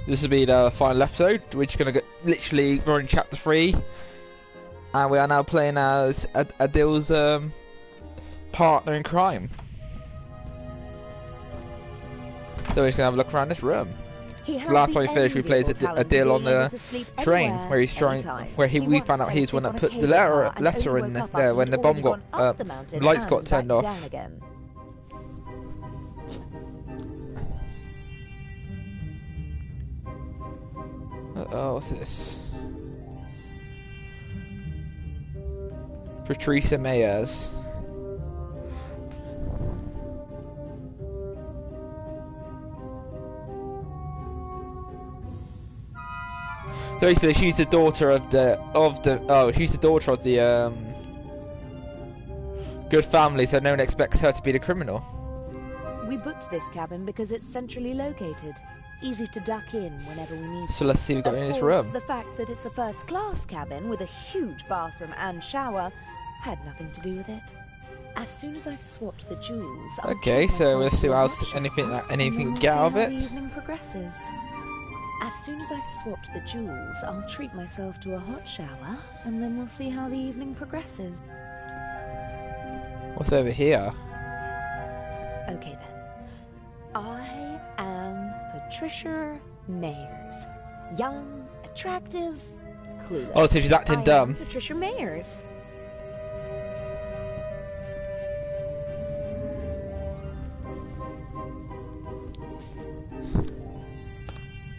This will be the final episode. We're just gonna get literally we're in chapter 3, and we are now playing as Adil's partner in crime. So we're just gonna have a look around this room. Last time we finished, we played Adil on the train, where he's trying, we found out he's the one that put the letter in there when the bomb got lights got turned off. Oh, what's this? Patricia Mayers. So basically, she's the daughter of the good family, so no one expects her to be the criminal. We booked this cabin because it's centrally located. Easy to duck in whenever we need. So let's see what we've got in this room. The fact that it's a first-class cabin with a huge bathroom and shower had nothing to do with it. As soon as I've swapped the jewels, okay, so let's see what else, anything we get out of it. The evening progresses. As soon as I've swapped the jewels, I'll treat myself to a hot shower, and then we'll see how the evening progresses. What's over here? Okay then. I am Patricia Mayers. Young, attractive, clueless. Oh, so she's acting dumb. Patricia Mayers.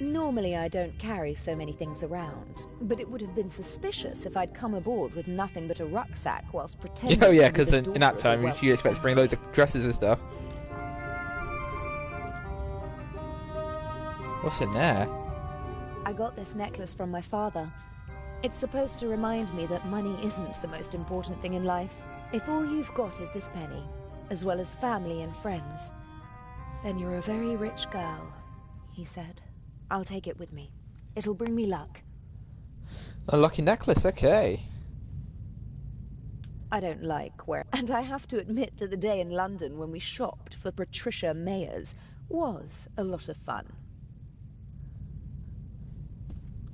Normally I don't carry so many things around, but it would have been suspicious if I'd come aboard with nothing but a rucksack whilst pretending. Oh yeah, because in that time you expect to bring loads of dresses and stuff. What's in there? I got this necklace from my father. It's supposed to remind me that money isn't the most important thing in life. If all you've got is this penny, as well as family and friends, then you're a very rich girl, he said. I'll take it with me. It'll bring me luck. A lucky necklace, okay. I don't like where... And I have to admit that the day in London when we shopped for Patricia Mayers was a lot of fun.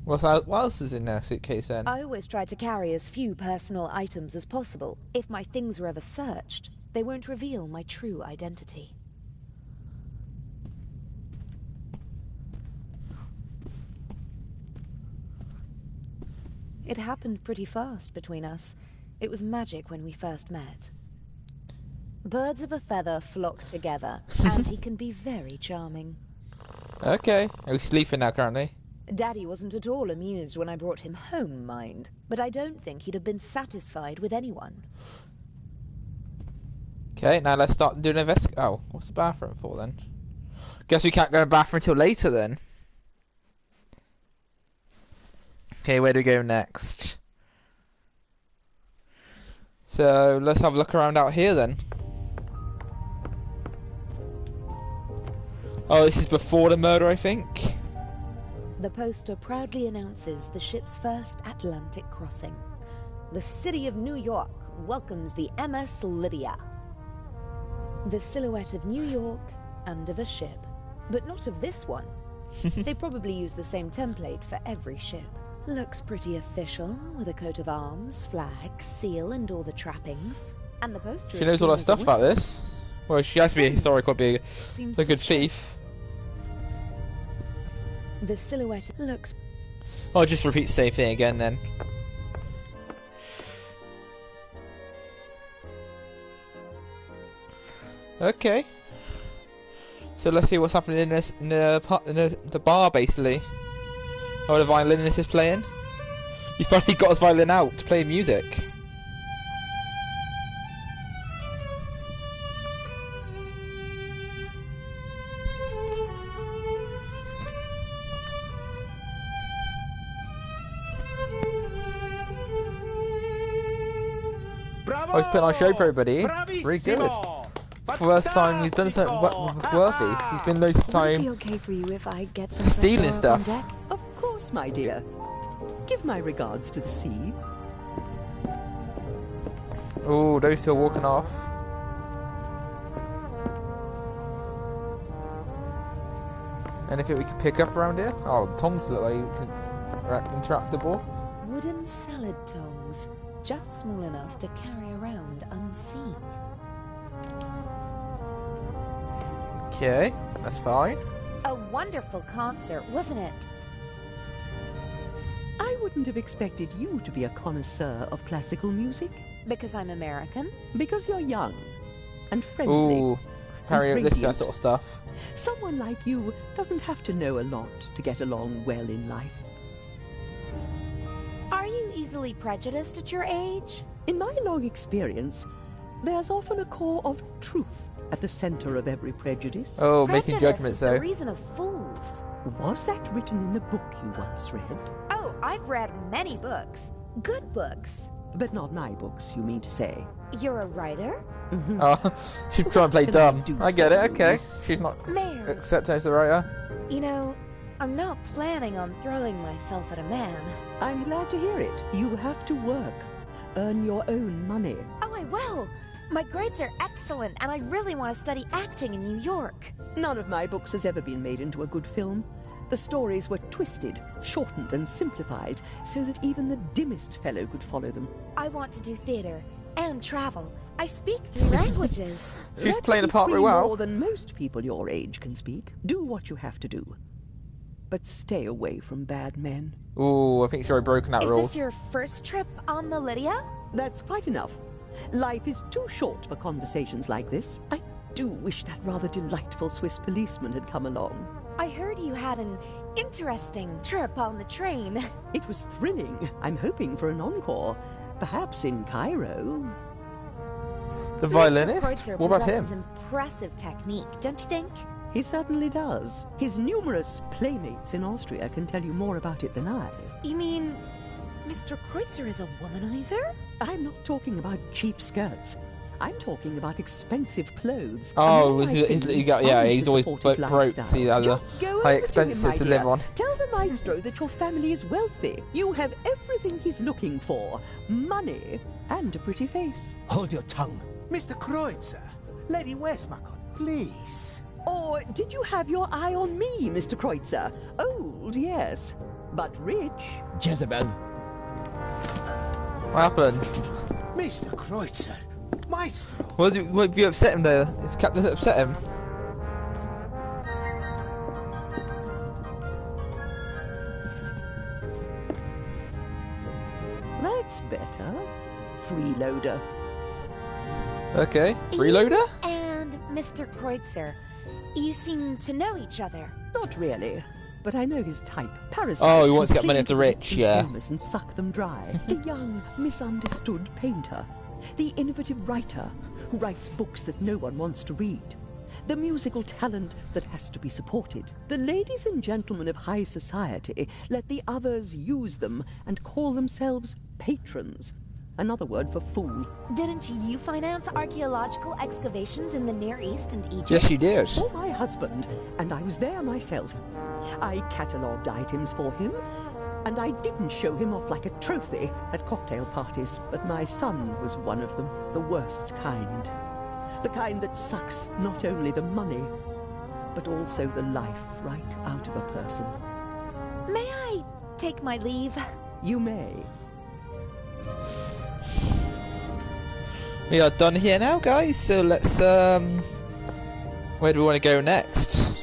What else is in their suitcase then? I always try to carry as few personal items as possible. If my things are ever searched, they won't reveal my true identity. It happened pretty fast between us. It was magic when we first met. Birds of a feather flock together, and he can be very charming. Okay. Are we sleeping now currently? Daddy wasn't at all amused when I brought him home, mind. But I don't think he'd have been satisfied with anyone. Okay, now let's start doing an Oh, what's the bathroom for then? Guess we can't go to the bathroom until later then. Okay, where do we go next? So, let's have a look around out here then. Oh, this is before the murder, I think. The poster proudly announces the ship's first Atlantic crossing. The city of New York welcomes the MS Lydia. The silhouette of New York and of a ship, but not of this one. They probably use the same template for every ship. Looks pretty official, with a coat of arms, flag, seal, and all the trappings. And the poster. She knows all that stuff about this. Well, she has to be a historical, be a good thief. The silhouette looks... I'll just repeat the same thing again then. Okay. So let's see what's happening in the bar, basically. Oh, the violinist is playing. He finally got his violin out to play music. Bravo! Oh, he's putting on a show for everybody. Bravissimo! Really good. First time he's done something worthy. He's been those time Would it be okay for you if I get some stealing stuff stuff. on deck? Of course, my dear. Give my regards to the sea. Oh, those still walking off. Anything we can pick up around here? Oh, tongs look like interactable. Wooden salad tongs, just small enough to carry around unseen. Okay, that's fine. A wonderful concert, wasn't it? I wouldn't have expected you to be a connoisseur of classical music. Because I'm American? Because you're young and friendly. Ooh, Harry, this sort of stuff. Someone like you doesn't have to know a lot to get along well in life. Are you easily prejudiced at your age? In my long experience, there's often a core of truth at the center of every prejudice. Oh, prejudice making judgments, is though. the reason of fools. Was that written in the book you once read? Oh, I've read many books. Good books. But not my books, you mean to say? You're a writer? Mm-hmm. Oh, she's trying to play dumb. I get it, okay. Yes. She's not Mayers. accepting as a writer. You know, I'm not planning on throwing myself at a man. I'm glad to hear it. You have to work. Earn your own money. Oh, I will. My grades are excellent, and I really want to study acting in New York. None of my books has ever been made into a good film. The stories were twisted, shortened, and simplified so that even the dimmest fellow could follow them. I want to do theater and travel. I speak 3 languages. She's That's playing the part very three well. more than most people your age can speak. Do what you have to do. But stay away from bad men. Ooh, I think she's already broken that Is rule. this your first trip on the Lydia? That's quite enough. Life is too short for conversations like this. I do wish that rather delightful Swiss policeman had come along. I heard you had an interesting trip on the train. It was thrilling. I'm hoping for an encore. Perhaps in Cairo. The Mr. violinist? Kreutzer What about possesses him? impressive technique, don't you think? He certainly does. His numerous playmates in Austria can tell you more about it than I. You mean Mr. Kreutzer is a womanizer? I'm not talking about cheap skirts. I'm talking about expensive clothes. Oh, A man like him he got, needs yeah, funds he's to always support his broke. lifestyle. He has Just go high over to him, expenses my to dear. live on. Tell the maestro that your family is wealthy. You have everything he's looking for. Money and a pretty face. Hold your tongue. Mr. Kreutzer, Lady Westmacott, please. Or did you have your eye on me, Mr. Kreutzer? Old, yes, but rich. Jezebel. What happened? Mr. Kreutzer, Maestro. What did you upset him there? His captain upset him. That's better. Freeloader. Okay, freeloader? And Mr. Kreutzer, you seem to know each other. Not really, but I know his type. Parasites. Oh, he wants to who get money off the cling to rich, yeah. consumers and suck them dry. The young, misunderstood painter. The innovative writer who writes books that no one wants to read. The musical talent that has to be supported. The ladies and gentlemen of high society let the others use them and call themselves patrons. Another word for fool. Didn't you finance archaeological excavations in the Near East and Egypt? Yes, she did. For my husband, and I was there myself. I catalogued items for him, and I didn't show him off like a trophy at cocktail parties, but my son was one of them, the worst kind. The kind that sucks not only the money, but also the life right out of a person. May I take my leave? You may. We are done here now, guys, so let's, where do we want to go next?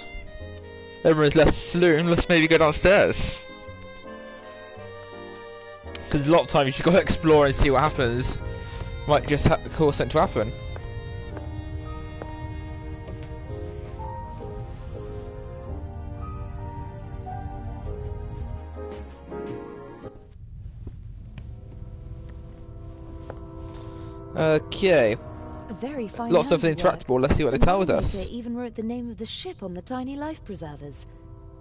Everyone's left the saloon, let's maybe go downstairs. Because a lot of times you just got to explore and see what happens. Might just cause something to happen. Okay. Very fine. Lots of handiwork. interactable. Let's see what it The tells us. navigator even wrote the name of the ship on the tiny life preservers.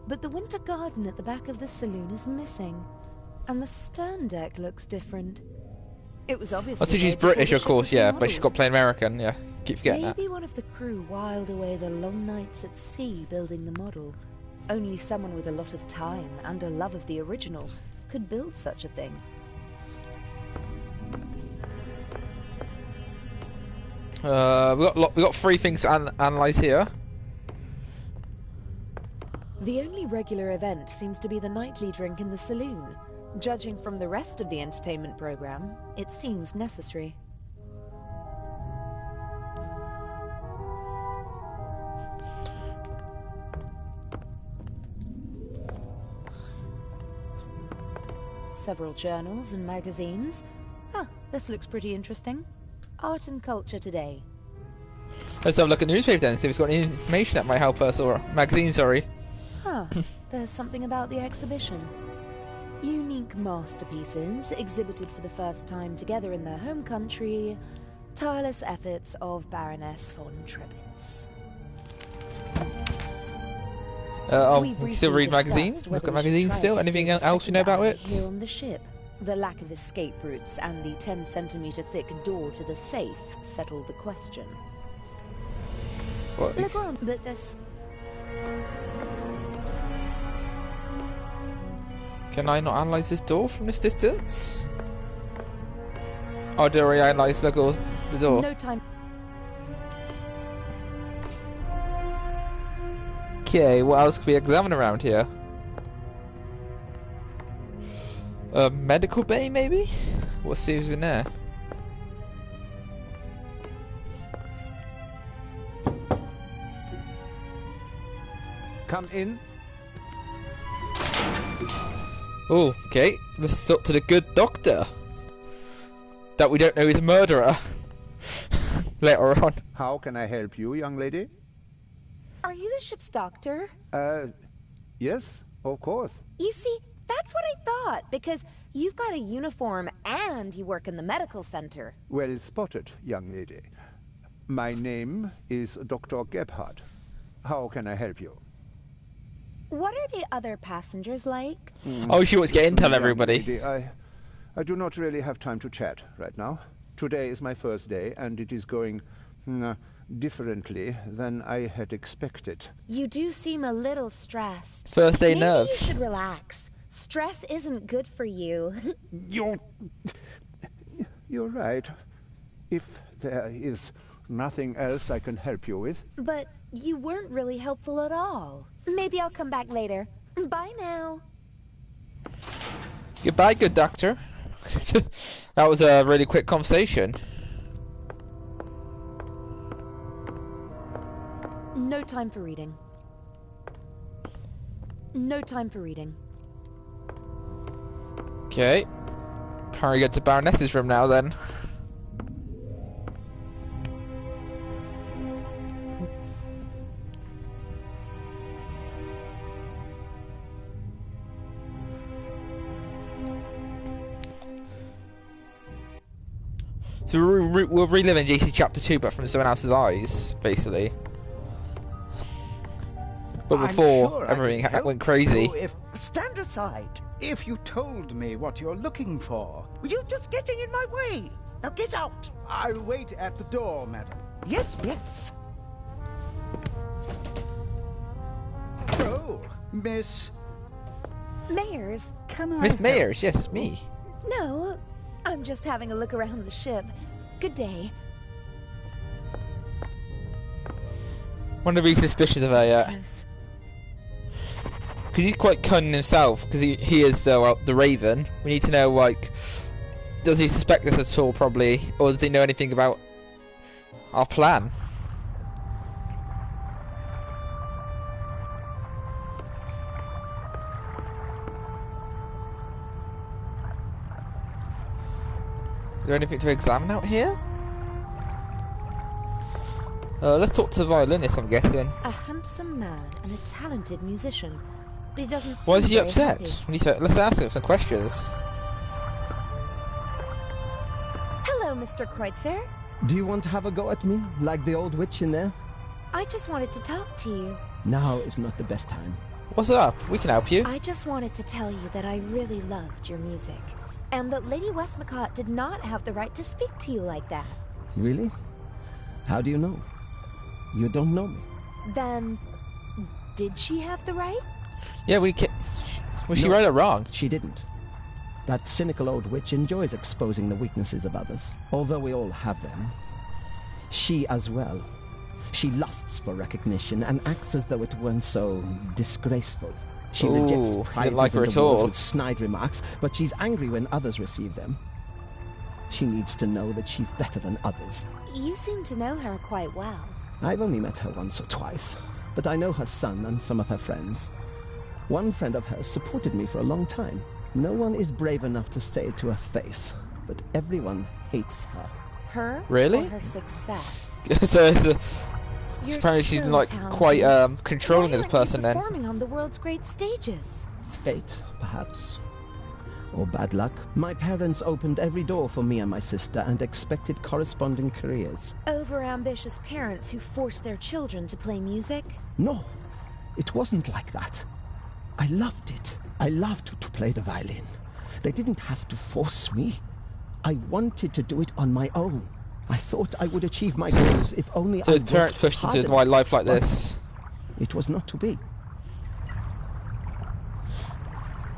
But the winter garden at the back of the saloon is missing, and the stern deck looks different. It was obviously. I see she's made before British, the of ship course, was yeah, but she's got remodeled. to play American, yeah. Keep forgetting that. Maybe one of the crew whiled away the long nights at sea building the model. Only someone with a lot of time and a love of the original could build such a thing. We got 3 things to analyze here. The only regular event seems to be the nightly drink in the saloon. Judging from the rest of the entertainment program, it seems necessary. Several journals and magazines. This looks pretty interesting. Art and Culture Today. Let's have a look at the newspaper then, see if it's got any information that might help us, or magazine, sorry. There's something about the exhibition. Unique masterpieces exhibited for the first time together in their home country. Tireless efforts of Baroness von Trebitz. We still read magazines? Look at magazines still? Anything else you know about it? Here on the ship, the lack of escape routes and the 10-centimeter thick door to the safe settled the question. What? But this... Can I not analyse this door from this distance? Oh, do I analyse the door? No time. Okay, what else could we examine around here? A medical bay, maybe? Let's see who's in there. Come in. Oh, okay. Let's talk to the good doctor. That we don't know is a murderer. Later on. How can I help you, young lady? Are you the ship's doctor? Yes, of course. You see, that's what I thought, because you've got a uniform and you work in the medical center. Well spotted, young lady. My name is Dr. Gebhardt. How can I help you? What are the other passengers like? Oh, she was getting tell everybody. Lady, I do not really have time to chat right now. Today is my first day, and it is going differently than I had expected. You do seem a little stressed. First day Maybe nerves. you should relax. Stress isn't good for you. You're right. If there is nothing else I can help you with. But you weren't really helpful at all. Maybe I'll come back later. Bye now. Goodbye, good doctor. That was a really quick conversation. No time for reading. No time for reading. Okay. Hurry get to Baroness's room now then. So we're reliving JC Chapter 2, but from someone else's eyes, basically. But before, sure everything went crazy. Stand aside. If you told me what you're looking for, you're just getting in my way. Now get out. I'll wait at the door, madam. Yes, yes. Oh, Miss Mayers. Can I Miss Mayers, yes, it's me. No, I'm just having a look around the ship. Good day. Wonder if he's suspicious of her yet. Close. Because he's quite cunning himself, because he is the Raven. We need to know, like, does he suspect us at all, probably, or does he know anything about our plan? Is there anything to examine out here? Let's talk to the violinist, I'm guessing. A handsome man and a talented musician, but he doesn't seem Why is he very upset? happy. Let's ask him some questions. Hello, Mr. Kreutzer. Do you want to have a go at me, like the old witch in there? I just wanted to talk to you. Now is not the best time. What's up? We can help you. I just wanted to tell you that I really loved your music, and that Lady Westmacott did not have the right to speak to you like that. Really? How do you know? You don't know me. Then, did she have the right? Yeah, we can. Was she No, right or wrong? She didn't. That cynical old witch enjoys exposing the weaknesses of others, although we all have them. She as well. She lusts for recognition and acts as though it weren't so disgraceful. She rejects prizes like her and at awards all. with snide remarks, but she's angry when others receive them. She needs to know that she's better than others. You seem to know her quite well. I've only met her once or twice, but I know her son and some of her friends. One friend of hers supported me for a long time. No one is brave enough to say it to her face, but everyone hates her. Her? Really? Or her success? So apparently she's like quite controlling as a person then. Performing on the world's great stages. Fate, perhaps. Or bad luck. My parents opened every door for me and my sister and expected corresponding careers. Over-ambitious parents who force their children to play music? No, it wasn't like that. I loved it. I loved to play the violin. They didn't have to force me. I wanted to do it on my own. I thought I would achieve my goals if only So I his parents pushed him to a life like this. It was not to be.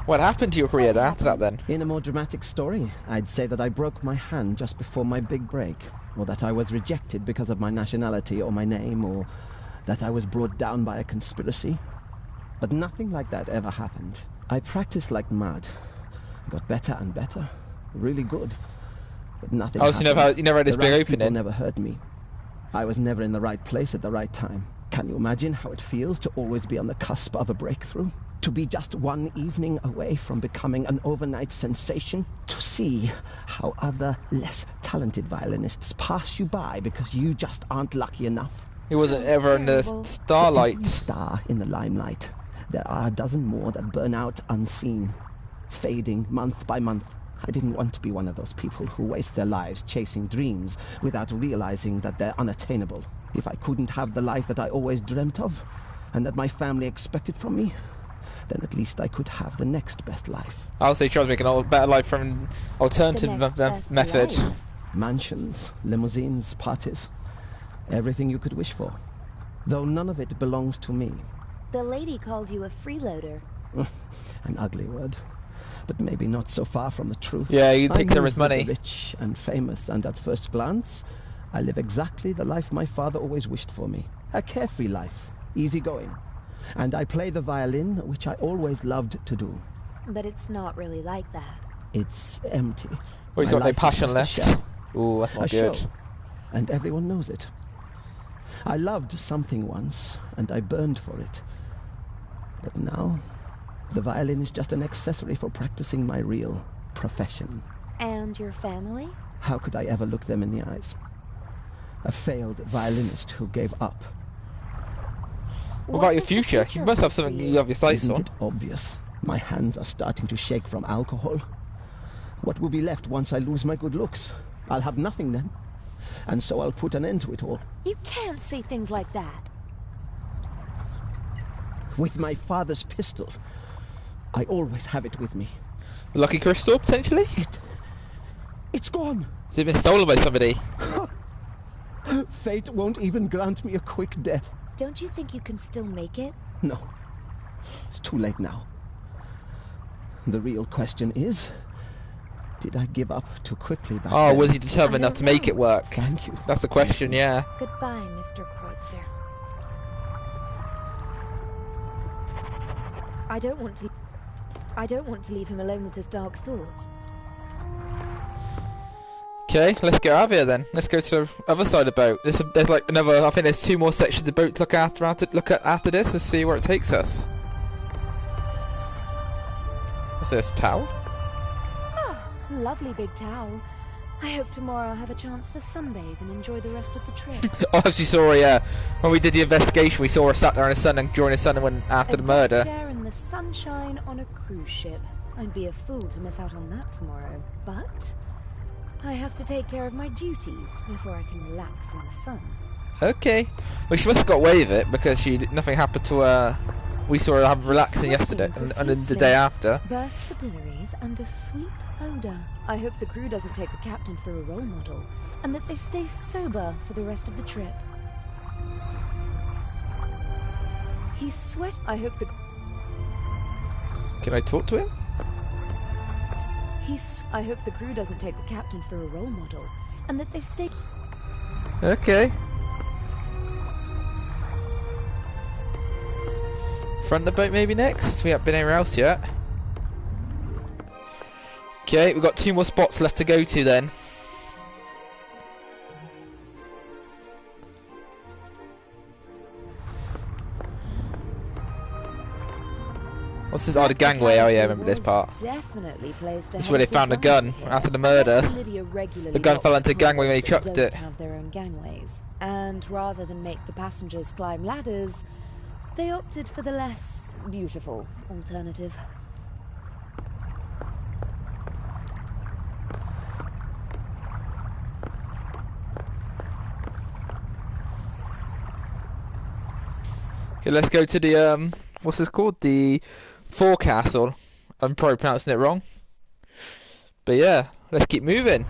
What happened to your career after that then? In a more dramatic story, I'd say that I broke my hand just before my big break, or that I was rejected because of my nationality or my name, or that I was brought down by a conspiracy. But nothing like that ever happened. I practiced like mad. I got better and better. Really good. But nothing happened. You never had this big People opening? never heard me. I was never in the right place at the right time. Can you imagine how it feels to always be on the cusp of a breakthrough? To be just one evening away from becoming an overnight sensation? To see how other, less talented violinists pass you by because you just aren't lucky enough? He wasn't ever in the starlight. Every star in the limelight. There are a dozen more that burn out unseen, fading month by month. I didn't want to be one of those people who waste their lives chasing dreams without realizing that they're unattainable. If I couldn't have the life that I always dreamt of, and that my family expected from me, then at least I could have the next best life. I'll say try to make a better life from an alternative method. Life. Mansions, limousines, parties. Everything you could wish for. Though none of it belongs to me. The lady called you a freeloader. An ugly word. But maybe not so far from the truth. Yeah, you take I care of his move with money. the rich and famous, and at first glance, I live exactly the life my father always wished for me. A carefree life, easygoing. And I play the violin, which I always loved to do. But it's not really like that. It's empty. Well, he's My got no life is passion just a left. shell. Ooh, that's A not good. show. And everyone knows it. I loved something once, and I burned for it. But now, the violin is just an accessory for practicing my real profession. And your family? How could I ever look them in the eyes? A failed violinist who gave up. What about your future? You must have something you have your sights Isn't on. it obvious? My hands are starting to shake from alcohol. What will be left once I lose my good looks? I'll have nothing then. And so I'll put an end to it all. You can't say things like that. With my father's pistol. I always have it with me. Lucky crystal, potentially? It's gone! Has it been stolen by somebody? Fate won't even grant me a quick death. Don't you think you can still make it? No. It's too late now. The real question is, did I give up too quickly back then? Was he determined enough to make it work? Thank you. That's the question, yeah. Goodbye, Mr. Kreutzer. I don't want to leave him alone with his dark thoughts. Okay, let's get out of here then. Let's go to the other side of the boat. There's like another, I think there's 2 more sections of the boat to look at after this and see where it takes us. What's this, towel? Oh, lovely big towel. I hope tomorrow I'll have a chance to sunbathe and enjoy the rest of the trip. Oh, as you saw, yeah, when we did the investigation, we saw her sat there in the sun and during the sun and went after the murder. Share in the sunshine on a cruise ship. I'd be a fool to miss out on that tomorrow, but I have to take care of my duties before I can relax in the sun. Okay. Well, she must have got away with it because nothing happened to her. We saw her relaxing yesterday and the day after. Burst capillaries and a sweet odour. I hope the crew doesn't take the captain for a role model and that they stay sober for the rest of the trip. He's sweat. I hope the... Can I talk to him? I hope the crew doesn't take the captain for a role model and that they stay... Okay. front of the boat maybe next? We haven't been anywhere else yet. Okay, we've got 2 more spots left to go to then. What's this? Oh, the gangway. Oh yeah, I remember this part. This is where they found a gun after the murder. The gun fell into the gangway when he chucked it. Have their own gangways, and rather than make the passengers climb ladders, they opted for the less beautiful alternative. Okay, let's go to the what's this called? The forecastle. I'm probably pronouncing it wrong. But yeah, let's keep moving.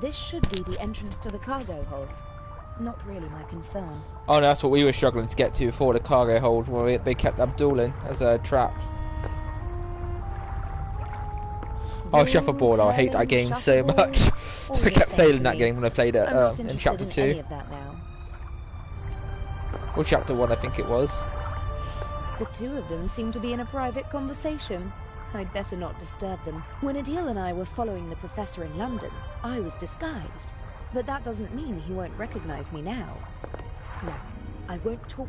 This should be the entrance to the cargo hold. Not really my concern. Oh no, that's what we were struggling to get to before, the cargo hold, where they kept Adil in as a trap. Oh, shuffleboard. Oh, I hate that game so much. I kept failing that game when I played it in chapter 2. Or chapter 1, I think it was. The two of them seem to be in a private conversation. I'd better not disturb them. When Adil and I were following the professor in London, I was disguised. But that doesn't mean he won't recognize me now. No, I won't talk.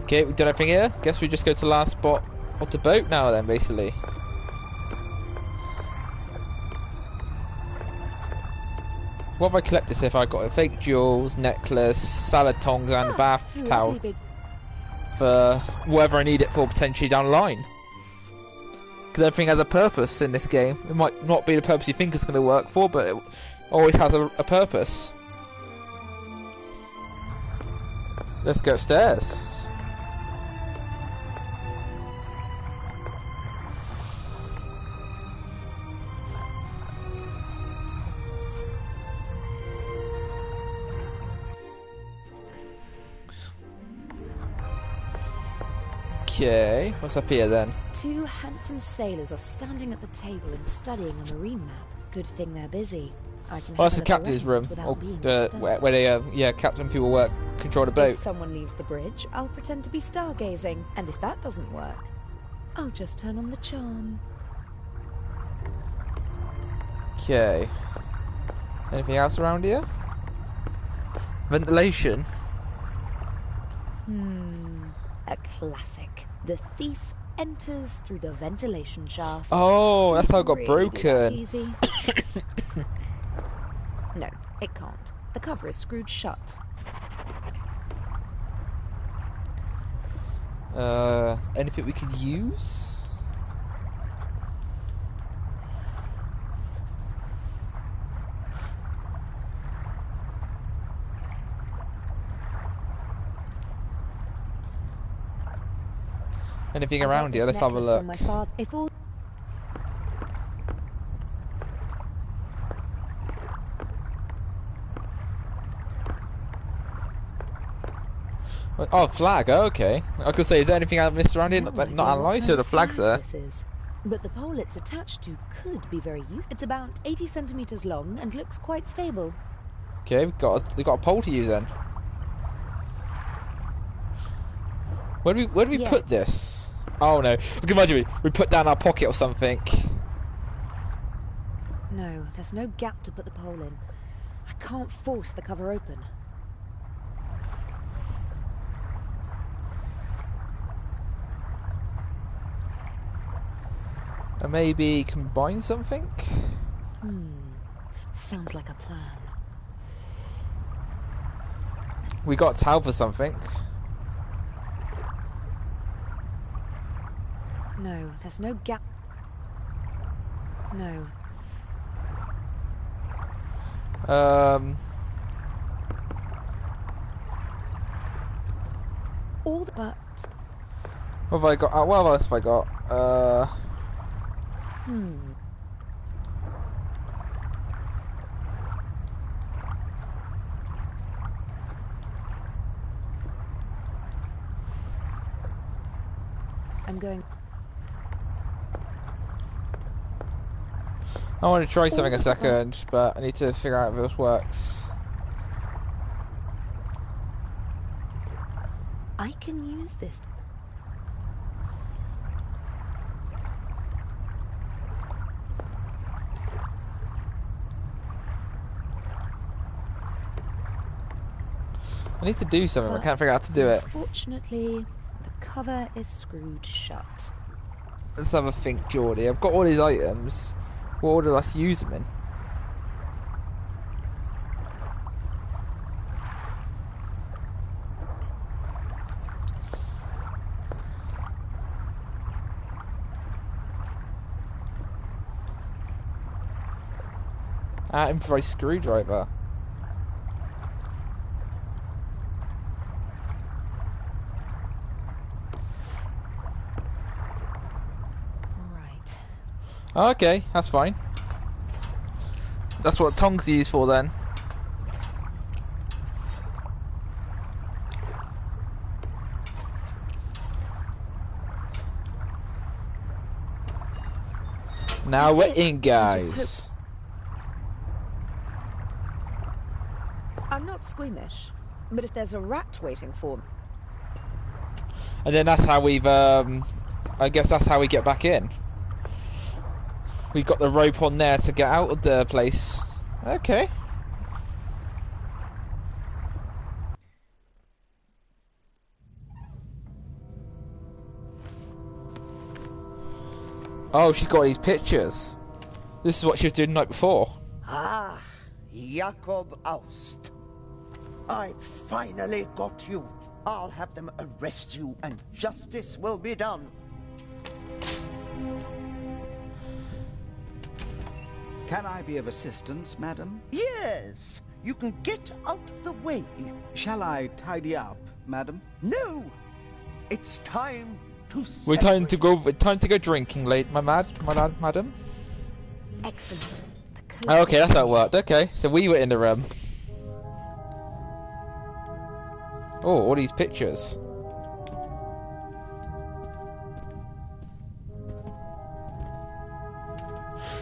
Okay, we've done everything here. Guess we just go to the last spot of the boat now then, basically. What have I collected so far? I got a fake jewels, necklace, salad tongs and a bath towel. For whatever I need it for potentially down the line. Because everything has a purpose in this game. It might not be the purpose you think it's going to work for, but it always has a purpose. Let's go upstairs. Okay, what's up here then? Two handsome sailors are standing at the table and studying a marine map. Good thing they're busy. I can that's the captain's room, or where they, captain people work, control the boat. If someone leaves the bridge, I'll pretend to be stargazing, and if that doesn't work, I'll just turn on the charm. Okay. Anything else around here? Ventilation. A classic. The thief enters through the ventilation shaft. Oh, that's how it got broken. No, it can't. The cover is screwed shut. Anything we could use? Anything around here? Let's have a look. Oh, flag. Oh, okay. I was gonna say, is there anything I've missed around here? Not analysed, so the flag's there. But the pole it's attached to could be very useful. It's about 80 centimeters long and looks quite stable. Okay, we've got a pole to use then. Where do we put this? Oh no! I can imagine we put down our pocket or something. No, there's no gap to put the pole in. I can't force the cover open. And maybe combine something? Sounds like a plan. We got a towel for something. No, there's no gap. No. All the but. What have I got? What else have I got? I'm going. I want to try something a second, but I need to figure out if this works. I can use this. I need to do something, I can't figure out how to do it. Unfortunately, the cover is screwed shut. Let's have a think, Geordie. I've got all these items. What order do I use them in? Improvised screwdriver. Okay, that's fine. That's what tongs are used for then. Now we're in, guys. I'm not squeamish, but if there's a rat waiting for me. And then that's how we've, I guess that's how we get back in. We've got the rope on there to get out of the place. Okay. Oh, she's got these pictures. This is what she was doing the night before. Ah, Jakob Aust. I finally got you. I'll have them arrest you and justice will be done. Can I be of assistance, madam? Yes, you can get out of the way. Shall I tidy up, madam? No, it's time to We're time to go drinking, madam. Excellent. Oh, okay, that's how it worked. Okay, so we were in the room. Oh, all these pictures.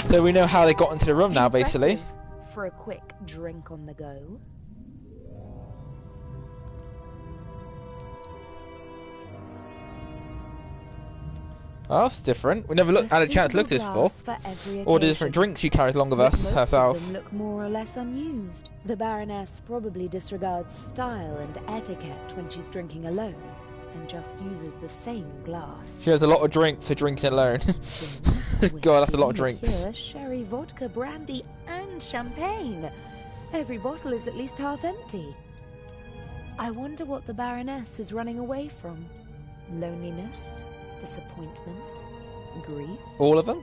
So we know how they got into the room now, basically. For a quick drink on the go. Oh, that's different. We never had a chance to look at this before. All the different drinks she carries along with us herself. Most of them look more or less unused. The Baroness probably disregards style and etiquette when she's drinking alone, and just uses the same glass. She has a lot of drink for drinking alone. God, that's a lot of drinks. Liqueur, sherry, vodka, brandy, and champagne. Every bottle is at least half empty. I wonder what the Baroness is running away from. Loneliness? Disappointment? Grief? All of them?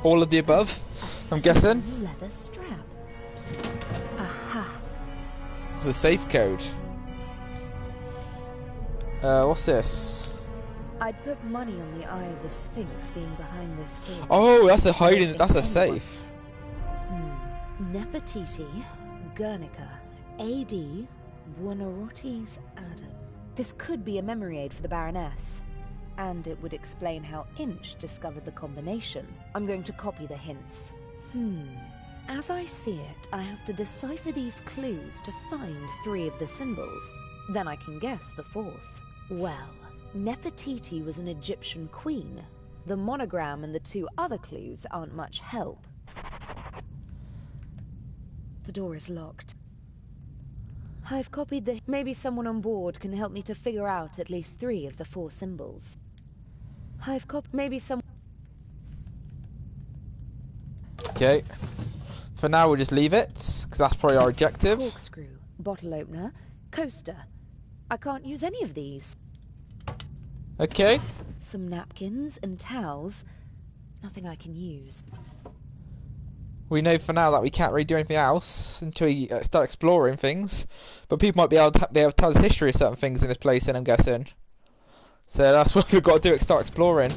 All of the above? I'm guessing? Leather strap. Aha. It's a safe code. What's this? I'd put money on the Eye of the Sphinx being behind this door. Oh, that's a hiding. That's a safe. Nefertiti, Guernica, A.D., Buonarroti's Adam. This could be a memory aid for the Baroness. And it would explain how Inch discovered the combination. I'm going to copy the hints. As I see it, I have to decipher these clues to find 3 of the symbols. Then I can guess the 4th. Well, Nefertiti was an Egyptian queen. The monogram and the 2 other clues aren't much help. The door is locked. I've copied the... Maybe someone on board can help me to figure out at least 3 of the 4 symbols. I've copied... Maybe some... Okay. For now, we'll just leave it, because that's probably our objective. Corkscrew, bottle opener, coaster. I can't use any of these. Okay. Some napkins and towels. Nothing I can use. We know for now that we can't really do anything else until we start exploring things. But people might be able to tell us the history of certain things in this place, and I'm guessing. So that's what we've got to do, start exploring.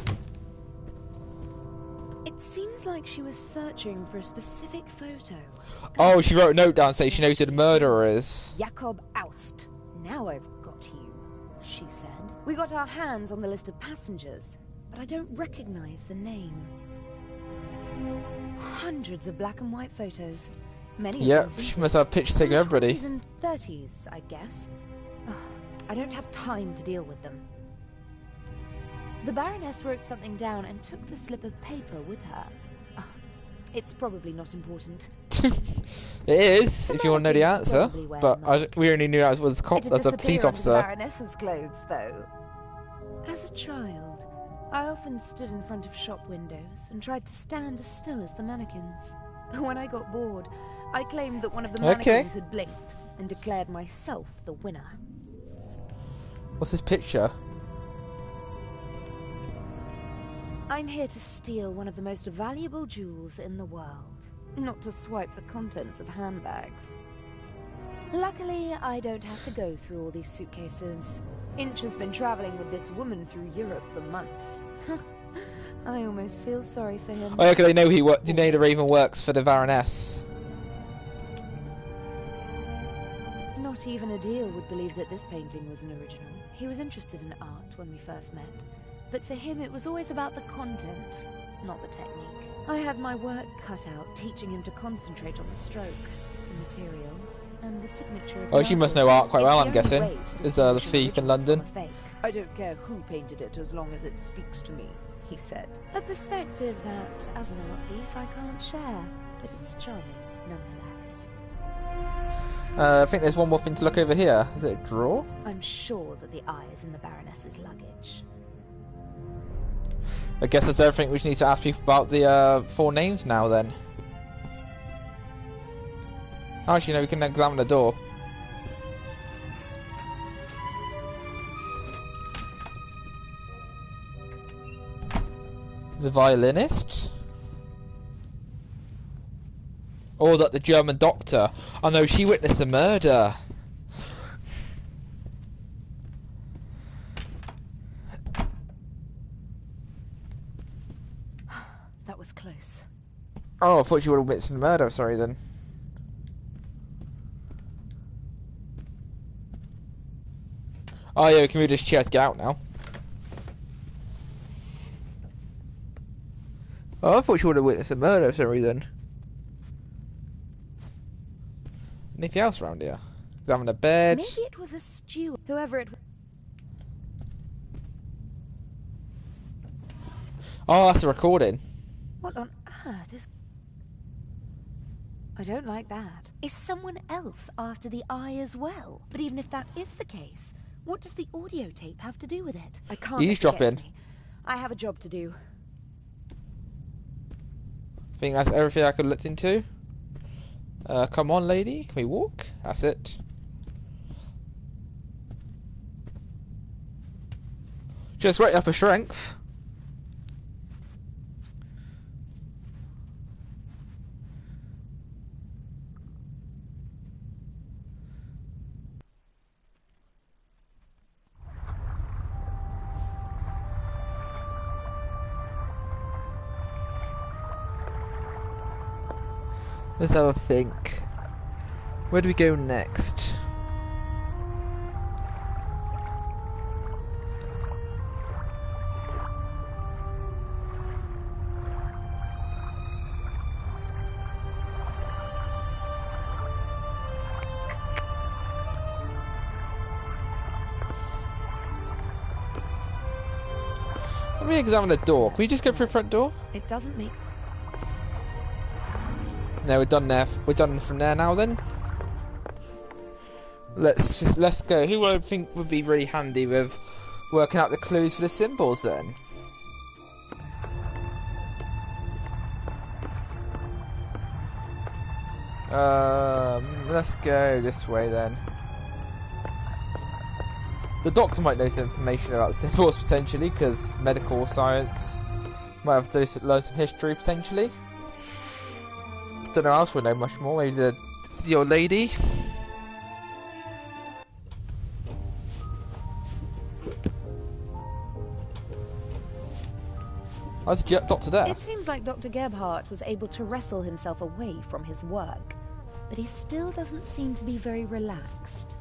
It seems like she was searching for a specific photo. Oh, she wrote a note down saying she knows who the murderer is. Jakob Aust. Now I've got you, she said. We got our hands on the list of passengers, but I don't recognize the name. Hundreds of black and white photos. Many of them. She must have pictures taken of everybody. 20s and 30s, I guess. I don't have time to deal with them. The Baroness wrote something down and took the slip of paper with her. It's probably not important. It is, if you want to know the answer. But we only knew that was as a police officer. The Baroness's clothes, though. As a child, I often stood in front of shop windows and tried to stand as still as the mannequins. When I got bored, I claimed that one of the mannequins had blinked and declared myself the winner. What's this picture? I'm here to steal one of the most valuable jewels in the world, not to swipe the contents of handbags. Luckily, I don't have to go through all these suitcases. Inch has been traveling with this woman through Europe for months. I almost feel sorry for him. Oh, okay, they know the Raven works for the Baroness. Not even Adil would believe that this painting was an original. He was interested in art when we first met, but for him it was always about the content, not the technique. I had my work cut out teaching him to concentrate on the stroke, the material, and the signature of she must know art quite well, I'm guessing. Is the thief in London? I don't care who painted it as long as it speaks to me, he said. A perspective that, as an art thief, I can't share, but it's charming nonetheless. I think there's one more thing to look over here. Is it a drawer? I'm sure that the eye is in the Baroness's luggage. I guess that's everything we need to ask people about the 4 names now then. Actually, no, we can examine the door. The violinist? Or that the German doctor? Oh no, she witnessed the murder. That was close. Oh, I thought you would have witnessed the murder, sorry then. Oh yeah, can we just check it out now? Oh, I thought you would have witnessed a murder for some reason. Anything else around here? Examine the bed. Maybe it was a steward. Whoever it was. Oh, that's a recording. What on earth is... I don't like that. Is someone else after the eye as well? But even if that is the case, what does the audio tape have to do with it? I can't eavesdropping. I have a job to do. I think that's everything I could look into. Come on, lady. Can we walk? That's it. Just right up her strength. Let's have a think. Where do we go next? Let me examine the door. Can we just go through the front door? It doesn't make... No, we're done there. We're done from there now then. Let's go. Who I think would be really handy with working out the clues for the symbols then? Let's go this way then. The doctor might know some information about the symbols potentially, because medical science might have to learn some history potentially. Don't know who else would know much more. Maybe the old lady. How's the doctor there? It seems like Dr. Gebhardt was able to wrestle himself away from his work, but he still doesn't seem to be very relaxed.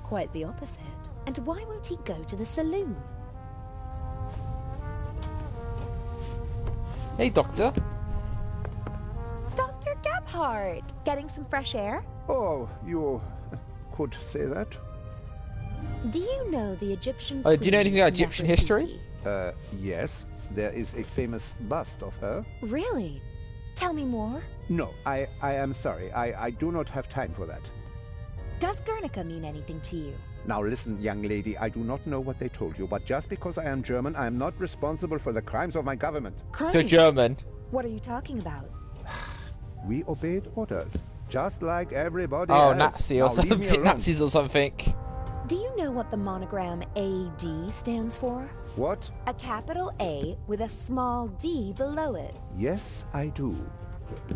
Quite the opposite. And why won't he go to the saloon? Hey, doctor. Dr. Gebhardt! Getting some fresh air? Oh, you could say that. Do you know the Egyptian do you know anything about Egyptian history? Yes. There is a famous bust of her. Really? Tell me more. No, I am sorry. I do not have time for that. Does Guernica mean anything to you? Now listen, young lady, I do not know what they told you, but just because I am German, I am not responsible for the crimes of my government. Crimes? So German. What are you talking about? We obeyed orders, just like everybody else. else. Nazi or something. Nazis or something. Do you know what the monogram AD stands for? What? A capital A with a small d below it. Yes, I do.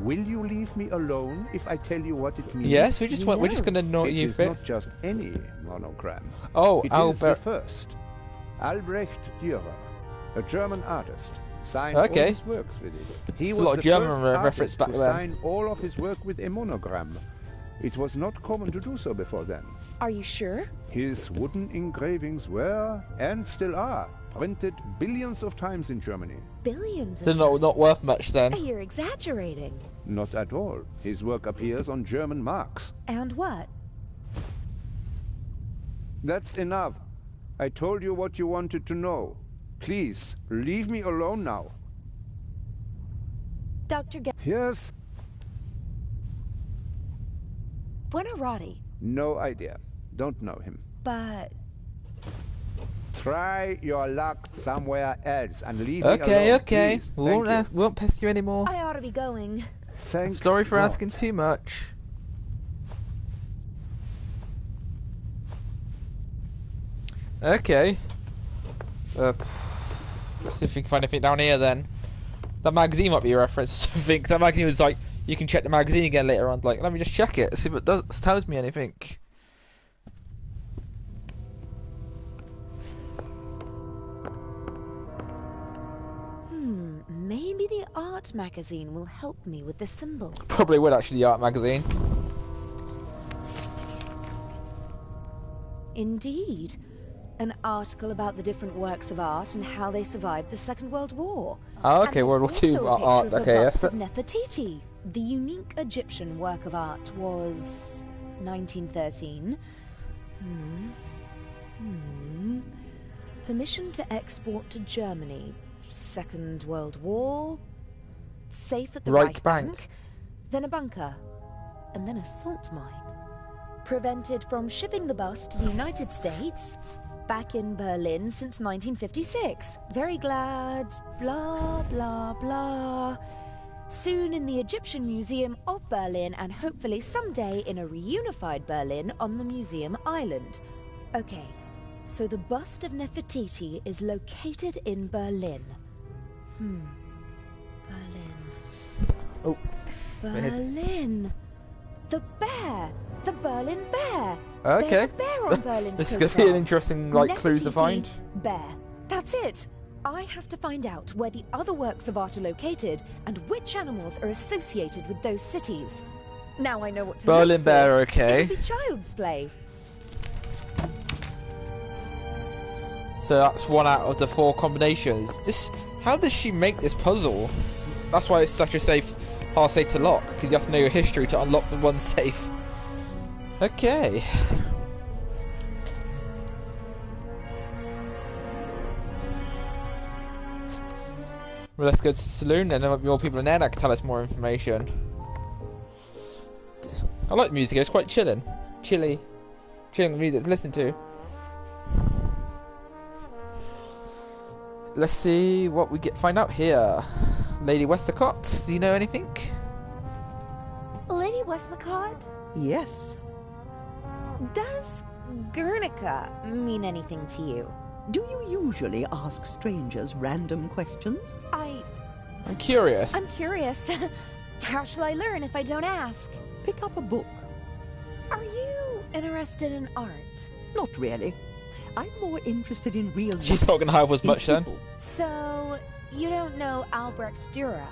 Will you leave me alone if I tell you what it means? Yes, we're just gonna know you. It is not just any monogram. Oh, it is the first. Albrecht Dürer, a German artist, signed all his works with it. He was a lot of German reference back to then. sign all of his work with a monogram. It was not common to do so before then. Are you sure? His wooden engravings were, and still are, printed billions of times in Germany. Billions of times? So not worth much then. You're exaggerating. Not at all. His work appears on German marks. And what? That's enough. I told you what you wanted to know. Please, leave me alone now. Dr. Yes? Buonarroti. No idea. Don't know him. But... Try your luck somewhere else and leave me alone. Okay. We won't pest you anymore. I ought to be going. Sorry for asking too much. Okay. Let's see if we can find anything down here then. That magazine might be a reference or something. That magazine was like, you can check the magazine again later on. Like, let me just check it, see if it tells me anything. Maybe the art magazine will help me with the symbols. Probably would actually, the art magazine. Indeed. An article about the different works of art and how they survived the Second World War. Oh, okay, World War II art. Okay, yes. Nefertiti. The unique Egyptian work of art was 1913. Permission to export to Germany. Second World War. Safe at the Reich Bank. Then a bunker. And then a salt mine. Prevented from shipping the bus to the United States. Back in Berlin since 1956. Very glad. Blah, blah, blah. Soon in the Egyptian Museum of Berlin, and hopefully someday in a reunified Berlin on the Museum Island. Okay, so the bust of Nefertiti is located in Berlin. Berlin. Oh. Berlin. The bear. The Berlin Bear. Okay. There's a bear on Berlin's This is going to be an interesting, clue to find. Bear. That's it. I have to find out where the other works of art are located and which animals are associated with those cities. Now I know what to look for. Berlin Bear, okay. It'll be child's play. So that's one out of the 4 combinations. How does she make this puzzle? That's why it's such a hard safe to lock, because you have to know your history to unlock the one safe. Okay. Well, let's go to the saloon, and there might be more people in there that can tell us more information. I like the music, it's quite chilling music to listen to. Let's see what we find out here. Lady Westcott, do you know anything? Lady Westcott? Yes. Does Guernica mean anything to you? Do you usually ask strangers random questions? I'm curious. I'm curious. How shall I learn if I don't ask? Pick up a book. Are you interested in art? Not really. I'm more interested in real life. She's not going to help us much then. So, you don't know Albrecht Dürer?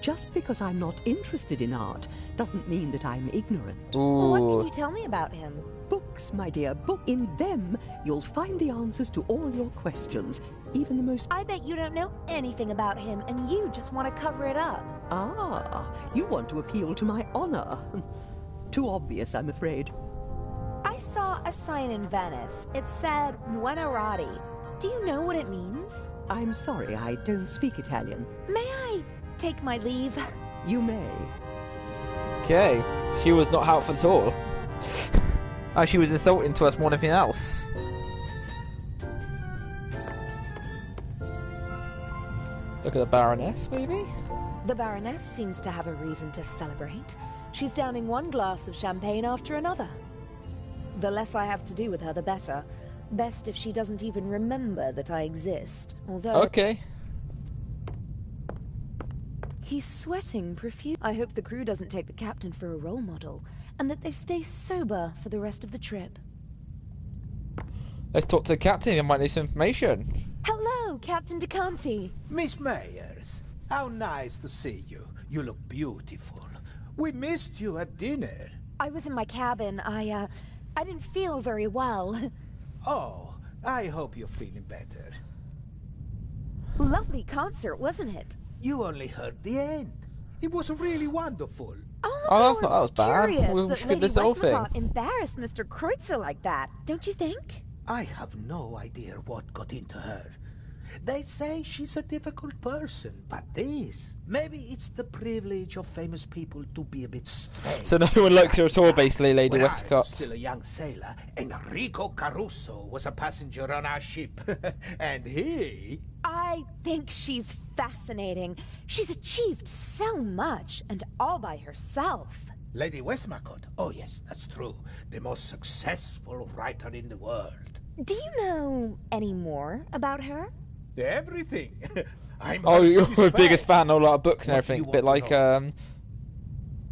Just because I'm not interested in art doesn't mean that I'm ignorant. Ooh. What can you tell me about him? Books, my dear, books. In them, you'll find the answers to all your questions, even the most... I bet you don't know anything about him, and you just want to cover it up. Ah, you want to appeal to my honor. Too obvious, I'm afraid. I saw a sign in Venice. It said Buonarroti. Do you know what it means? I'm sorry, I don't speak Italian. May I take my leave? You may. Okay, she was not helpful at all. She was insulting to us more than anything else. Look at the Baroness, maybe? The Baroness seems to have a reason to celebrate. She's downing one glass of champagne after another. The less I have to do with her, the better. Best if she doesn't even remember that I exist. Although... Okay. He's sweating profusely. I hope the crew doesn't take the captain for a role model, and that they stay sober for the rest of the trip. Let's talk to the captain, he might need some information. Hello, Captain DeCanti. Miss Mayers, how nice to see you. You look beautiful. We missed you at dinner. I was in my cabin. I didn't feel very well. Oh, I hope you're feeling better. Lovely concert, wasn't it? You only heard the end. It was really wonderful. Oh, that was bad. We skipped this whole thing. Embarrassed Mr. Kreutzer like that, don't you think? I have no idea what got into her. They say she's a difficult person, but maybe it's the privilege of famous people to be a bit strange. So no one likes her at all, basically, Lady Westcott. When I was still a young sailor, Enrico Caruso was a passenger on our ship, and he... I think she's fascinating. She's achieved so much, and all by herself. Lady Westmacott? Oh yes, that's true. The most successful writer in the world. Do you know any more about her? Everything. Oh, you're the biggest fan of a lot of books and everything, a bit like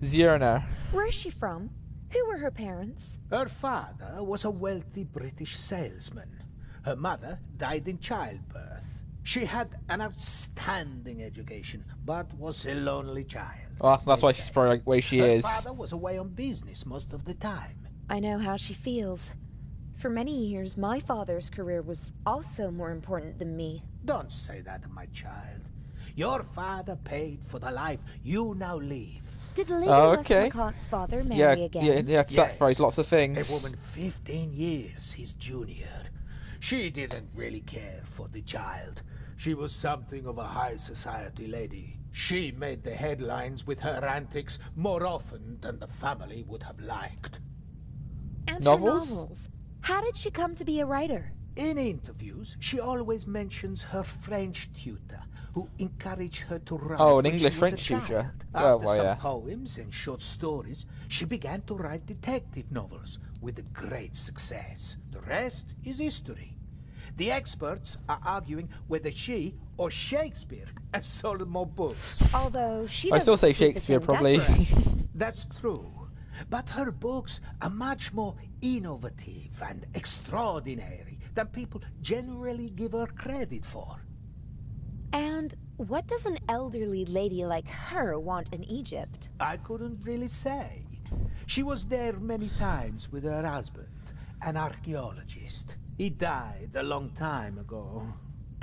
Zirna. Where is she from? Who were her parents? Her father was a wealthy British salesman. Her mother died in childbirth. She had an outstanding education, but was a lonely child. Well, that's why she's probably like the way she is. Her father was away on business most of the time. I know how she feels. For many years, my father's career was also more important than me. Don't say that, my child. Your father paid for the life you now live. Did Lady Westmacott's father marry again? Yeah, he had to sacrifice lots of things. A woman 15 years his junior. She didn't really care for the child. She was something of a high society lady. She made the headlines with her antics more often than the family would have liked. And novels? Her novels. How did she come to be a writer? In interviews, she always mentions her French tutor, who encouraged her to write. Oh, an English-French tutor. After some poems and short stories, she began to write detective novels with great success. The rest is history. The experts are arguing whether she or Shakespeare has sold more books. Although she I still say Shakespeare, probably. That's true. But her books are much more innovative and extraordinary than people generally give her credit for. And what does an elderly lady like her want in Egypt? I couldn't really say. She was there many times with her husband, an archaeologist. He died a long time ago.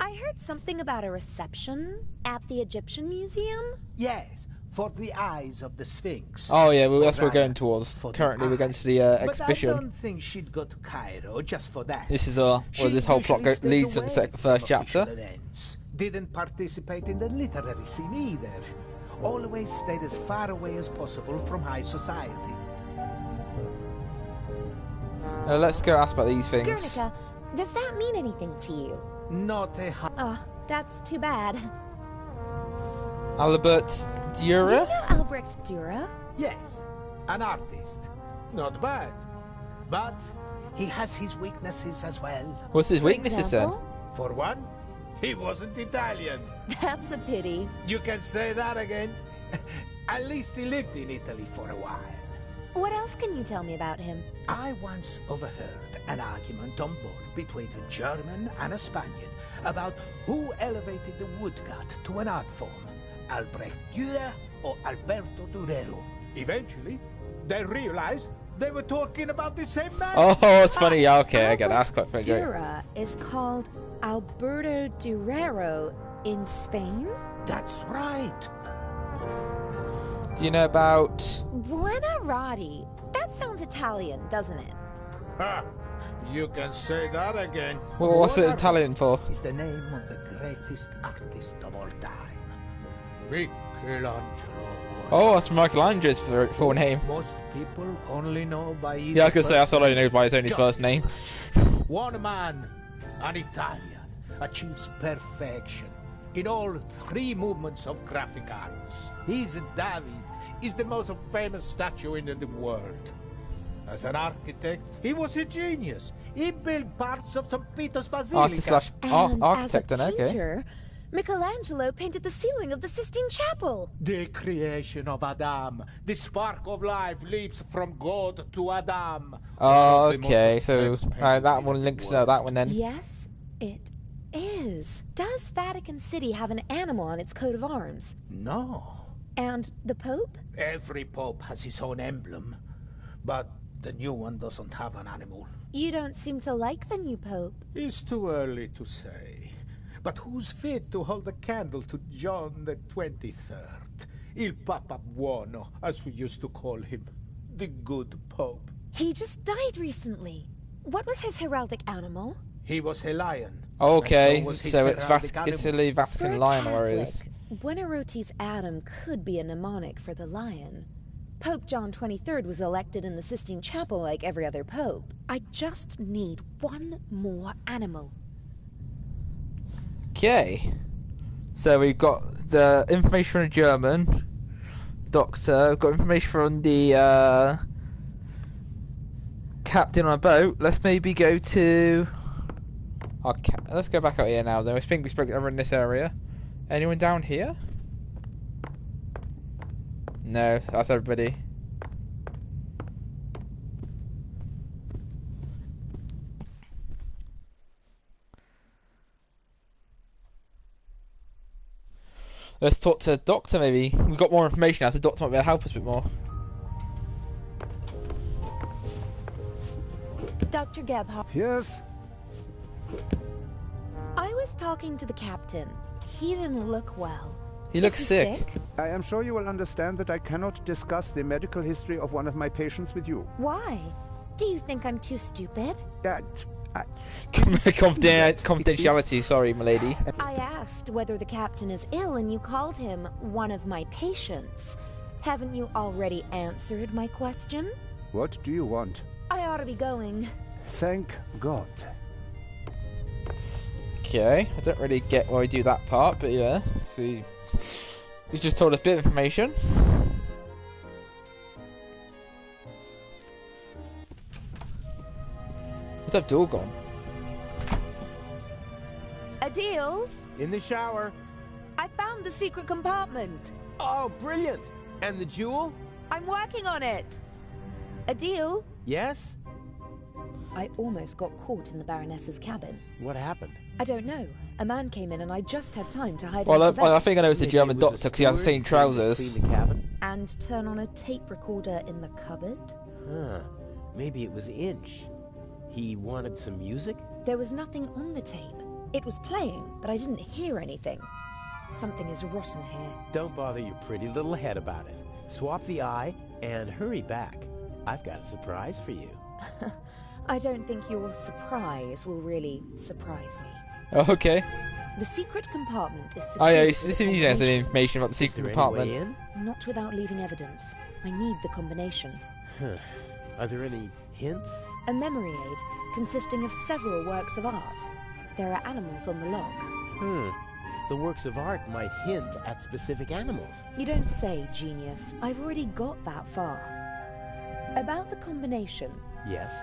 I heard something about a reception at the Egyptian Museum? Yes, for the eyes of the Sphinx. Oh yeah, well, that's what we're going towards. Currently we're going to the exhibition. But I don't think she'd go to Cairo just for that. This is where this whole plot leads to the first chapter. Events. Didn't participate in the literary scene either. Always stayed as far away as possible from high society. Let's go ask about these things. Guernica, does that mean anything to you? Not a... that's too bad. Albert Dürer? Do you know Albrecht Dürer? Yes, an artist. Not bad. But he has his weaknesses as well. What's his weaknesses then? For one, he wasn't Italian. That's a pity. You can say that again. At least he lived in Italy for a while. What else can you tell me about him? I once overheard an argument on board between a German and a Spaniard about who elevated the woodcut to an art form, Albrecht Dürer or Alberto Durero. Eventually, they realized they were talking about the same man. Oh, it's funny. Yeah, okay, I get that. That's quite funny. Dürer is called Alberto Durero in Spain? That's right. Do you know about... Buonarroti. That sounds Italian, doesn't it? Ha! You can say that again. Well, what's it Italian for? Is the name of the greatest artist of all time, Michelangelo. Oh, that's Michelangelo's full name. Most people only know by his Yeah, I could say I thought I knew by his only Just first name. One man, an Italian, achieves perfection in all three movements of graphic arts. His David is the most famous statue in the world. As an architect, he was a genius. He built parts of St. Peter's Basilica. Architect, and as a okay. painter, Michelangelo painted the ceiling of the Sistine Chapel. The creation of Adam. The spark of life leaps from God to Adam. Okay, so that one links to that one then. Yes, it is. Does Vatican City have an animal on its coat of arms? No. And the Pope? Every pope has his own emblem, but the new one doesn't have an animal. You don't seem to like the new Pope. It's too early to say. But who's fit to hold a candle to John the 23rd? Il Papa Buono, as we used to call him. The good Pope. He just died recently. What was his heraldic animal? He was a lion. Okay, So it's Italy Vatican lion warriors. Buonarroti's Adam could be a mnemonic for the lion. Pope John 23rd was elected in the Sistine Chapel like every other pope. I just need one more animal. Okay, so we've got the information from the German doctor, we've got information from the captain on a boat. Let's maybe go to... let's go back out here now though. I think we spoke over in this area. Anyone down here? No, that's everybody. Let's talk to the doctor maybe. We've got more information now, so the doctor might be able to help us a bit more. Dr. Gebhardt. Yes? I was talking to the captain. He didn't look well. He looks sick. I am sure you will understand that I cannot discuss the medical history of one of my patients with you. Why? Do you think I'm too stupid? Confidentiality, sorry, milady. I asked whether the captain is ill and you called him one of my patients. Haven't you already answered my question? What do you want? I ought to be going. Thank God. Okay, I don't really get why we do that part, but yeah, see. He's just told us a bit of information. Where's Abdul gone? Adil? In the shower. I found the secret compartment. Oh, brilliant! And the jewel? I'm working on it. Adil? Yes? I almost got caught in the Baroness's cabin. What happened? I don't know. A man came in and I just had time to hide Well, under the I bed. think I know it's a German doctor because he has the same trousers. Clean the cabin? And turn on a tape recorder in the cupboard. Huh. Maybe it was Inch. He wanted some music? There was nothing on the tape. It was playing, but I didn't hear anything. Something is rotten here. Don't bother your pretty little head about it. Swap the eye and hurry back. I've got a surprise for you. I don't think your surprise will really surprise me. Oh, okay. The secret compartment is Oh yeah, secure this with is the information. information about the secret compartment. In? Not without leaving evidence. I need the combination. Huh. Are there any hints? A memory aid consisting of several works of art. There are animals on the log. The works of art might hint at specific animals. You don't say, genius. I've already got that far. About the combination. Yes?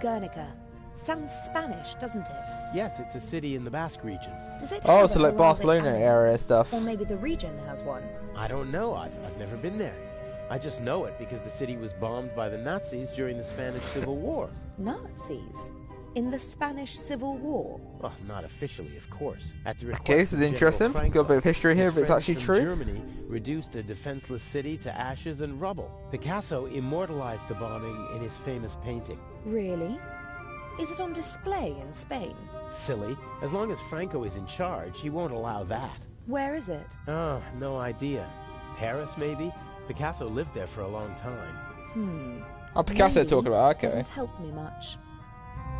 Guernica. Sounds Spanish, doesn't it? Yes, it's a city in the Basque region. Does it Oh, have so a like heraldic Barcelona animal? area stuff. Or maybe the region has one. I don't know. I've never been there. I just know it because the city was bombed by the Nazis during the Spanish Civil War. Nazis? In the Spanish Civil War? Well, not officially, of course. At the Okay, this is interesting. Got a bit of history here, but it's actually true. Germany reduced a defenseless city to ashes and rubble. Picasso immortalized the bombing in his famous painting. Really? Is it on display in Spain? Silly. As long as Franco is in charge, he won't allow that. Where is it? Oh, no idea. Paris, maybe? Picasso lived there for a long time. Oh, Picasso Maybe talking about, okay. doesn't help me much.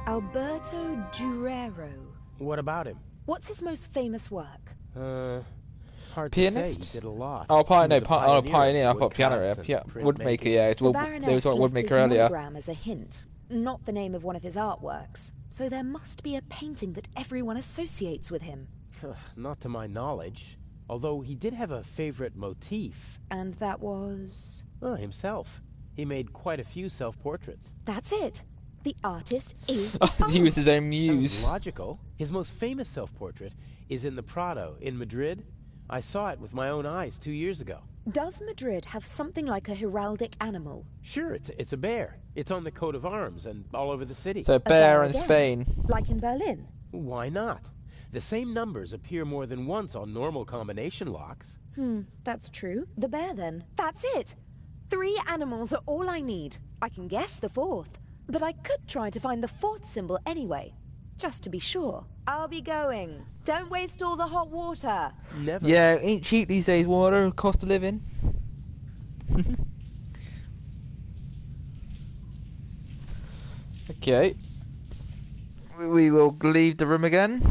Alberto Durero. What about him? What's his most famous work? Hard Pianist? to say. He did a lot. Oh, Pioneer. pioneer. I thought piano. Yeah, woodmaker. Yeah, it's The they were talking Baroness left woodmaker his earlier. monogram as a hint, not the name of one of his artworks. So there must be a painting that everyone associates with him. Not to my knowledge. Although he did have a favorite motif. And that was... himself. He made quite a few self-portraits. That's it. The artist is the He was his own muse. Sounds logical. His most famous self-portrait is in the Prado in Madrid. I saw it with my own eyes 2 years ago. Does Madrid have something like a heraldic animal? Sure, it's a bear. It's on the coat of arms and all over the city. So bear in Spain. Like in Berlin? Why not? The same numbers appear more than once on normal combination locks. That's true. The bear then. That's it. 3 animals are all I need. I can guess the 4th. But I could try to find the 4th symbol anyway. Just to be sure. I'll be going. Don't waste all the hot water. Never. Yeah, ain't cheap these days, water, cost of living. Okay. We will leave the room again.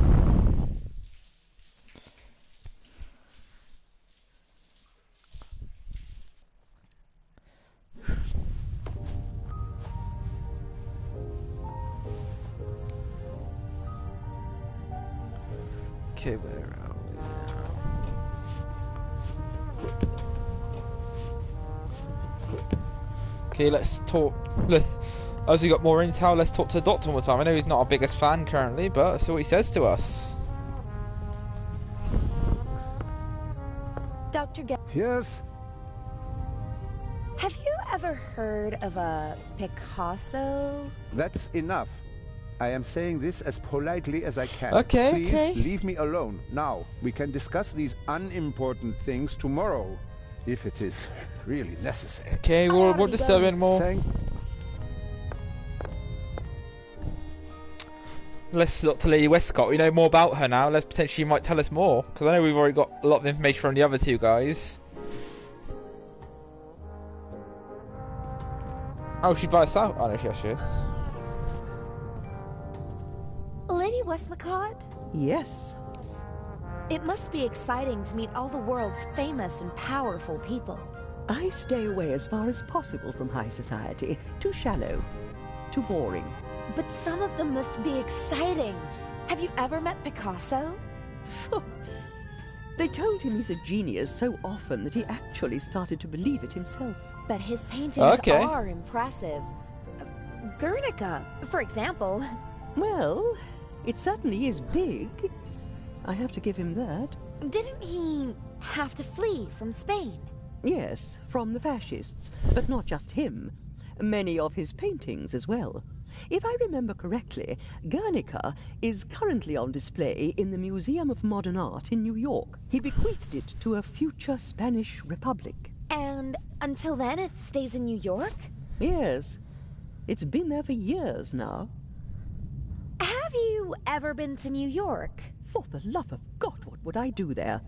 Okay, where are we? Okay, let's talk. As we got more intel, let's talk to the Doctor one more time. I know he's not our biggest fan currently, but let's see what he says to us. Dr. Yes? Have you ever heard of a Picasso? That's enough. I am saying this as politely as I can. Okay, Please okay. leave me alone. Now, we can discuss these unimportant things tomorrow, if it is really necessary. Okay, we'll disturb him more. Let's talk to Lady Westcott. We know more about her now. Let's potentially might tell us more, because I know we've already got a lot of information from the other 2 guys. Oh, she's by herself. Oh no, she is. Lady Westmacott? Yes. It must be exciting to meet all the world's famous and powerful people. I stay away as far as possible from high society. Too shallow. Too boring. But some of them must be exciting. Have you ever met Picasso? They told him he's a genius so often that he actually started to believe it himself. But his paintings are impressive. Guernica, for example. Well, it certainly is big. I have to give him that. Didn't he have to flee from Spain? Yes, from the fascists. But not just him. Many of his paintings as well. If I remember correctly, Guernica is currently on display in the Museum of Modern Art in New York. He bequeathed it to a future Spanish republic. And until then it stays in New York? Yes. It's been there for years now. Have you ever been to New York? For the love of God, what would I do there?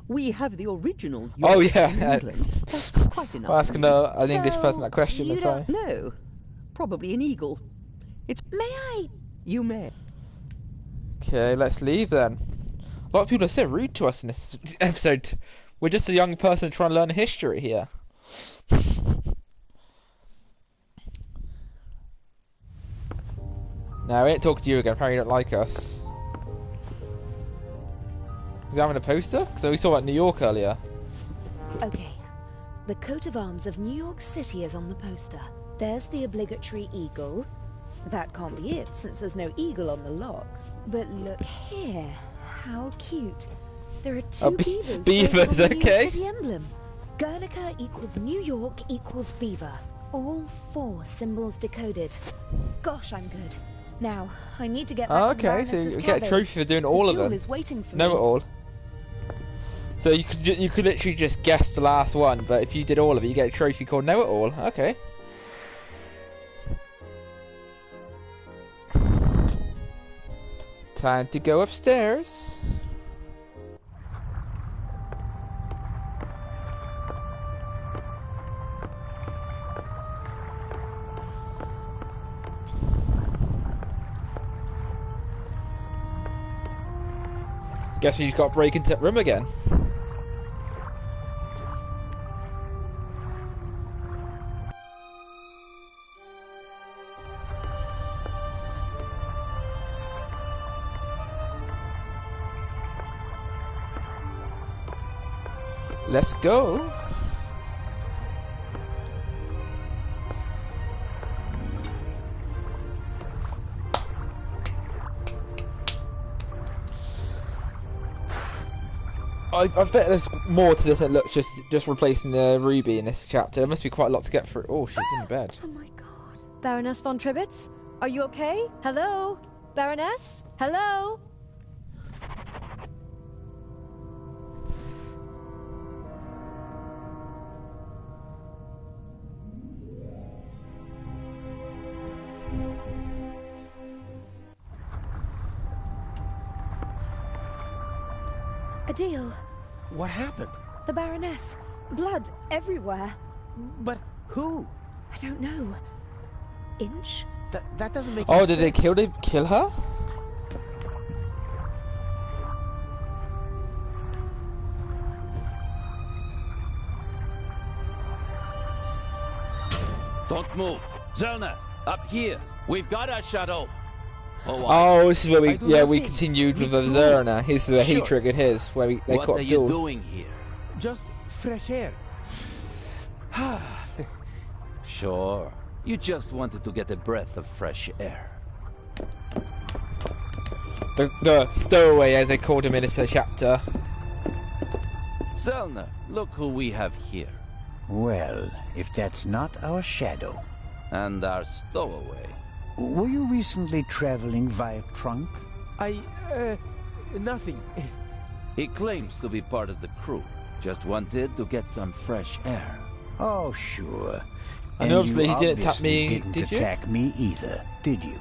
We have the original York Oh yeah, in England. That's quite enough. Well, asking an English person that question. You don't No, probably an eagle. May I? You may. Okay, let's leave then. A lot of people are so rude to us in this episode. We're just a young person trying to learn history here. No, we ain't talking to you again. Apparently you don't like us. Is he having a poster? Because we saw about New York earlier. Okay. The coat of arms of New York City is on the poster. There's the obligatory eagle. That can't be it, since there's no eagle on the lock. But look here. How cute. There are 2 beavers. Beavers, on the New okay. York City emblem. Guernica equals New York equals beaver. All 4 symbols decoded. Gosh, I'm good. Now, I need to get back to Okay, so you Baroness's get a cabin. trophy for doing all of The them. jewel is waiting for Know me. it all. So you could literally just guess the last one, but if you did all of it, you get a trophy called Know It All. Okay. Time to go upstairs. Guess he's got to break into that room again. Let's go. I bet there's more to this than looks just replacing the Ruby in this chapter. There must be quite a lot to get through. Oh, she's in bed. Oh my god. Baroness von Tribbets? Are you okay? Hello? Baroness? Hello? Adil. What happened? The Baroness. Blood everywhere. But who? I don't know. Inch? That doesn't make Oh, any did sense. they kill her? Don't move. Zerna, up here. We've got our shadow. Oh, this is where we continued with Zerna. This is where he triggered his, where they what caught are Adil. you doing here? Just fresh air. Sure. You just wanted to get a breath of fresh air. The stowaway, as they called him in this chapter. Zelna, look who we have here. Well, if that's not our shadow. And our stowaway. Were you recently traveling via trunk? Nothing. He claims to be part of the crew. Just wanted to get some fresh air. Oh, sure. And obviously he didn't attack me, didn't did you? attack me either, did you?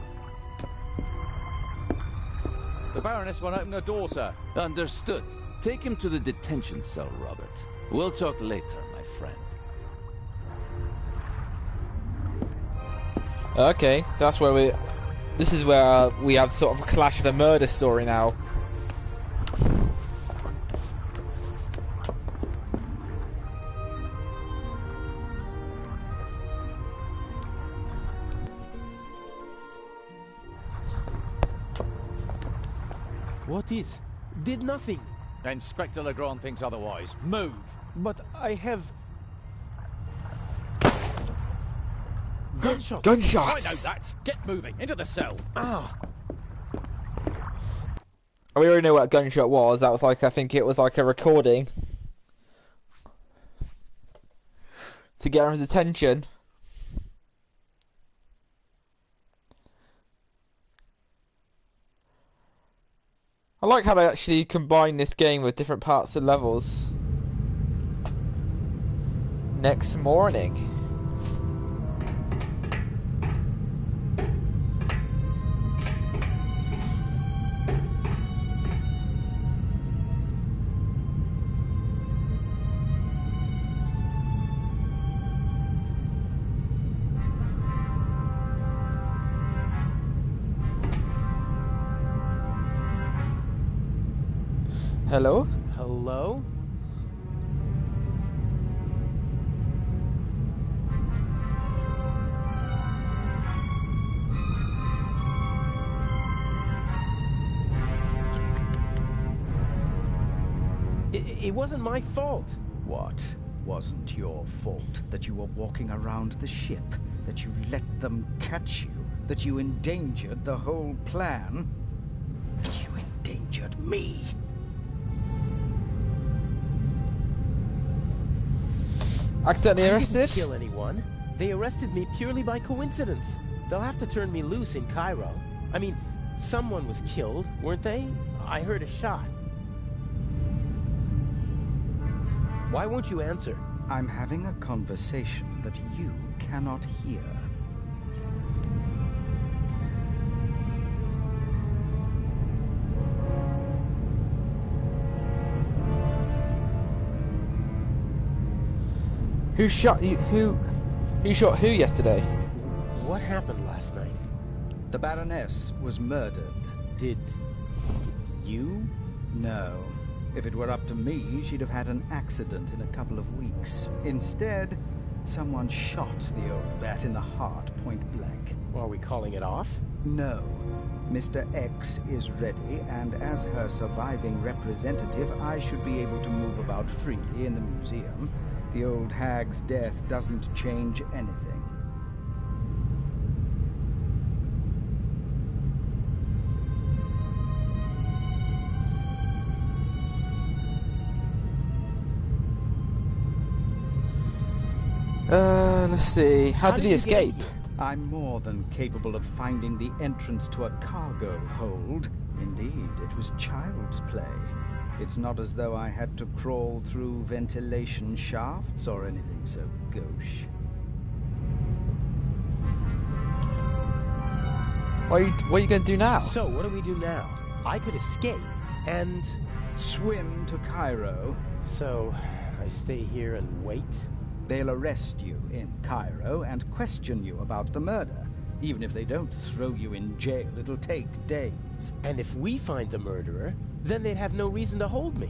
The Baroness won't open the door, sir. Understood. Take him to the detention cell, Robert. We'll talk later, my friend. Okay, so that's where this is where we have sort of a clash of the murder story now. What is? Did nothing. Inspector Legrand thinks otherwise. Move. But I have... Gunshots. Gunshots. I know that. Get moving. Into the cell. Ah. We already know what a gunshot was. That was like, I think it was like a recording to get his attention. I like how they actually combine this game with different parts of levels. Next morning. Hello? Hello? It wasn't my fault. What wasn't your fault? That you were walking around the ship? That you let them catch you? That you endangered the whole plan? That you endangered me? Accidentally arrested? I didn't kill anyone. They arrested me purely by coincidence. They'll have to turn me loose in Cairo. I mean, someone was killed, weren't they? I heard a shot. Why won't you answer? I'm having a conversation that you cannot hear. Who shot you? Who shot who yesterday? What happened last night? The Baroness was murdered. Did you? No. If it were up to me, she'd have had an accident in a couple of weeks. Instead, someone shot the old bat in the heart point blank. Are we calling it off? No. Mr. X is ready, and as her surviving representative, I should be able to move about freely in the museum. The old hag's death doesn't change anything. Let's see. How did he escape? I'm more than capable of finding the entrance to a cargo hold. Indeed, it was child's play. It's not as though I had to crawl through ventilation shafts or anything so gauche. What are you going to do now? So, what do we do now? I could escape and... swim to Cairo. So, I stay here and wait? They'll arrest you in Cairo and question you about the murder. Even if they don't throw you in jail, it'll take days. And if we find the murderer, then they'd have no reason to hold me.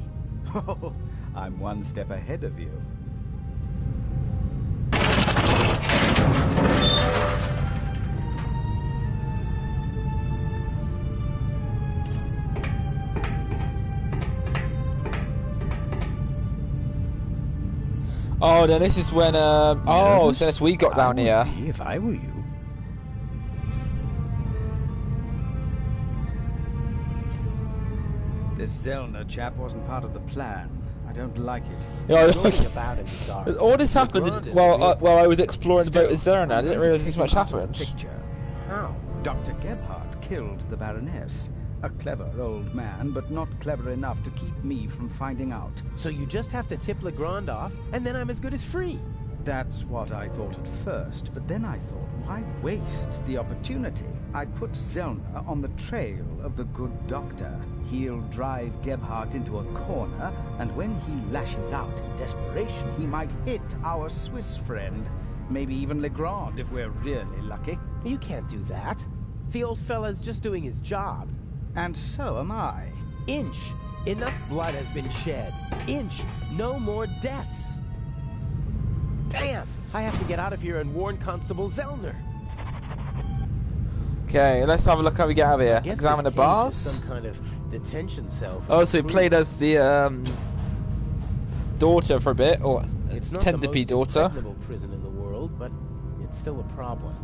Oh, I'm one step ahead of you. Oh, then this is when, oh, since we got down here. If I were you. This Zellner chap wasn't part of the plan. I don't like it. Yeah, about him, sorry. All this happened while I was exploring the boat with Zellner. I didn't realise this much happened. How? Dr. Gebhardt killed the Baroness. A clever old man, but not clever enough to keep me from finding out. So you just have to tip Legrand off, and then I'm as good as free. That's what I thought at first, but then I thought, why waste the opportunity? I'd put Zellner on the trail of the good doctor. He'll drive Gebhardt into a corner, and when he lashes out in desperation, he might hit our Swiss friend. Maybe even Legrand, if we're really lucky. You can't do that. The old fella's just doing his job. And so am I. Inch. Enough blood has been shed. Inch. No more deaths. Damn! I have to get out of here and warn Constable Zellner. Okay, let's have a look how we get out of here. Examine the bars. Some kind of detention cell. Oh, so he played as the daughter for a bit, or it's not tend to be daughter. It's not the most prison in the world, but it's still a problem.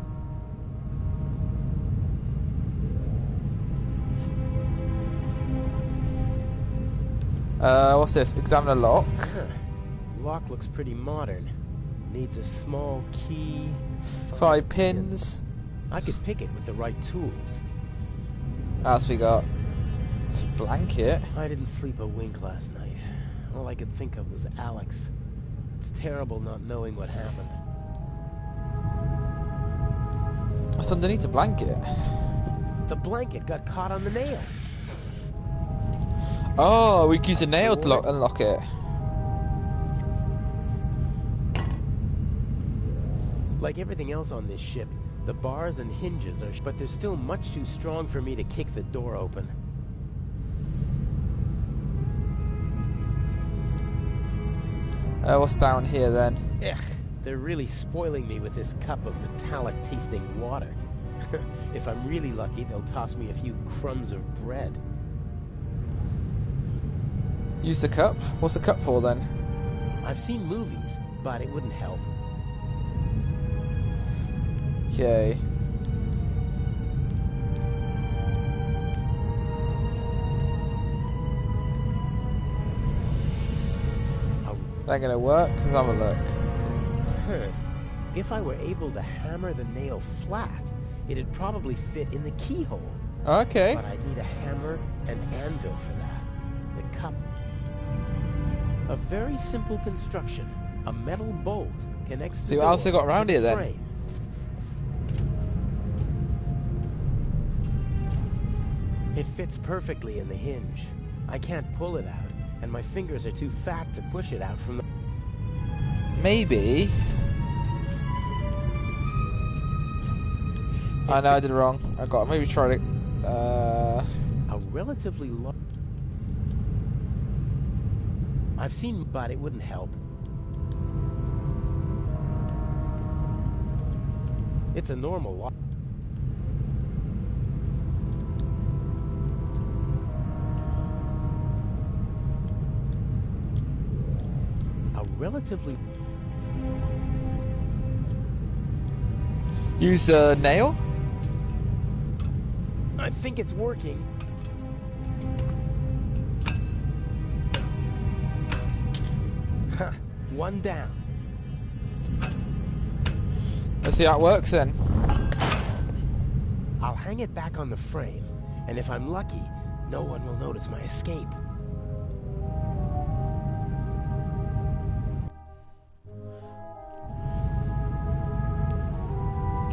What's this? Examine the lock. Huh. Lock looks pretty modern. Needs a small key. 5 pins. I could pick it with the right tools. What else we got? It's a blanket. I didn't sleep a wink last night. All I could think of was Alex. It's terrible not knowing what happened. What's underneath the blanket? The blanket got caught on the nail. Oh, we can use a nail to unlock it. Like everything else on this ship, the bars and hinges are but they're still much too strong for me to kick the door open. What's down here then? Ugh, they're really spoiling me with this cup of metallic-tasting water. If I'm really lucky, they'll toss me a few crumbs of bread. Use the cup? What's the cup for then? I've seen movies, but it wouldn't help. Okay. That gonna work? Let's have a look. Huh. If I were able to hammer the nail flat, it'd probably fit in the keyhole. Okay. But I'd need a hammer and anvil for that. The cup. A very simple construction. A metal bolt connects the See what else they got around here then? Frame. It fits perfectly in the hinge. I can't pull it out, and my fingers are too fat to push it out from the... Maybe... I know I did it wrong. I got maybe try to... A relatively large... I've seen, but it wouldn't help. It's a normal lock. A relatively... Use a nail? I think it's working. Ha! One down. Let's see how it works then. I'll hang it back on the frame, and if I'm lucky, no one will notice my escape.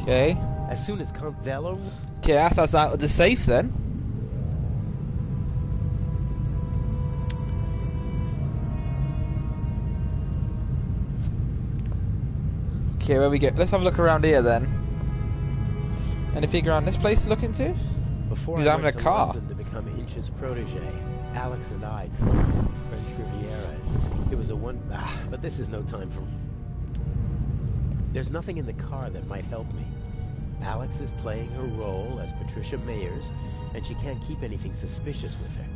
Okay. As soon as Count Velo... Okay, that's us out of the safe then. Okay, where we go? Let's have a look around here then. Anything around this place to look into? Before Because I I'm in went a to car. London to become Inch's protege, Alex and I drove on the French Riviera. It was a but this is no time for... There's nothing in the car that might help me. Alex is playing her role as Patricia Mayers, and she can't keep anything suspicious with her.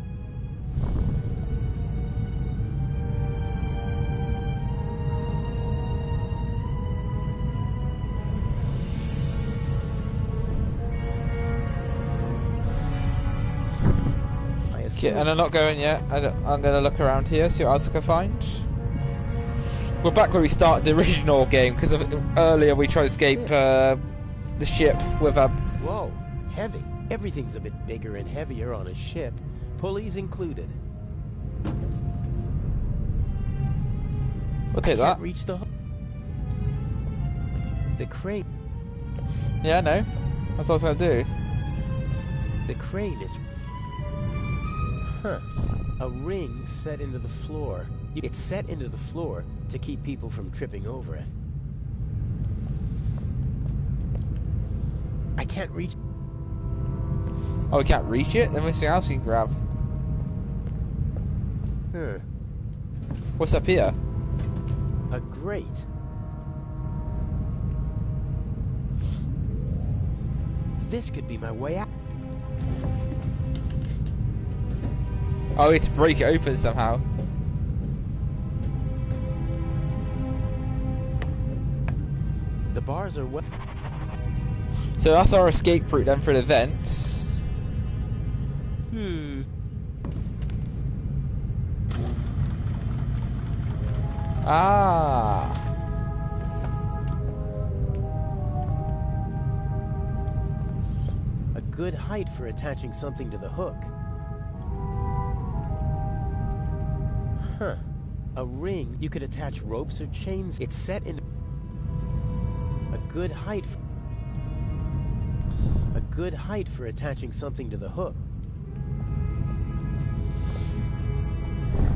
Okay, and I'm not going yet. I'm gonna look around here, see what else I can find. We're back where we started the original game, because earlier we tried to escape the ship with a... Whoa, heavy. Everything's a bit bigger and heavier on a ship, pulleys included. We'll take that. Reach the crane. Yeah, I know. That's what I was gonna do. The crane is... Huh. A ring set into the floor. It's set into the floor to keep people from tripping over it. I can't reach... Oh, we can't reach it? Then there's something else we can grab. Huh. What's up here? A grate. This could be my way out. Oh, we have to break it open somehow. The bars are wet. So that's our escape route then for the vent. Ah. A good height for attaching something to the hook. Huh. A ring. You could attach ropes or chains. It's set in a good height. A good height for attaching something to the hook.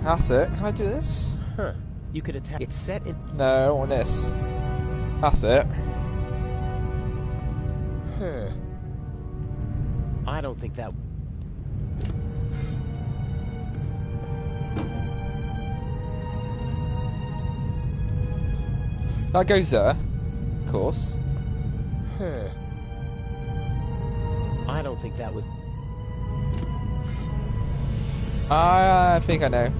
That's it. Can I do this? Huh. You could attach... It's set in... No, I don't want this. That's it. Huh. I don't think that... That goes there. Of course. Huh. I don't think that was... I think I know.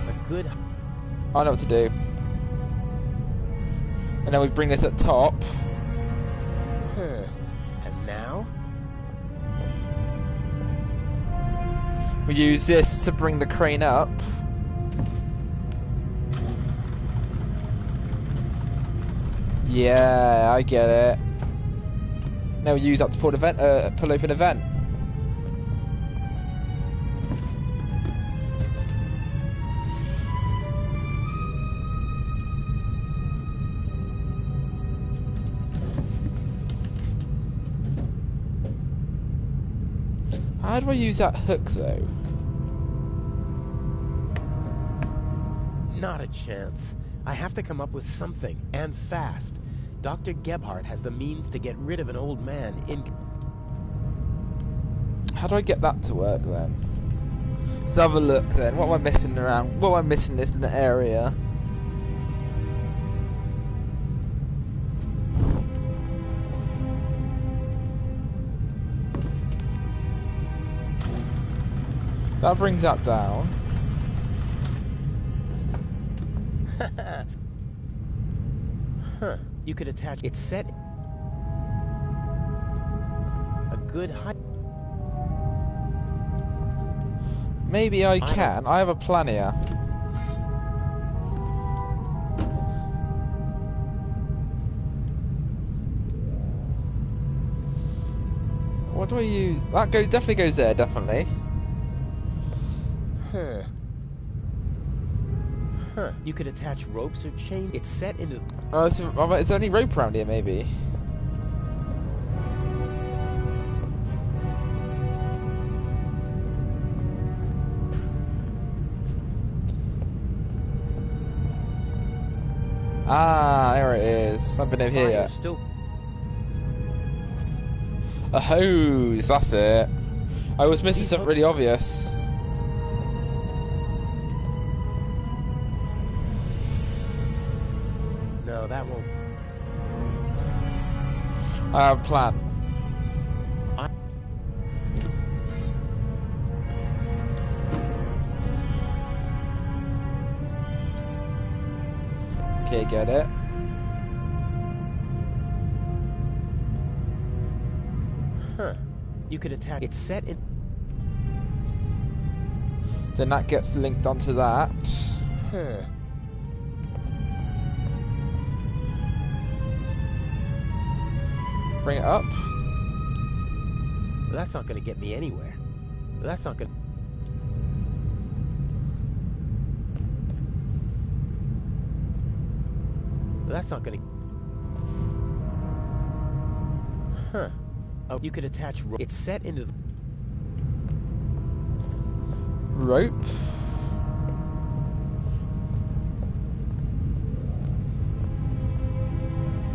A good... I know what to do. And then we bring this at top. Huh. And now? We use this to bring the crane up. Yeah, I get it. Now we use that to pull the vent, pull open the vent. How do I use that hook though? Not a chance. I have to come up with something, and fast. Dr. Gebhardt has the means to get rid of an old man in... How do I get that to work then? Let's have a look then. What am I missing around? What am I missing in this area? That brings that down. Huh. You could attach... It's set... A good height... Maybe I can. I have a plan here. What do I use? That definitely goes there, definitely. Huh. Huh. You could attach ropes or chain. It's set into... Oh, is there any rope around here, maybe? Ah, there it is. I've been over here yet. Still... A hose, that's it. I was missing something really obvious. No, that won't... I have a plan. Okay, get it. Huh. You could attach... It's set in... Then that gets linked onto that. Huh. Bring it up. Well, that's not going to get me anywhere. That's not going to... That's not going to... Huh. Oh, you could attach... It's set into the... Rope.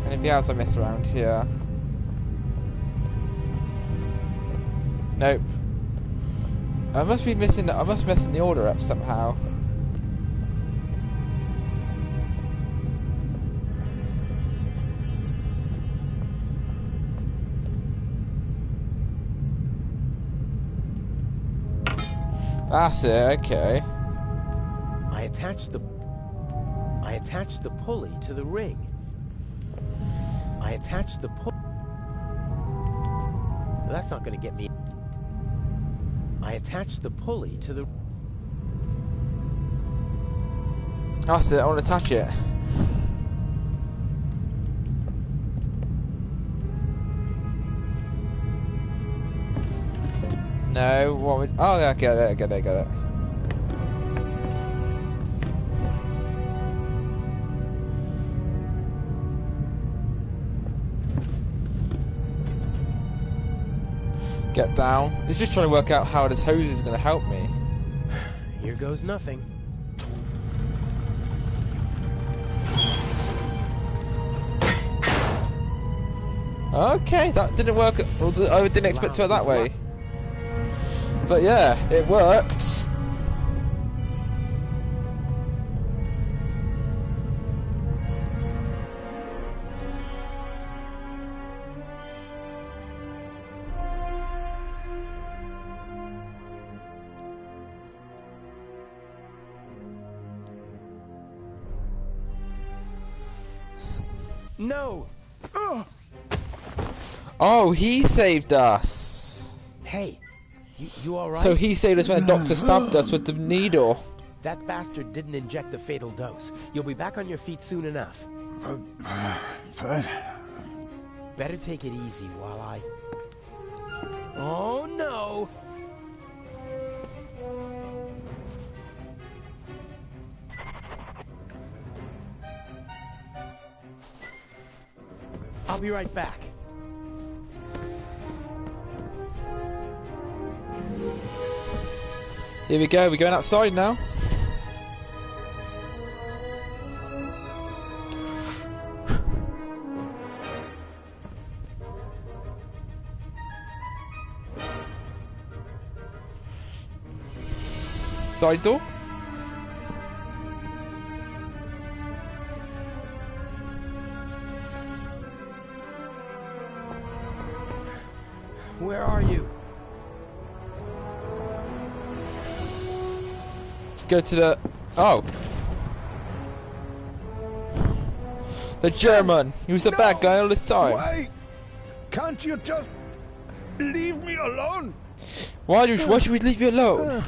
Anything else I miss around here? Nope. I must be missing... I must be messing the order up somehow. That's it, okay. I attached the pulley to the ring. I attached the pulley. That's not going to get me. I attached the pulley to the... That's it, I want to attach it. No, what would... Oh, yeah, I get it. Get down. It's just trying to work out how this hose is going to help me. Here goes nothing. Okay, that didn't work. I didn't expect to go that way. But yeah, it worked. No. Ugh. Oh, he saved us. Hey, you all right? So he saved us when the doctor stabbed us with the needle. That bastard didn't inject the fatal dose. You'll be back on your feet soon enough. But... Better take it easy while I... Oh, no! I'll be right back. Here we go, we're going outside now. side door? Where are you? Let's go to the... Oh. The German. He was the bad guy all this time. Why can't you just leave me alone? Why should we leave you alone?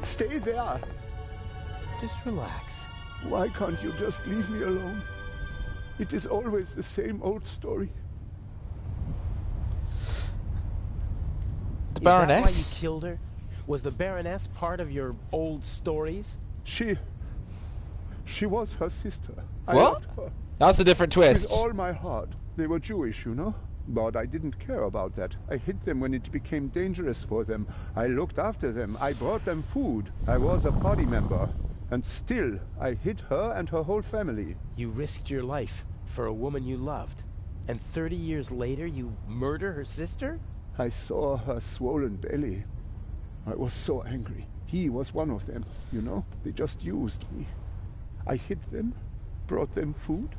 Stay there. Just relax. Why can't you just leave me alone? It is always the same old story. The Baroness? Is that why you killed her? Was the Baroness part of your old stories? She was her sister. I What? loved her. That's a different twist. With all my heart. They were Jewish, you know? But I didn't care about that. I hid them when it became dangerous for them. I looked after them. I brought them food. I was a party member. And still, I hid her and her whole family. You risked your life for a woman you loved. And 30 years later, you murder her sister? I saw her swollen belly. I was so angry. He was one of them, you know? They just used me. I hid them, brought them food,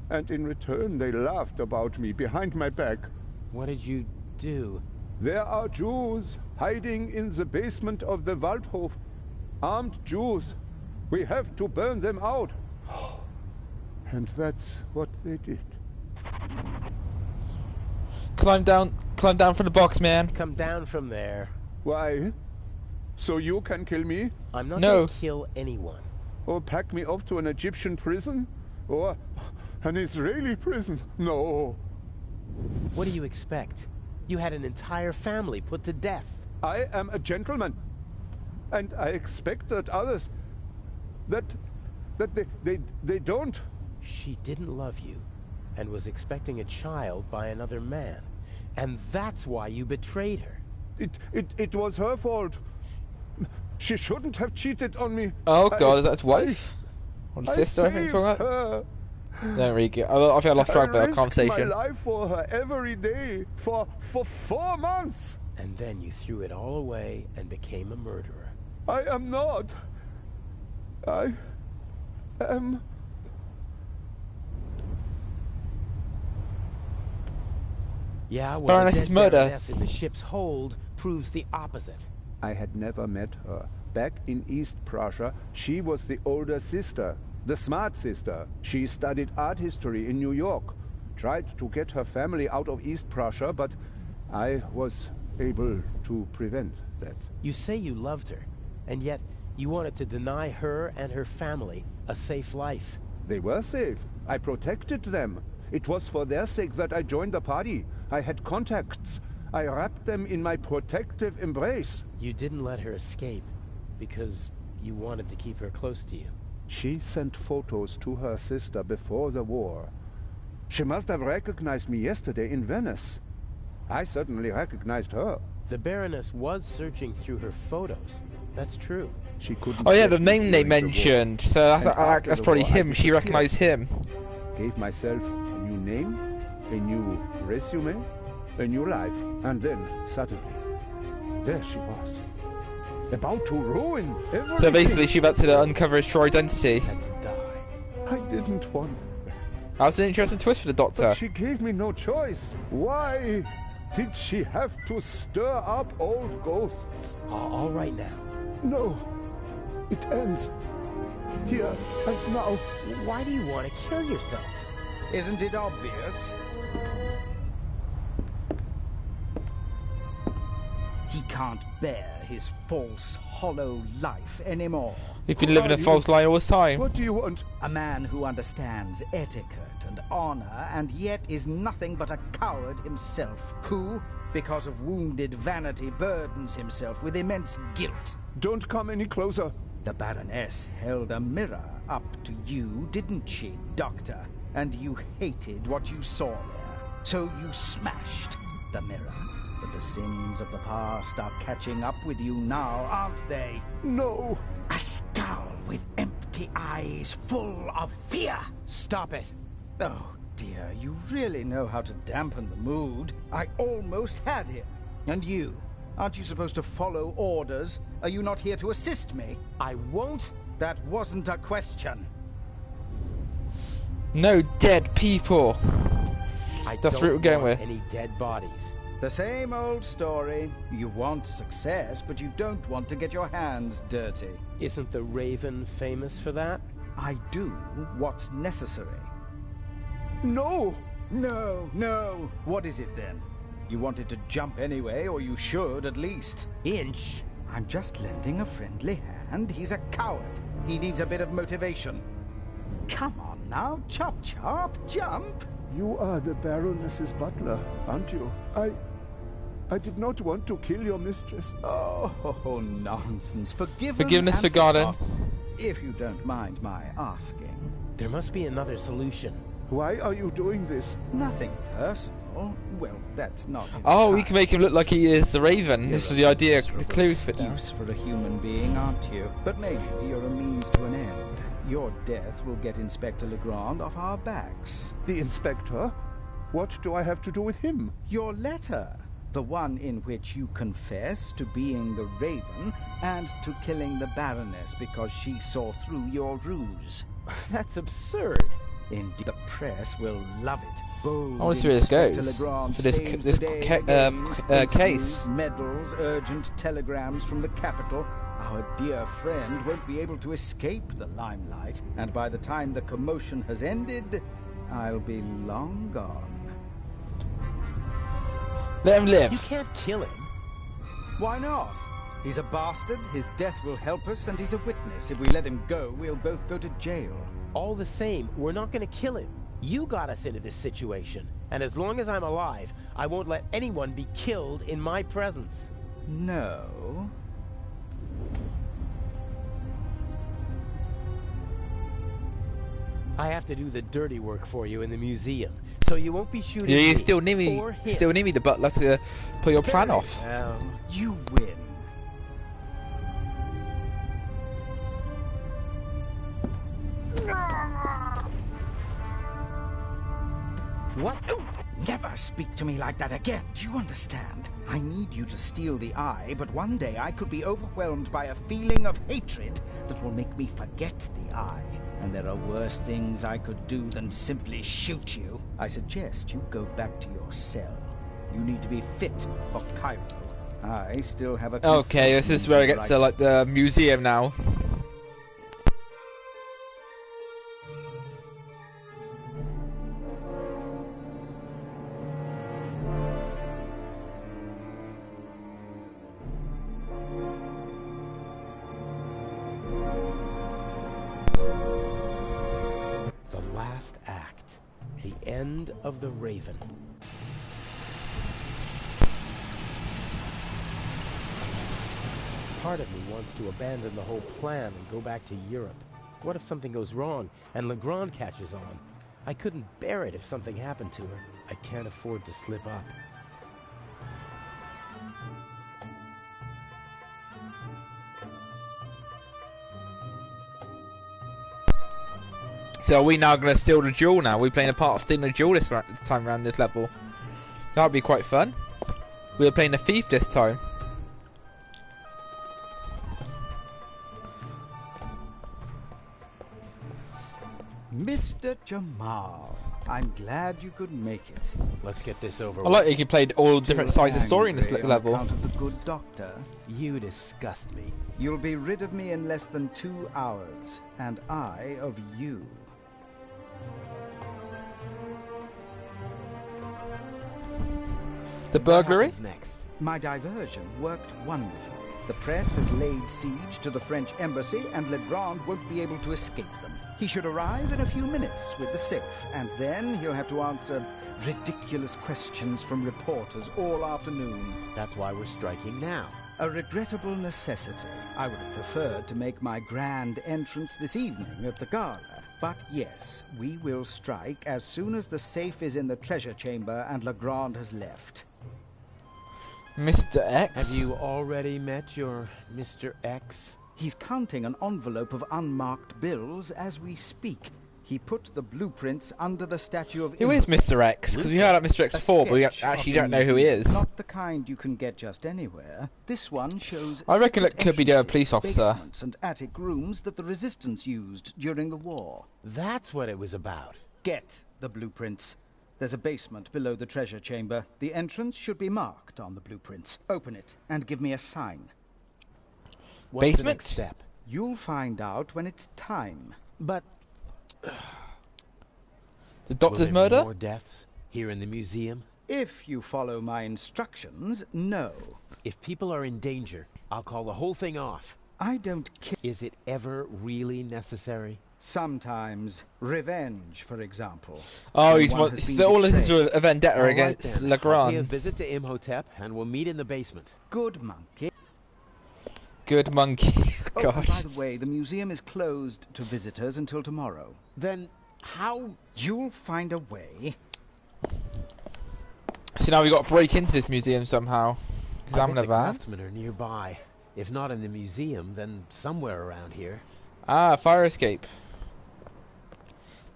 and in return they laughed about me behind my back. What did you do? There are Jews hiding in the basement of the Waldhof. Armed Jews. We have to burn them out. And that's what they did. Climb down from the box, man. Come down from there. Why? So you can kill me? I'm not gonna kill anyone. Or pack me off to an Egyptian prison? Or an Israeli prison? No. What do you expect? You had an entire family put to death. I am a gentleman. And I expect that others... that they don't... She didn't love you, and was expecting a child by another man. And that's why you betrayed her. It was her fault. She shouldn't have cheated on me. Oh god, is that his wife? Or the sister, I think it's all right. There we go. I think I lost track of the conversation. I risked my life for her every day for 4 months. And then you threw it all away and became a murderer. I am not. I am... Yeah, well, Baroness's murder. Baroness in the ship's hold proves the opposite. I had never met her. Back in East Prussia, she was the older sister, the smart sister. She studied art history in New York. Tried to get her family out of East Prussia, but I was able to prevent that. You say you loved her, and yet you wanted to deny her and her family a safe life. They were safe. I protected them. It was for their sake that I joined the party. I had contacts. I wrapped them in my protective embrace. You didn't let her escape because you wanted to keep her close to you. She sent photos to her sister before the war. She must have recognized me yesterday in Venice. I certainly recognized her. The Baroness was searching through her photos. That's true. She couldn't. Oh yeah, the name they mentioned. So that's probably him. She recognized him. Gave myself a new name, a new resume, a new life, and then suddenly, there she was, about to ruin everything. So basically, she about to uncover his true identity. Had to die. I didn't want that. That was an interesting twist for the Doctor. But she gave me no choice. Why did she have to stir up old ghosts? All right now. No, it ends here and now. Why do you want to kill yourself? Isn't it obvious? He can't bear his false, hollow life anymore. He's been living a false lie all his time. What do you want? A man who understands etiquette and honor, and yet is nothing but a coward himself, who, because of wounded vanity, burdens himself with immense guilt. Don't come any closer. The Baroness held a mirror up to you, didn't she, Doctor? and you hated what you saw there. So you smashed the mirror. But the sins of the past are catching up with you now, aren't they? No! A scowl with empty eyes full of fear. Stop it. Oh dear, you really know how to dampen the mood. I almost had him. And you? Aren't you supposed to follow orders? Are you not here to assist me? I won't. That wasn't a question. No dead people. That's what we're going with. Any dead bodies. The same old story. You want success, but you don't want to get your hands dirty. Isn't the Raven famous for that? I do what's necessary. No! No, no. What is it then? You wanted to jump anyway, or you should at least. Inch? I'm just lending a friendly hand. He's a coward. He needs a bit of motivation. Come on now, chop chop, jump. You are the Baroness's butler, aren't you? I did not want to kill your mistress. Oh, nonsense. Forgiveness forgotten. If you don't mind my asking. There must be another solution. Why are you doing this? Nothing personal. Well, that's not. Oh, we can make him look like he is the Raven. This is the idea, the clue for it now. Excuse for a human being, aren't you? But maybe you're a means to an end. Your death will get Inspector Legrand off our backs. The Inspector? What do I have to do with him? Your letter. The one in which you confess to being the Raven and to killing the Baroness because she saw through your ruse. That's absurd. Indeed, the press will love it. Bold I want to see where this goes. Legrand For this case. Medals, urgent telegrams from the capital. Our dear friend won't be able to escape the limelight, and by the time the commotion has ended, I'll be long gone. Let him live. You can't kill him. Why not? He's a bastard, his death will help us, and he's a witness. If we let him go, we'll both go to jail. All the same, we're not going to kill him. You got us into this situation, and as long as I'm alive, I won't let anyone be killed in my presence. No. I have to do the dirty work for you in the museum, so you won't be shooting Yeah, you me still need me. Still need me, the butler, to put your plan off. Well, you win. What? Oh, never speak to me like that again. Do you understand? I need you to steal the eye, but one day I could be overwhelmed by a feeling of hatred that will make me forget the eye. And there are worse things I could do than simply shoot you. I suggest you go back to your cell. You need to be fit for Cairo. I still have a... Okay, this is where it gets to, like, the museum now. End of the Raven. Part of me wants to abandon the whole plan and go back to Europe. What if something goes wrong and Legrand catches on? I couldn't bear it if something happened to her. I can't afford to slip up. So are we now going to steal the jewel now? We're playing a part of stealing the jewel this time around this level. That would be quite fun. We're playing a thief this time. Mr. Jamal, I'm glad you could make it. Let's get this over I like that you played all different sides of story in this level. On account of the good doctor. You disgust me. You'll be rid of me in less than 2 hours, and I of you. The burglary? Next. My diversion worked wonderfully. The press has laid siege to the French embassy, and Legrand won't be able to escape them. He should arrive in a few minutes with the safe, and then he'll have to answer ridiculous questions from reporters all afternoon. That's why we're striking now. A regrettable necessity. I would have preferred to make my grand entrance this evening at the gala. But yes, we will strike as soon as the safe is in the treasure chamber and Legrand has left. Mr. X? Have you already met your Mr. X? He's counting an envelope of unmarked bills as we speak. He put the blueprints under the statue of... Who is Mr. X? Because we heard about Mr. X before, but we actually don't know who he is. Not the kind you can get just anywhere. This one shows... I reckon it could be the police officer. ...basements and attic rooms that the Resistance used during the war. That's what it was about. Get the blueprints. There's a basement below the treasure chamber. The entrance should be marked on the blueprints. Open it and give me a sign. What's Basement? the next step? You'll find out when it's time. But... The doctor's Will there murder? be more deaths here in the museum? If you follow my instructions, no. If people are in danger, I'll call the whole thing off. I don't care. Is it ever really necessary? Sometimes. Revenge, for example. Oh, he's all this is a vendetta All against right, then. I'll pay a Legrand. visit to Imhotep, and we'll meet in the basement. Good monkey. Good monkey. Oh, God. and by the way, the museum is closed to visitors until tomorrow. Then how... You'll find a way. So now we got to break into this museum somehow. Examine I a bet the van. craftsmen are nearby. If not in the museum, then somewhere around here. Ah, fire escape.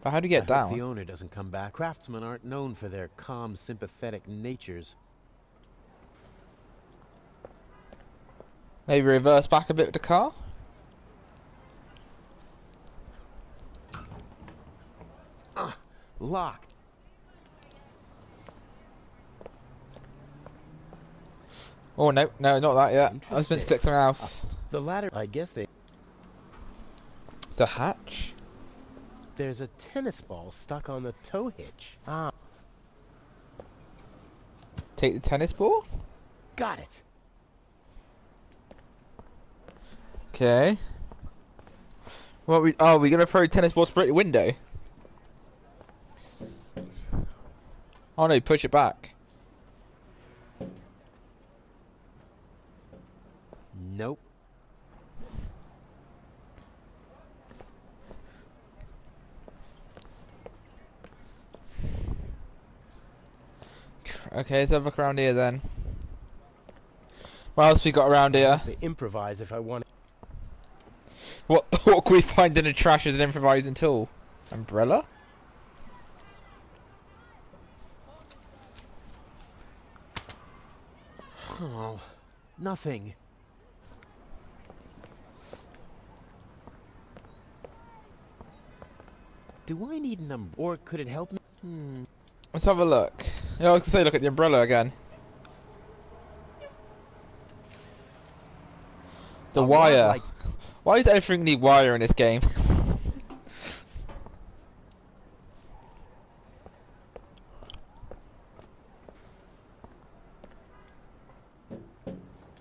But how do you get I hope down? the owner doesn't come back. Craftsmen aren't known for their calm, sympathetic natures. Maybe reverse back a bit with the car? Locked. Oh, no, not that yet. I was meant to click something else. The ladder, I guess they... The hatch? There's a tennis ball stuck on the tow hitch. Ah. Take the tennis ball? Got it. Okay. What we? Oh, we're gonna throw tennis balls through the window. Oh no! Push it back. Nope. Okay, let's have a look around here then. What else we got around here? They improvise if I want. What can we find in the trash as an improvising tool? Umbrella? Oh, nothing. Do I need an umbrella, or could it help me? Let's have a look. Yeah, I was gonna say, look at the umbrella again. The wire. Why does everything need wire in this game?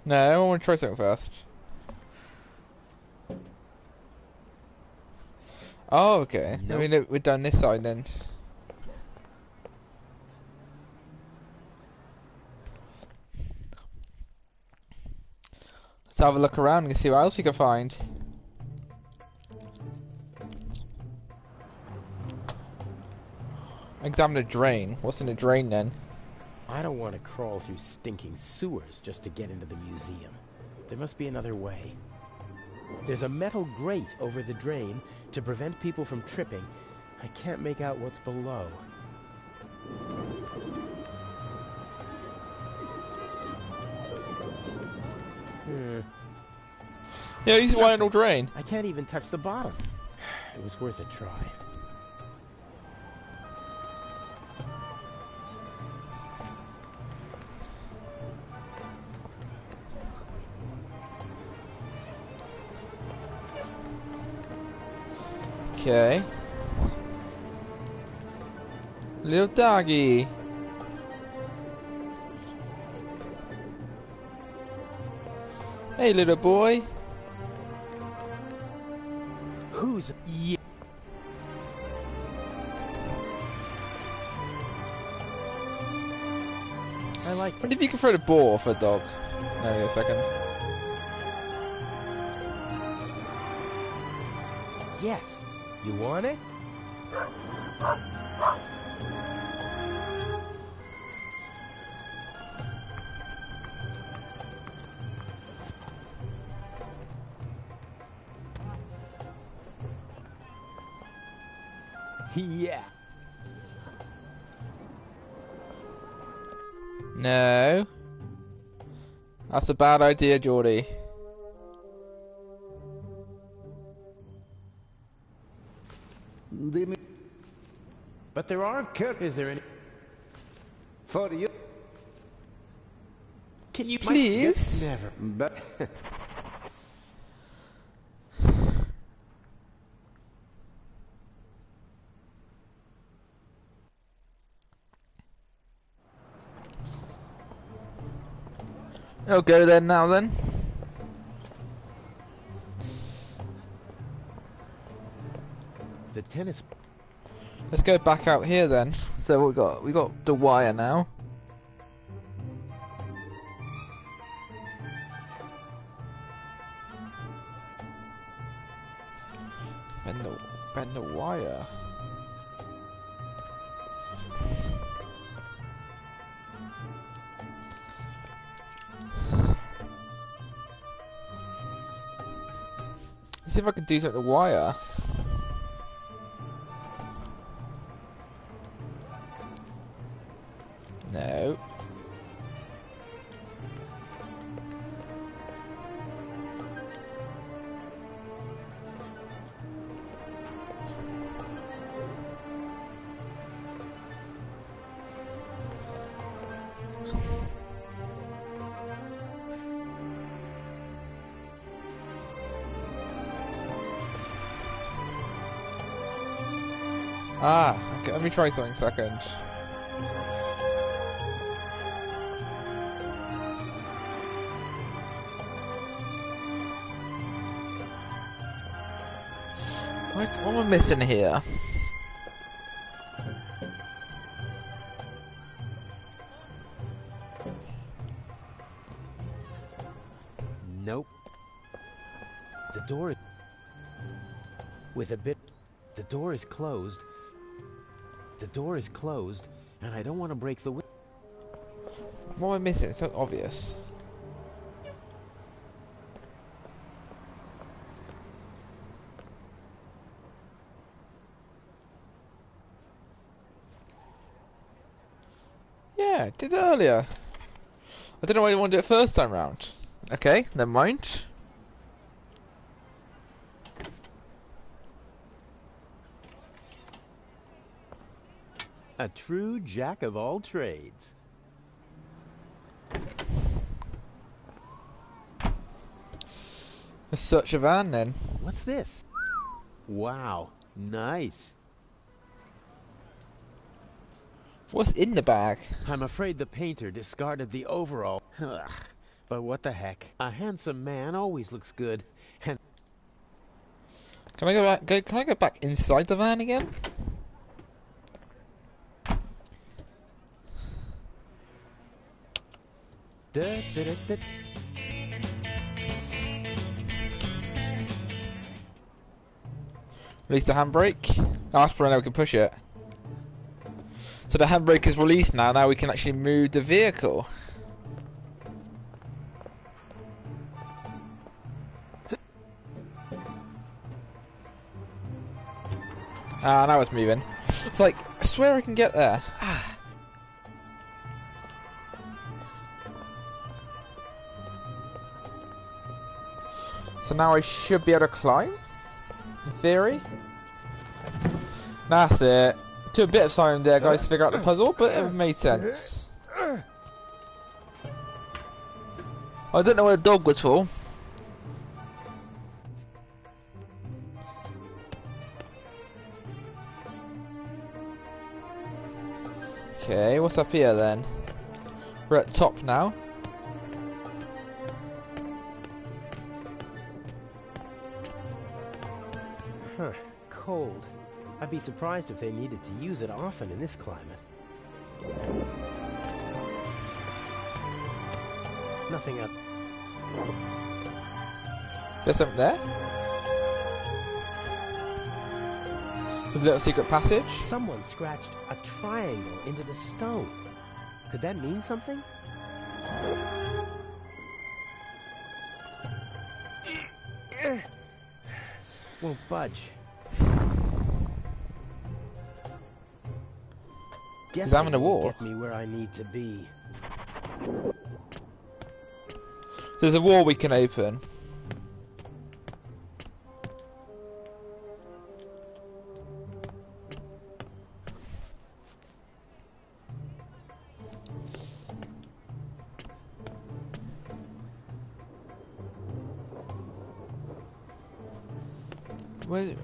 No, I want to try something first. Oh, okay. Nope. I mean, we've done this side then. Let's have a look around and see what else we can find. Examine a drain. What's in a drain then? I don't want to crawl through stinking sewers just to get into the museum. There must be another way. There's a metal grate over the drain to prevent people from tripping. I can't make out what's below. Yeah, he's a wild drain. I can't even touch the bottom. It was worth a try. Okay. Little doggy. Hey, little boy. Who's... Yeah. I like... What if you can throw the ball for a dog? No, wait a second. Yes. You want it? Yeah. No. That's a bad idea, Geordie. But there are... Is there any... For you. Can you... Please? Never. I'll go there now then. The tennis... Let's go back out here then. So we got the wire now. Bend the wire. Let's see if I can do something with the wire. No. Ah, okay, let me try something second. What am I missing here? Nope. The door... With a bit... The door is closed. The door is closed, and I don't want to break the... What am I missing? It's so obvious. Yeah, I did it earlier. I don't know why you want to do it first time round. Okay, never mind. A true jack of all trades. Let's search a van then. What's this? Wow, nice. What's in the bag? I'm afraid the painter discarded the overall. Ugh. But what the heck? A handsome man always looks good. And can I go back? Can I go back inside the van again? Release the handbrake. That's probably now we can push it. So the handbrake is released now. Now we can actually move the vehicle. Ah, now it's moving. It's like, I swear I can get there. So now I should be able to climb, in theory. That's it. Took a bit of time there, guys, to figure out the puzzle, but it made sense. I don't know what the dog was for. Okay, what's up here then? We're at top now. Huh, cold. I'd be surprised if they needed to use it often in this climate. Nothing up. Is there something there? With a little secret passage. Someone scratched a triangle into the stone. Could that mean something? Won't budge. Examine the wall. Get me where I need to be. There's a wall we can open.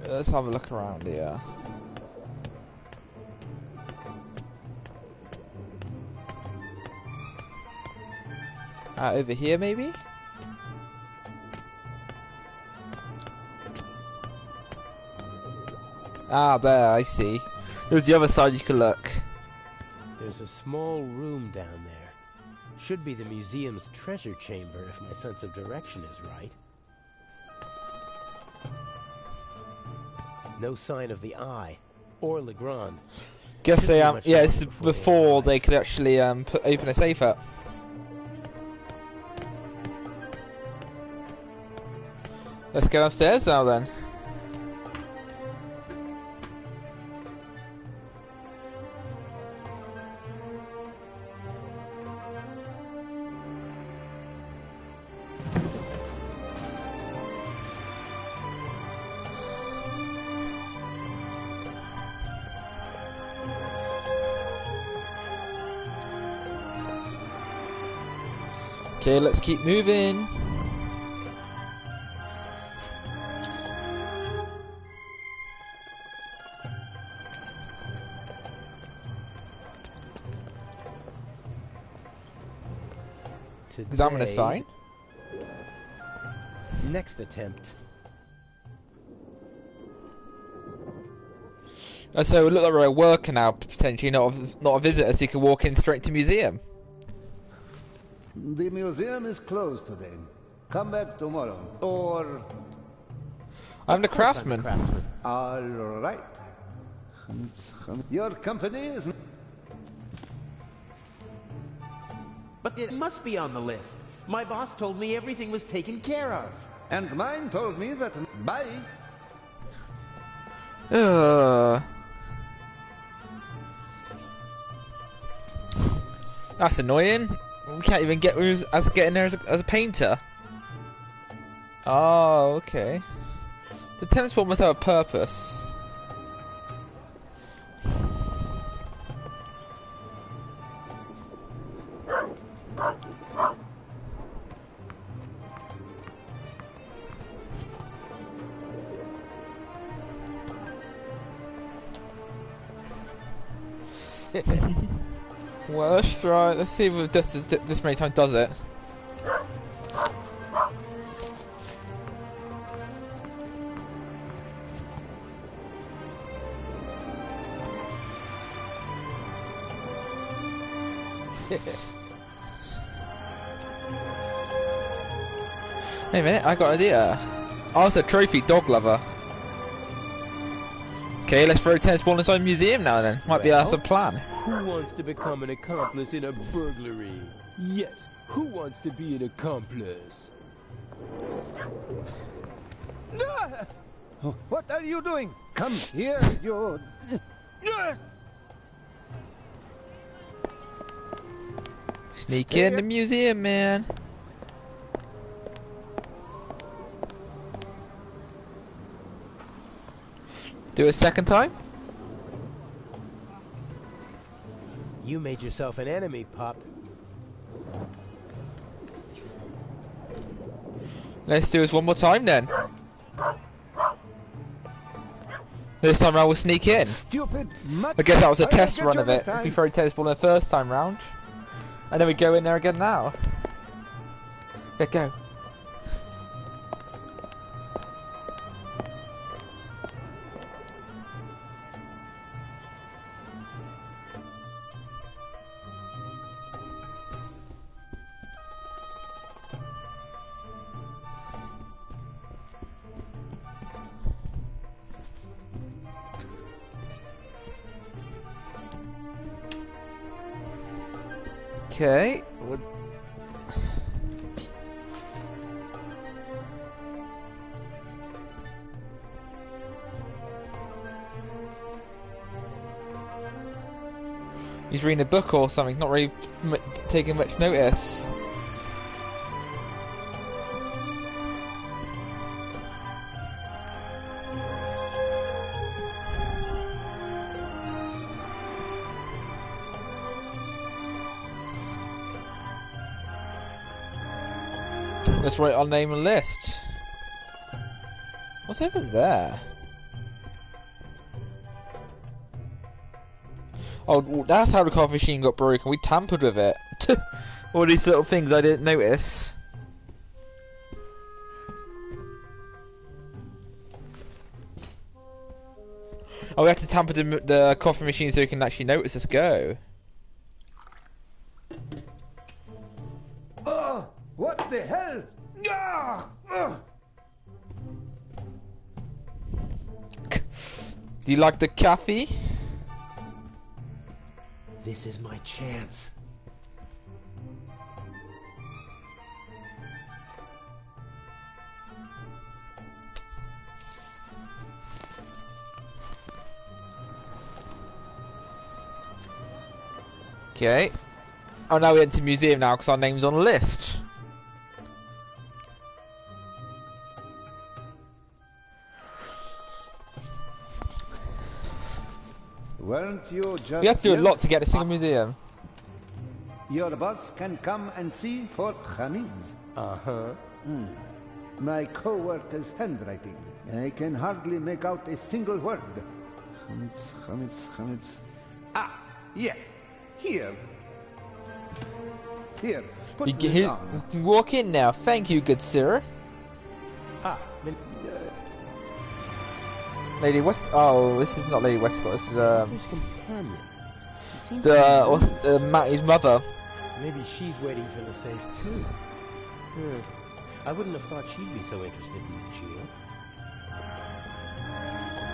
Let's have a look around here. Over here, maybe? Ah, there, I see. There's the other side you can look. There's a small room down there. Should be the museum's treasure chamber if my sense of direction is right. No sign of the Eye or Legrand. Guess they yeah, it's before they could actually open a safe up. Let's get upstairs now then. Okay, let's keep moving. Examine the sign. Next attempt. So it looked like we're a worker now, potentially not a visitor, so you can walk in straight to museum. The museum is closed today. Come back tomorrow, or... I'm the craftsman. All right. Your company is... But it must be on the list. My boss told me everything was taken care of. And mine told me that... Bye. That's annoying. We can't even get in there as a painter. Oh, okay. The tennis ball must have a purpose. Well, let's try. Let's see if this many times does it. Wait a minute, I got an idea. Oh, it's a trophy dog lover. Okay, let's throw a tennis ball inside a museum now then. Might be that's a plan. Who wants to become an accomplice in a burglary? Yes, who wants to be an accomplice? What are you doing? Come here, you... Sneak in the museum, man. Do it a second time? You made yourself an enemy, pup. Let's do this one more time then. This time round we'll sneak in. I guess that was a test run of it. If we throw a tennis ball in the first time round. And then we go in there again now. Yeah, go. Okay. He's reading a book or something, not really taking much notice. Let's write our name and list. What's over there? Oh, that's how the coffee machine got broken. We tampered with it. All these little things I didn't notice. Oh, we have to tamper the coffee machine so we can actually notice us go. What the hell? Do you like the coffee? This is my chance. Okay. Oh, now we enter the museum now because our name's on the list. Weren't you just We have to do a here? lot to get to single museum. Your boss can come and see for Hamid's. Uh-huh. My co-worker's handwriting. I can hardly make out a single word. Hamid's. Ah, yes. Here. Here, put this on. You can walk in now. Thank you, good sir. Ah, Lady West. Oh, this is not Lady Westcott. This is Who's companion? She seems Matty's mother. Maybe she's waiting for the safe too. I wouldn't have thought she'd be so interested in the shield.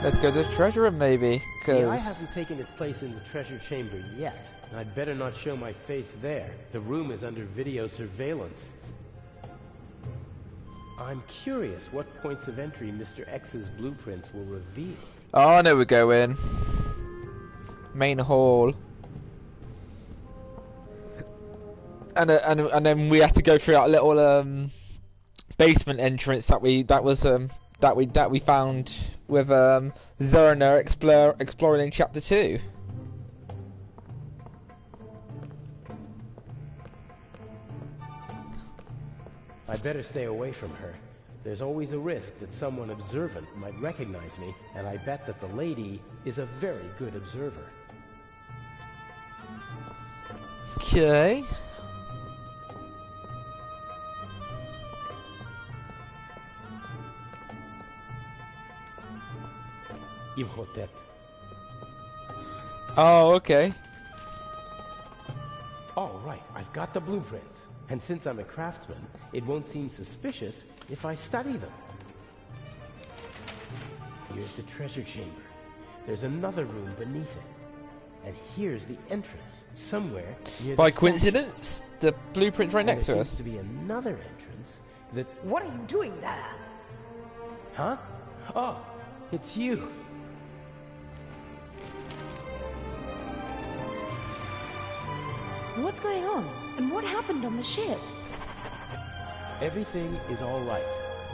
Let's go to the treasure room, maybe. Yeah, I haven't taken its place in the treasure chamber yet. I'd better not show my face there. The room is under video surveillance. I'm curious what points of entry Mr. X's blueprints will reveal. Oh, I know we're going. Main hall. And then we have to go through that little basement entrance that we found with Zerna exploring in chapter 2. I'd better stay away from her. There's always a risk that someone observant might recognize me, and I bet that the lady is a very good observer. Okay. Imhotep. Oh, okay. All right, I've got the blueprints. And since I'm a craftsman, it won't seem suspicious if I study them. Here's the treasure chamber. There's another room beneath it. And here's the entrance, somewhere near By the coincidence, the blueprint's right next to there us. seems to be another entrance that... What are you doing there? Huh? Oh, it's you. What's going on? And what happened on the ship? Everything is all right.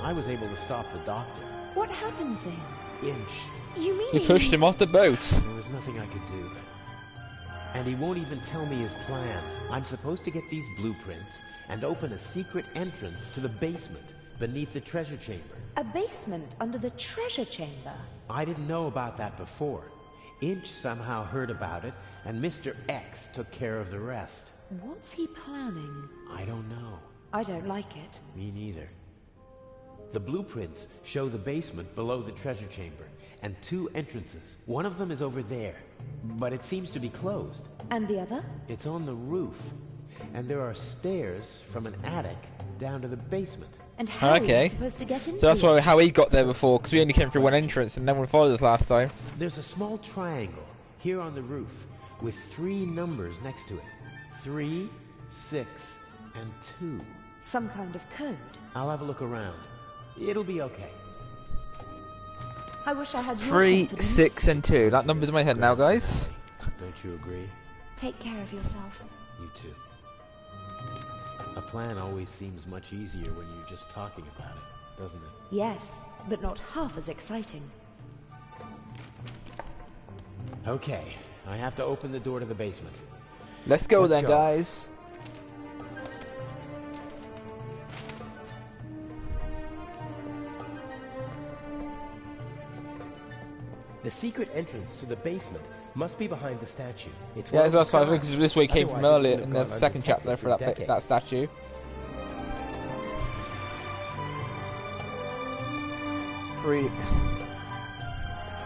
I was able to stop the doctor. What happened to him? Inch. You mean You pushed him off the boat. There was nothing I could do. And he won't even tell me his plan. I'm supposed to get these blueprints and open a secret entrance to the basement beneath the treasure chamber. A basement under the treasure chamber? I didn't know about that before. Inch somehow heard about it, and Mr. X took care of the rest. What's he planning? I don't know. I don't like it. Me neither. The blueprints show the basement below the treasure chamber, and 2 entrances. One of them is over there, but it seems to be closed. And the other? It's on the roof, and there are stairs from an attic down to the basement. And how are we supposed to get into So that's how he got there before, because we only came through one entrance and no one followed us last time. There's a small triangle here on the roof with 3 numbers next to it. 3, 6, and 2. Some kind of code. I'll have a look around. It'll be okay. I wish I had your 3, confidence. 6, and 2. That number's in my head now, guys. Don't you agree? Take care of yourself. You too. A plan always seems much easier when you're just talking about it, doesn't it? Yes, but not half as exciting. Okay, I have to open the door to the basement. Let's go then, guys. The secret entrance to the basement must be behind the statue. It's yeah, that's why because this way came from earlier in the second chapter for that statue.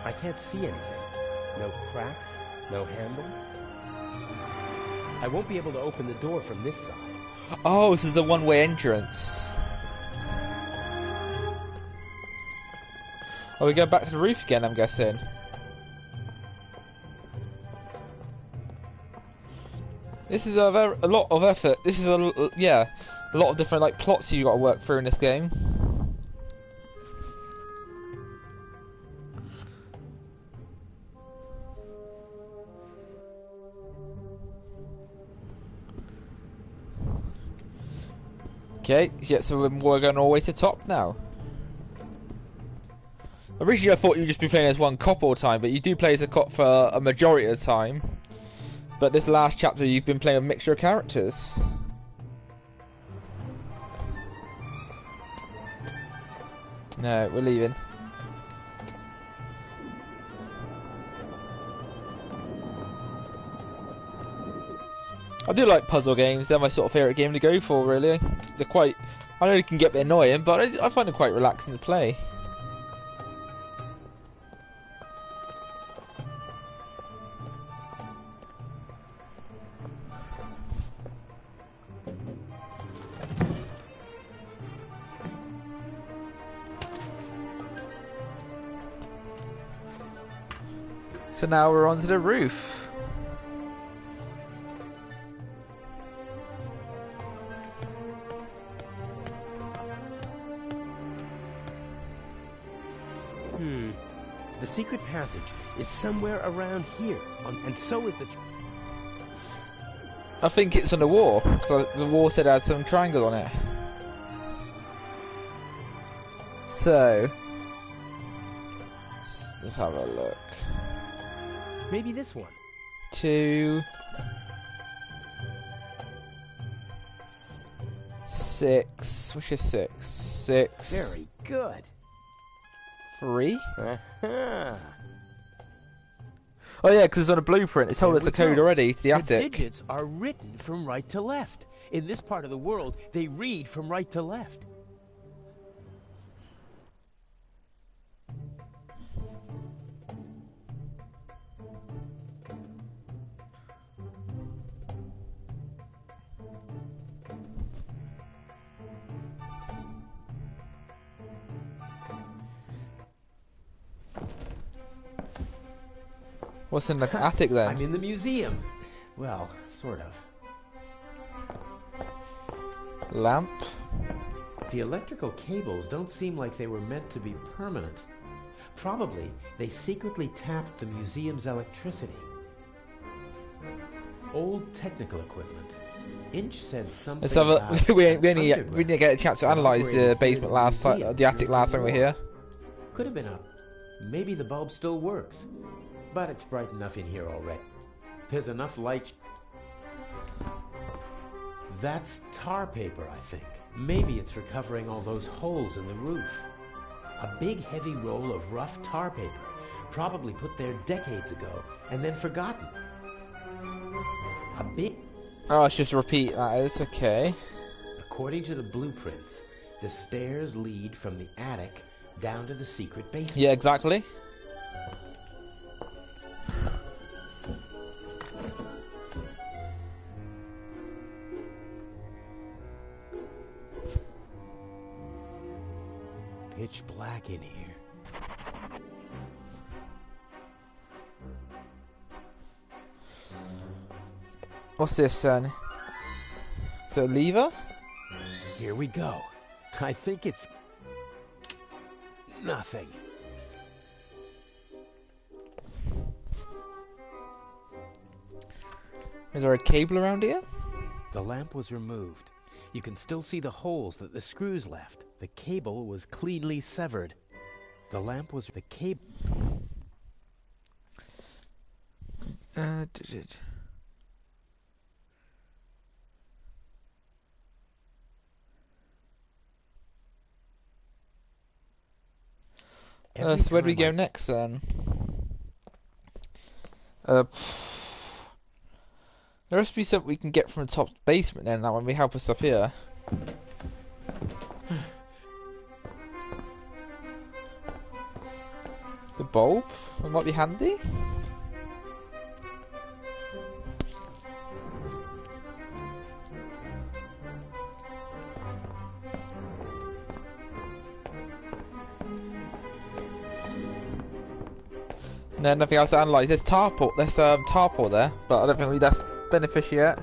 I can't see anything. No cracks, no handle. I won't be able to open the door from this side. Oh, this is a one-way entrance. Oh, we go back to the roof again, I'm guessing. This is a lot of effort. This is a lot of different like plots you got to work through in this game. Okay, yeah, so we're going all the way to the top now. Originally I thought you'd just be playing as one cop all the time, but you do play as a cop for a majority of the time. But this last chapter you've been playing a mixture of characters. No, we're leaving. I do like puzzle games, they're my sort of favourite game to go for, really. They're quite... I know they can get a bit annoying, but I find them quite relaxing to play. So now we're onto the roof. The secret passage is somewhere around here, and so is the... I think it's on the wall, because the wall said it had some triangle on it. So... let's have a look. Maybe this one. 2... 6... which is 6? 6... Very good. 3? Oh yeah, because it's on a blueprint. It's told us the code already to the attic. The digits are written from right to left. In this part of the world, they read from right to left. What's in the attic then? I'm in the museum. Well, sort of. Lamp. The electrical cables don't seem like they were meant to be permanent. Probably they secretly tapped the museum's electricity. Old technical equipment. Inch said something. Let's have a. we didn't get a chance to analyse the basement last time, the attic last time we were here. Could have been up. Maybe the bulb still works. But it's bright enough in here already. There's enough light. That's tar paper, I think. Maybe it's for covering all those holes in the roof. A big heavy roll of rough tar paper, probably put there decades ago, and then forgotten. A big... Oh, let's just repeat that. It's okay. According to the blueprints, the stairs lead from the attic down to the secret basement. Yeah, exactly. Pitch black in here. What's this then? So lever? Here we go. I think it's nothing. Is there a cable around here? The lamp was removed. You can still see the holes that the screws left. The cable was cleanly severed. The lamp was the cable. So where do we go next then? There must be something we can get from the top basement then, that when we help us up here. The bulb? It might be handy. No, nothing else to analyse. There's tarpaul. There's tarpaul there, but I don't think that's beneficial yet.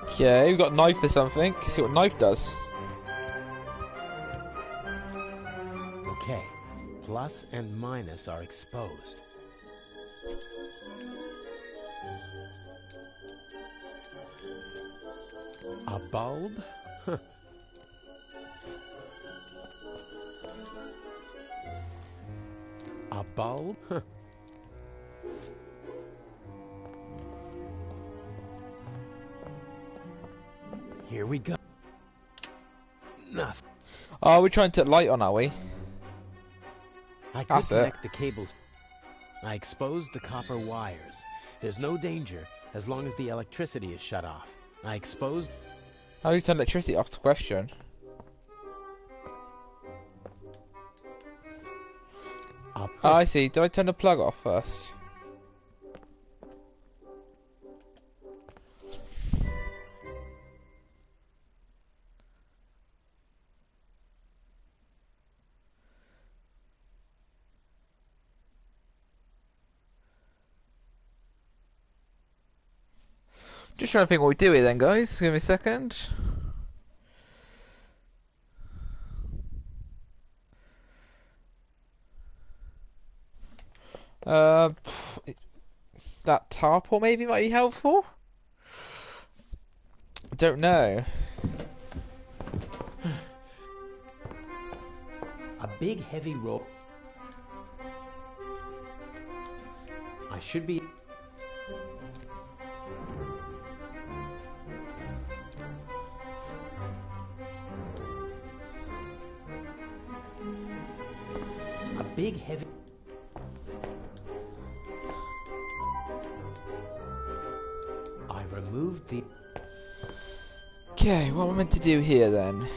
Okay, we've got a knife or something. See what knife does. Okay, plus and minus are exposed. A bulb? Huh. A bulb? Huh. Here we go. Nothing. Oh, we're trying to light on, are we? I could connect the cables. I exposed the copper wires. There's no danger as long as the electricity is shut off. I exposed... How do you turn electricity off? The question. Oh, I see. Did I turn the plug off first? Just trying to think what we do here then, guys. Give me a second. That tarpaul maybe might be helpful? I don't know. A big heavy rope. I should be... A big heavy... I removed the... Okay, what am I meant to do here then?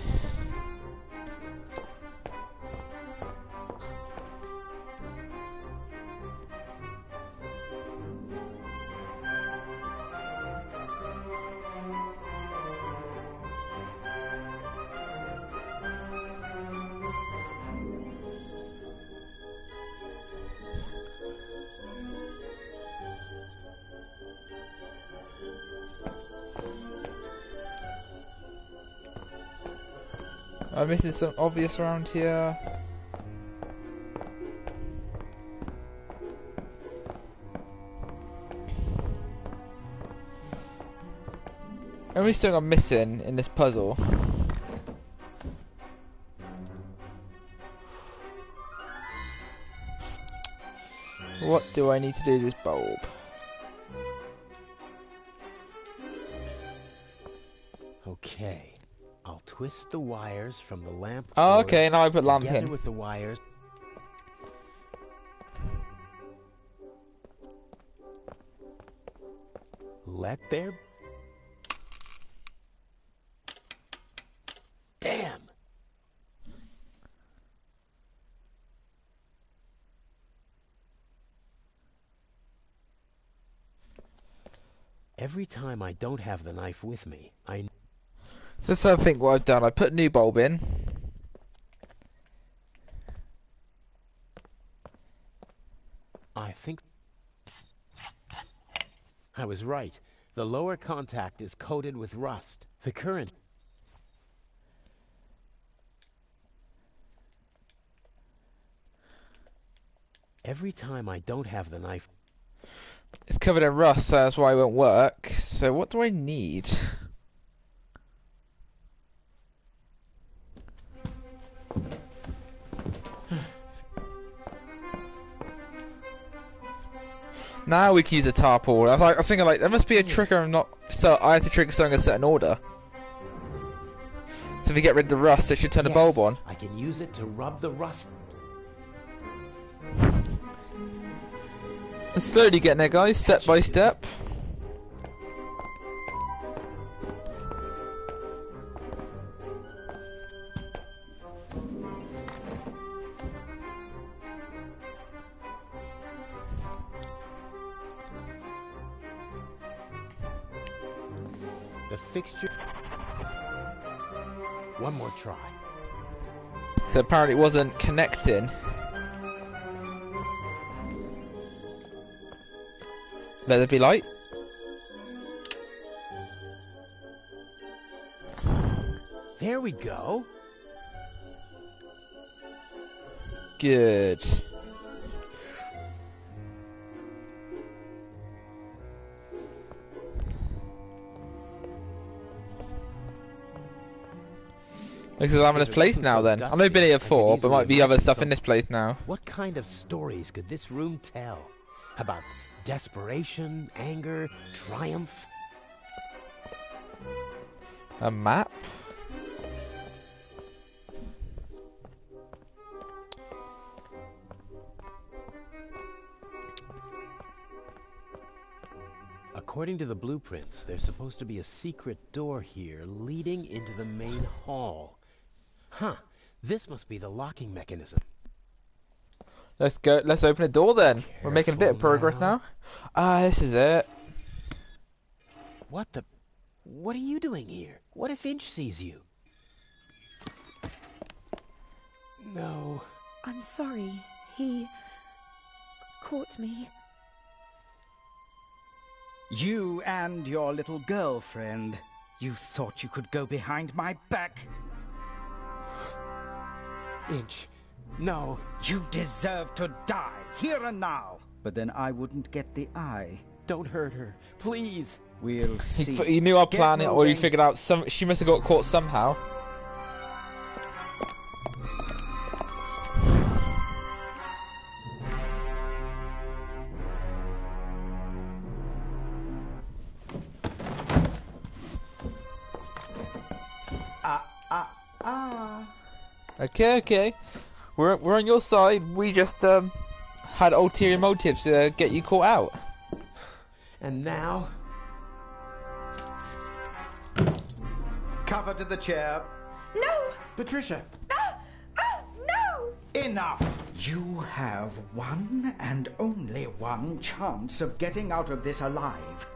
I'm missing some obvious around here. Only thing I'm missing in this puzzle. What do I need to do with this bulb? Okay. I'll twist the wires from the lamp. Oh, okay, now I put lamp together in. with the wires. Let there... Damn! Every time I don't have the knife with me, Let's have a think what I've done. I put a new bulb in. I think I was right. The lower contact is coated with rust. The current... Every time I don't have the knife... It's covered in rust, so that's why it won't work. So what do I need? Now we can use a tarpaul. I was thinking like there must be a trigger. I'm not. So I have to trigger something in a certain order. So if we get rid of the rust, it should turn the bulb on. I can use it to rub the rust. I'm slowly getting there, guys, step by step. The fixture. One more try. So apparently it wasn't connecting. Let there be light. There we go. Good. Looks like I'm in this place now then. I've only been here before, but might be other stuff in this place now. What kind of stories could this room tell? About desperation, anger, triumph? A map? According to the blueprints, there's supposed to be a secret door here leading into the main hall. Huh, this must be the locking mechanism. Let's go. Let's open the door then. We're making a bit of progress now. Ah, this is it. What the? What are you doing here? What if Inch sees you? No. I'm sorry. He caught me. You and your little girlfriend. You thought you could go behind my back? Inch, no. You deserve to die, here and now. But then I wouldn't get the eye. Don't hurt her, please. We'll see. He knew our plan, or he figured out she must have got caught somehow. Okay. We're on your side. We just had ulterior motives to get you caught out. And now? Cover to the chair. No! Patricia! No! Enough! You have one and only one chance of getting out of this alive.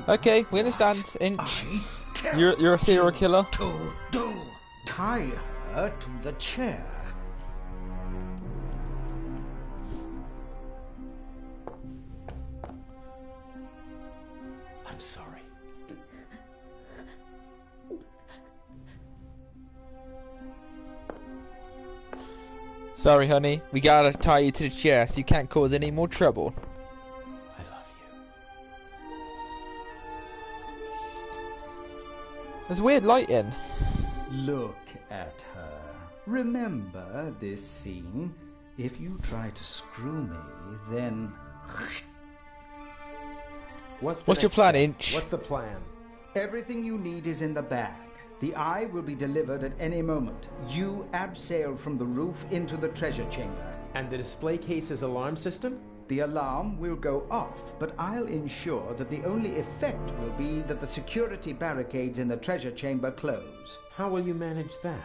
Okay, we understand, Inch. You're a serial killer. Do. Tie her to the chair. I'm sorry. Sorry, honey. We gotta tie you to the chair so you can't cause any more trouble. I love you. There's weird lighting. Look at her. Remember this scene? If you try to screw me, then... What's your plan, Inch? What's the plan? Everything you need is in the bag. The eye will be delivered at any moment. You abseil from the roof into the treasure chamber. And the display case's alarm system? The alarm will go off, but I'll ensure that the only effect will be that the security barricades in the treasure chamber close. How will you manage that?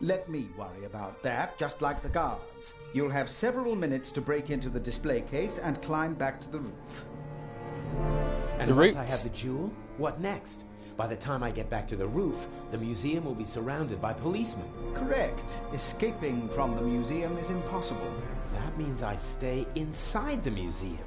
Let me worry about that, just like the guards. You'll have several minutes to break into the display case and climb back to the roof. And once I have the jewel, what next? By the time I get back to the roof, the museum will be surrounded by policemen. Correct. Escaping from the museum is impossible. That means I stay inside the museum.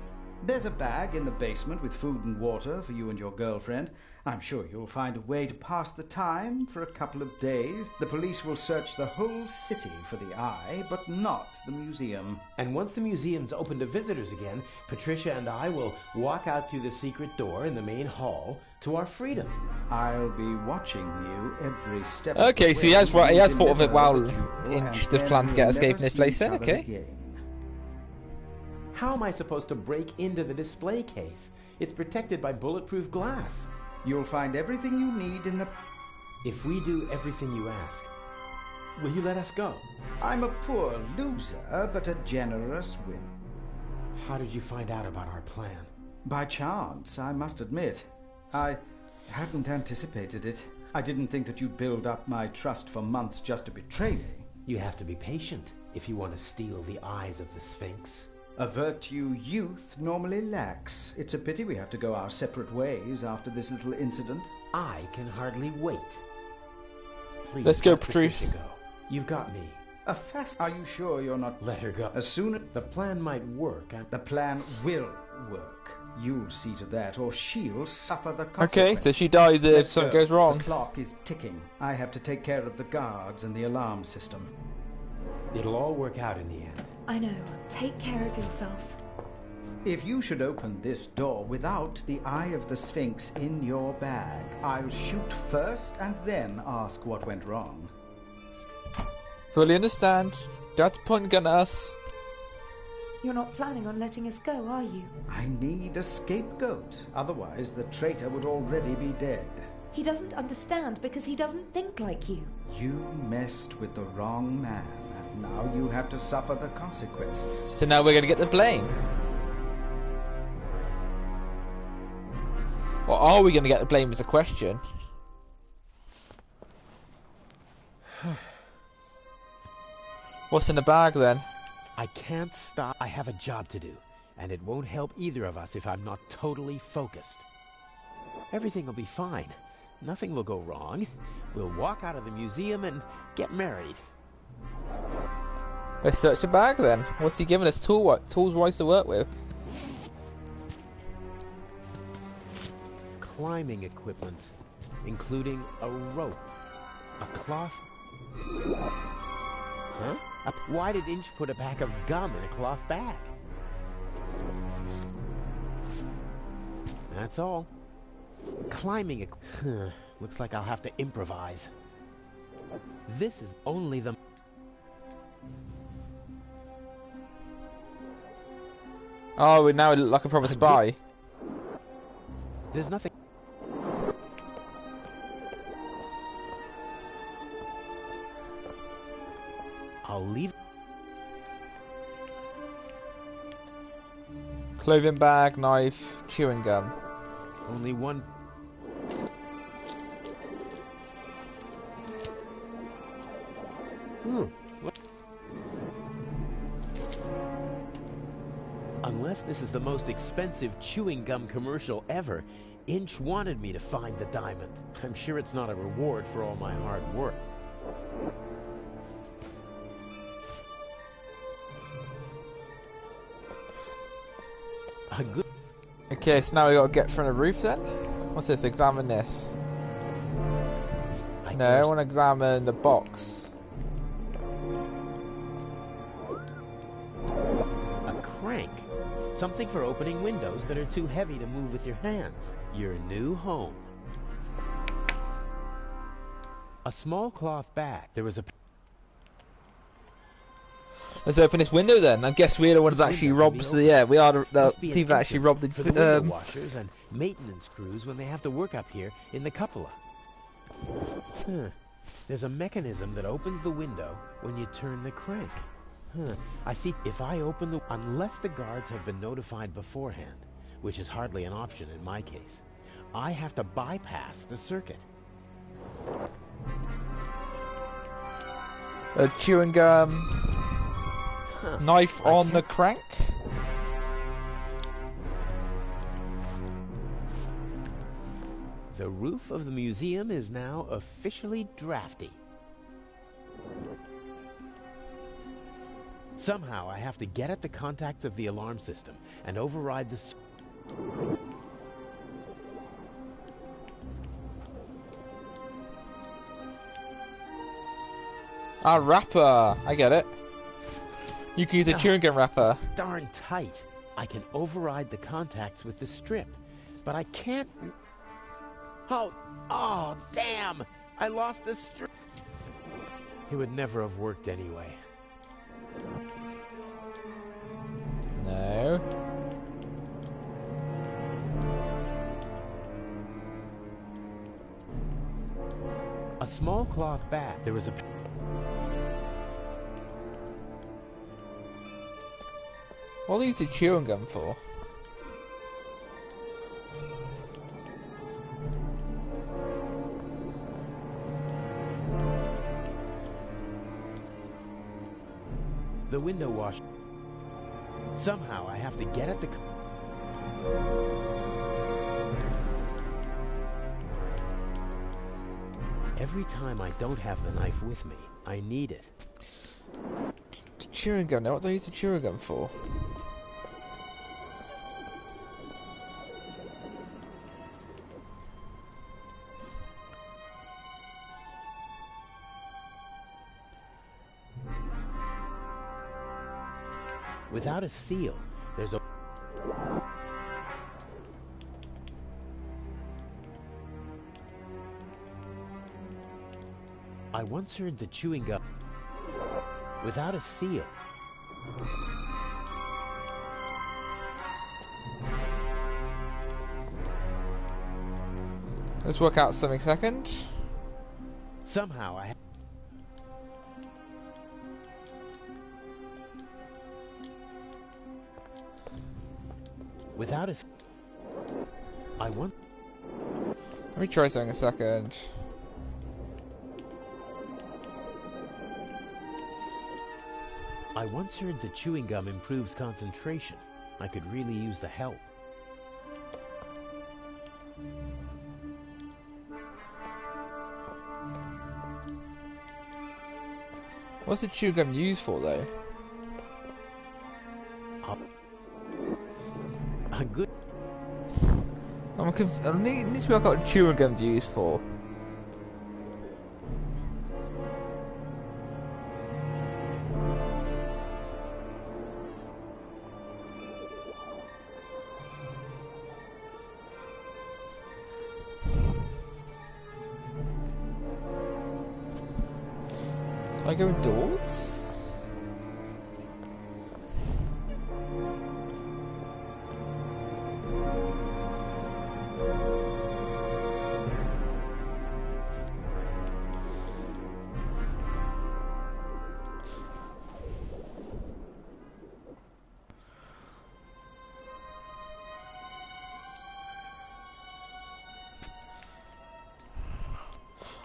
There's a bag in the basement with food and water for you and your girlfriend. I'm sure you'll find a way to pass the time for a couple of days. The police will search the whole city for the eye, but not the museum. And once the museum's open to visitors again, Patricia and I will walk out through the secret door in the main hall to our freedom. I'll be watching you every step. Okay, so he has thought of it while Inch just planned to get escape in this place then, okay. Again. How am I supposed to break into the display case? It's protected by bulletproof glass. You'll find everything you need in the... If we do everything you ask, will you let us go? I'm a poor loser, but a generous winner. How did you find out about our plan? By chance, I must admit. I hadn't anticipated it. I didn't think that you'd build up my trust for months just to betray me. You have to be patient if you want to steal the eyes of the Sphinx. A virtue youth normally lacks. It's a pity we have to go our separate ways after this little incident. I can hardly wait. Please, let's go, Patricia. Go. You've got me. A fast... Are you sure you're not... Let her go. As soon as... The plan might work. The plan will work. You'll see to that, or she'll suffer the consequences. Okay, so she dies if something goes wrong. The clock is ticking. I have to take care of the guards and the alarm system. It'll all work out in the end. I know. Take care of yourself. If you should open this door without the Eye of the Sphinx in your bag, I'll shoot first and then ask what went wrong. Fully understand. Don't have to point a gun at us. You're not planning on letting us go, are you? I need a scapegoat. Otherwise, the traitor would already be dead. He doesn't understand because he doesn't think like you. You messed with the wrong man. Now you have to suffer the consequences. So now we're going to get the blame. Or are we going to get the blame is a question. What's in the bag then? I can't stop. I have a job to do. And it won't help either of us if I'm not totally focused. Everything will be fine. Nothing will go wrong. We'll walk out of the museum and get married. Let's search the bag then. What's he giving us? Tools-wise to work with? Climbing equipment, including a rope, a cloth. Huh? Why did Inch put a pack of gum in a cloth bag? That's all. Climbing equipment. Looks like I'll have to improvise. This is only the... Oh, we now look like a proper spy. There's nothing... I'll leave... Clothing bag, knife, chewing gum. Only one... What? Unless this is the most expensive chewing gum commercial ever, Inch wanted me to find the diamond. I'm sure it's not a reward for all my hard work. A good... Okay, so now we gotta get from the roof then? What's this? Examine this. No, I want to examine the box. A crank. Something for opening windows that are too heavy to move with your hands. Your new home. A small cloth bag. There was a... Let's open this window then. I guess we're the ones that actually robbed. So yeah, we are the people that actually robbed the window washers and maintenance crews when they have to work up here in the cupola. There's a mechanism that opens the window when you turn the crank. I see. If I open the... Unless the guards have been notified beforehand, which is hardly an option in my case, I have to bypass the circuit. Chewing gum. Knife on the crank. The roof of the museum is now officially drafty. Somehow I have to get at the contacts of the alarm system and override the... Ah, wrapper! I get it. You can use a chewing gum wrapper. Darn tight. I can override the contacts with the strip, but I can't... Oh, damn! I lost the strip. It would never have worked anyway. No. A small cloth bag. There was a... What do you use the chewing gum for? The window wash. Somehow I have to get at the... Every time I don't have the knife with me, I need it. Chewing gum now? What do I use the chewing gum for? Without a seal, there's a... I once heard the chewing gum... Without a seal. Let's work out something second. Somehow I... Without a... I want... Let me try something a second. I once heard that chewing gum improves concentration. I could really use the help. What's the chewing gum used for, though? Good. I need to work out what chewing gum's used for. Can I go indoors?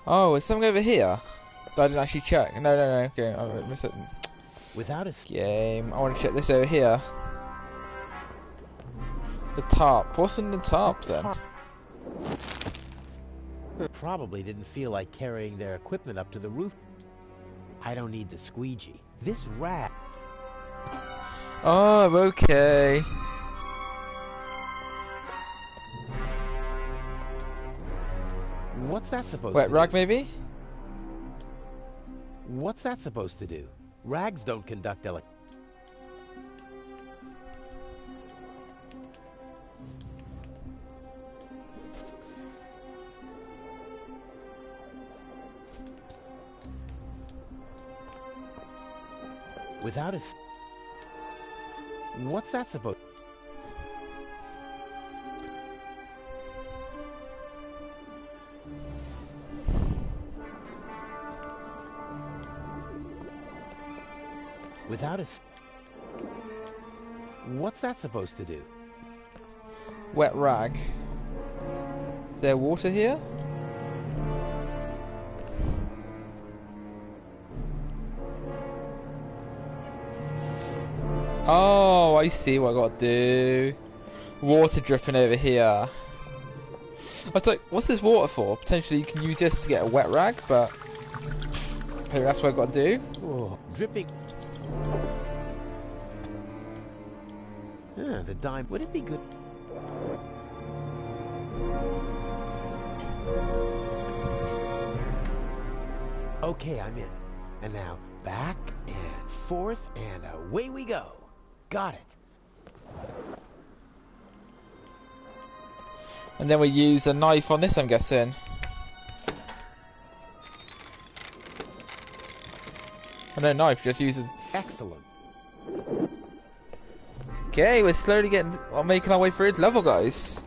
Oh, is something over here that I didn't actually check? No, okay, I missed it. Without a game, I want to check this over here. The tarp. What's in the tarp then? Probably didn't feel like carrying their equipment up to the roof. I don't need the squeegee. This rat. Oh, okay. What's that supposed to do? Wet rag, maybe? What's that supposed to do? Rags don't conduct Without a... What's that supposed... Without a... What's that supposed to do? Wet rag. Is there water here? Oh, I see what I got to do. Water dripping over here. I was like, what's this water for? Potentially you can use this to get a wet rag, but maybe that's what I've got to do. Oh, dripping. Yeah, the dime. Would it be good? Okay, I'm in. And now back and forth and away we go. Got it. And then we use a knife on this, I'm guessing. Oh, no knife, just use it. Excellent. Okay, we're slowly making our way through the level, guys.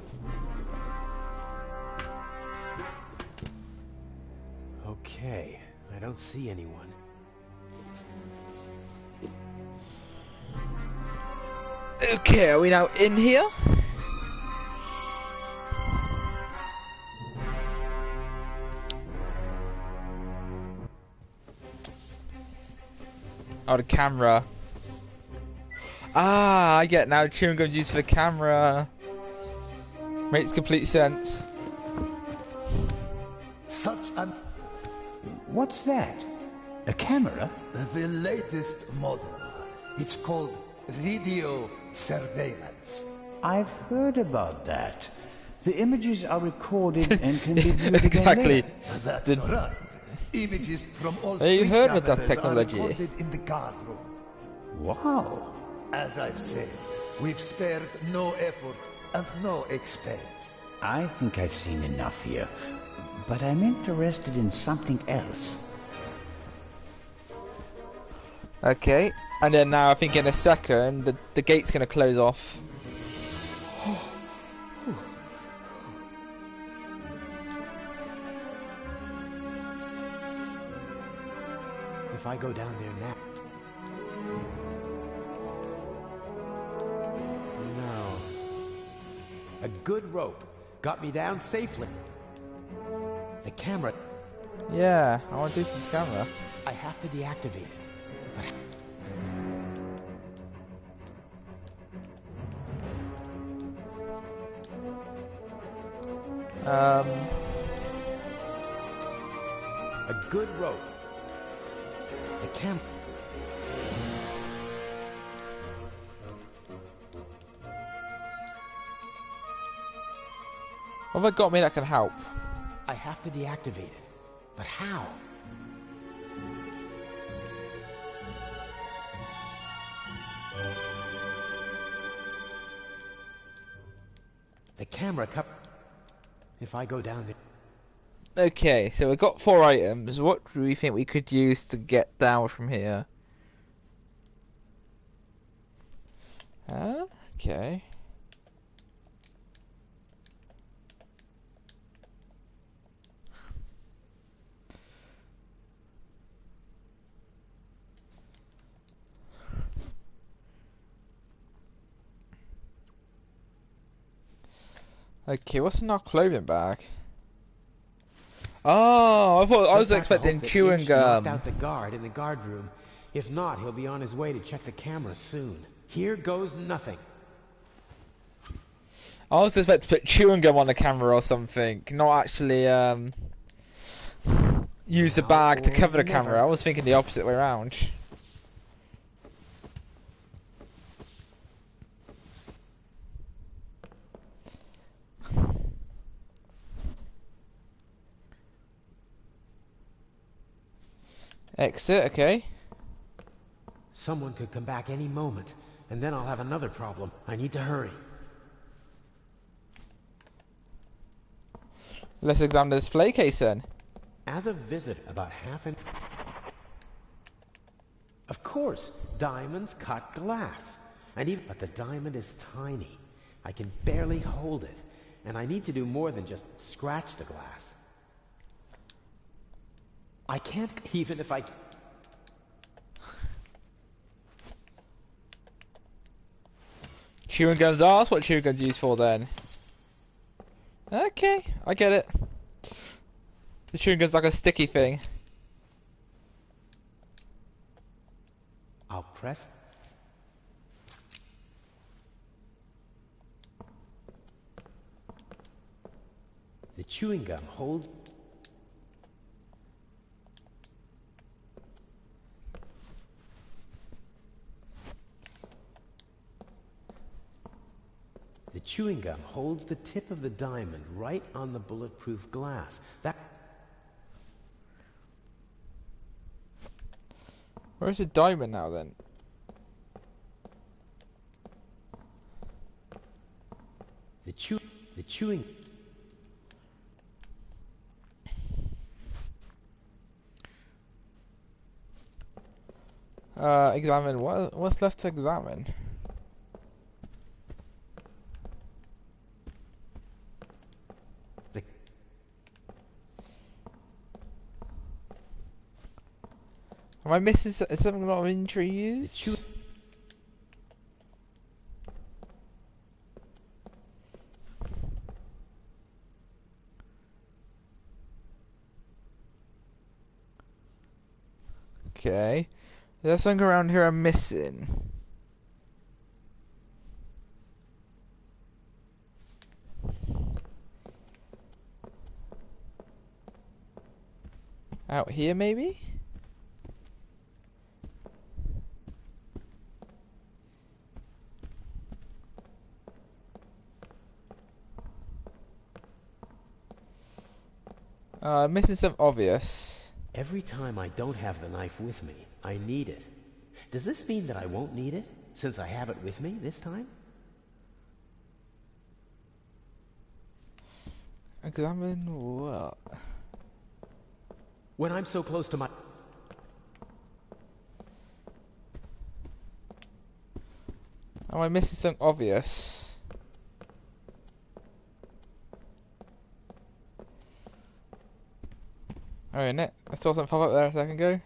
Okay, I don't see anyone. Okay, are we now in here? Oh, the camera. Ah, I get now. Chewing gum's used for the camera. Makes complete sense. Such an... What's that? A camera? The latest model. It's called video surveillance. I've heard about that. The images are recorded and can be viewed again Exactly. later. That's right. Images from all Have you three heard of that cameras technology? are recorded in the guard room. Wow. As I've said, we've spared no effort and no expense. I think I've seen enough here, but I'm interested in something else. Okay, and then now I think in a second the gate's gonna close off. If I go down there now... No. A good rope got me down safely. The camera... Yeah, I want to do some to camera. I have to deactivate it. A good rope. The camera... What have I got me that can help? I have to deactivate it. But how? The camera cup. If I go down there... Okay, so we've got 4 items. What do we think we could use to get down from here? Okay. Okay, what's in our clothing bag? Oh, I was expecting chewing gum. Knocked out the guard in the guard room. If not, he'll be on his way to check the camera soon. Here goes nothing. I was expecting to put chewing gum on the camera or something, not actually use the bag to cover the camera. I was thinking the opposite way around. Exit, okay. Someone could come back any moment, and then I'll have another problem. I need to hurry. Let's examine the display case then. As a visitor, about half an... Of course, diamonds cut glass. And even... But the diamond is tiny. I can barely hold it. And I need to do more than just scratch the glass. I can't, even if I... Chewing gums are? That's what chewing gums used for then. Okay, I get it. The chewing gum's like a sticky thing. I'll press... The chewing gum holds... The chewing gum holds the tip of the diamond right on the bulletproof glass. That... Where's the diamond now then? The chewing... Examine. What's left to examine? Am I missing something not injury used? Okay. There's something around here I'm missing. Out here maybe? Missing something obvious. Every time I don't have the knife with me, I need it. Does this mean that I won't need it, since I have it with me this time? Examine what? When I'm so close to my... Am I missing something obvious? Oh, isn't it? I saw something pop up there a second ago.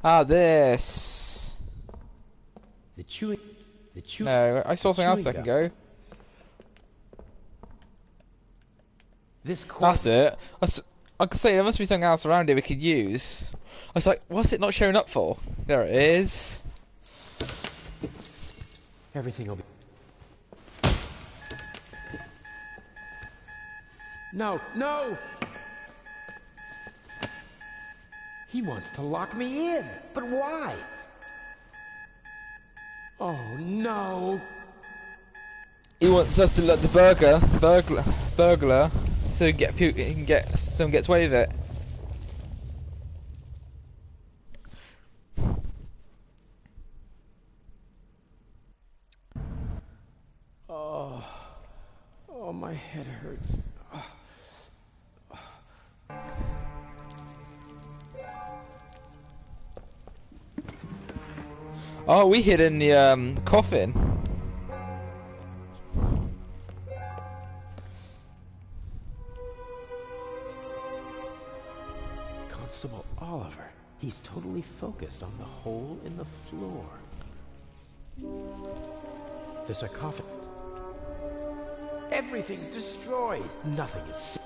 Ah, this. The chewing. No, I saw something else a second ago. That's it. I could say there must be something else around here we could use. I was like, what's it not showing up for? There it is. Everything will be... No, no! He wants to lock me in, but why? Oh no! He wants us to let the burglar, so he can get someone gets away with it. Oh, my head hurts. Oh, we hid in the coffin. Constable Oliver. He's totally focused on the hole in the floor. The sarcophagus. Everything's destroyed. Nothing is...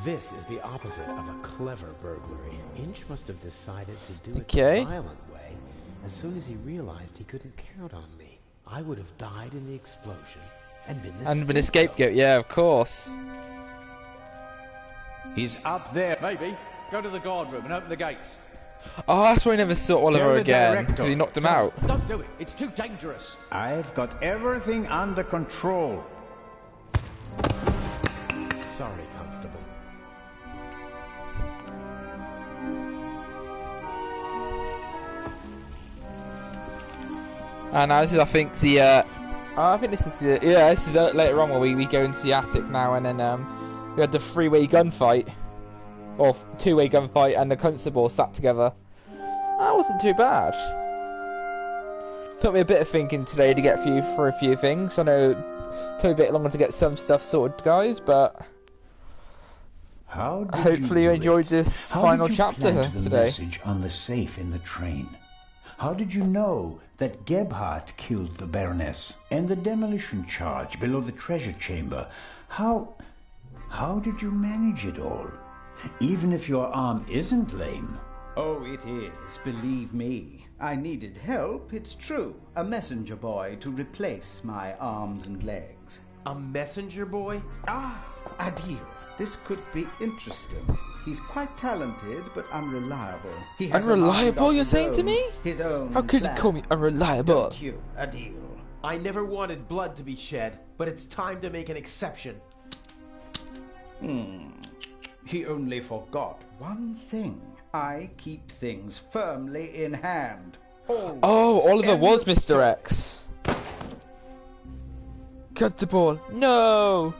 This is the opposite of a clever burglary. Inch must have decided to do it the violent way as soon as he realized he couldn't count on me. I would have died in the explosion and been a scapegoat. Yeah, of course. He's up there. Maybe. Go to the guard room and open the gates. Oh, that's why I never saw Oliver again, because he knocked him out. Don't do it. It's too dangerous. I've got everything under control. Sorry, Constable. And now this is, I think, the. I think this is the. Yeah, this is later on where we go into the attic now, and then we had the three-way gunfight, or two-way gunfight, and the constable sat together. That wasn't too bad. Took me a bit of thinking today to get through a few things. I know it took a bit longer to get some stuff sorted, guys, but hopefully you enjoyed this final chapter today. Message on the safe in the train. How did you know that Gebhardt killed the Baroness and the demolition charge below the treasure chamber? How did you manage it all? Even if your arm isn't lame. Oh, it is, believe me. I needed help, it's true. A messenger boy to replace my arms and legs. A messenger boy? Ah, Adil. This could be interesting. He's quite talented, but unreliable. He has unreliable, you're saying to me? His own How could you call me unreliable? Don't you, Adil? I never wanted blood to be shed, but it's time to make an exception. He only forgot one thing. I keep things firmly in hand. Always. Oh, Oliver was Mr. X. Cut the ball. No!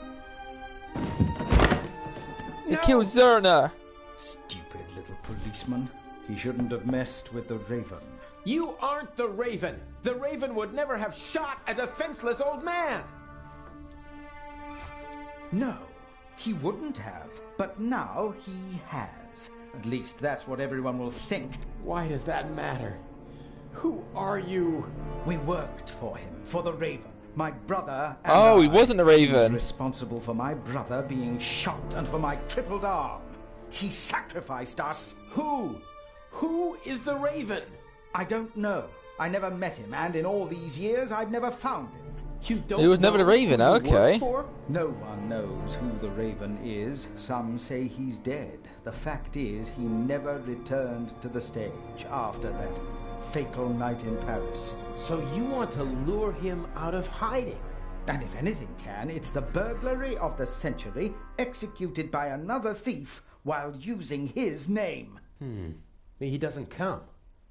He killed Zerna. Stupid little policeman. He shouldn't have messed with the Raven. You aren't the Raven. The Raven would never have shot a defenseless old man. No, he wouldn't have. But now he has. At least that's what everyone will think. Why does that matter? Who are you? We worked for him, for the Raven. My brother and Oh, he wasn't a Raven. He was responsible for my brother being shot and for my crippled arm. He sacrificed us. Who? Who is the Raven? I don't know. I never met him, and in all these years, I've never found him. You don't He was never the Raven, okay. No one knows who the Raven is. Some say he's dead. The fact is, he never returned to the stage after that fatal night in Paris. So you want to lure him out of hiding? And if anything can, it's the burglary of the century executed by another thief while using his name. He doesn't come.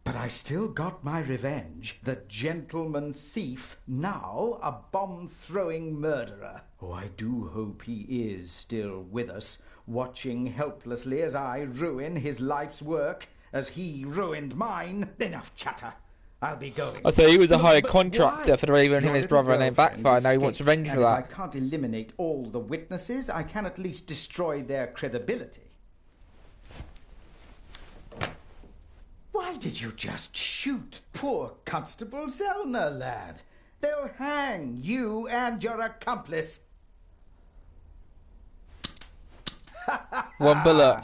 But I still got my revenge. The gentleman thief, now a bomb-throwing murderer. Oh, I do hope he is still with us, watching helplessly as I ruin his life's work, as he ruined mine. Enough chatter. I'll be going. I say he was a hired contractor for the Raven, him and his brother, and then backfired. Now he wants revenge for that. If I can't eliminate all the witnesses, I can at least destroy their credibility. Why did you just shoot poor Constable Zellner, lad? They'll hang you and your accomplice. One bullet.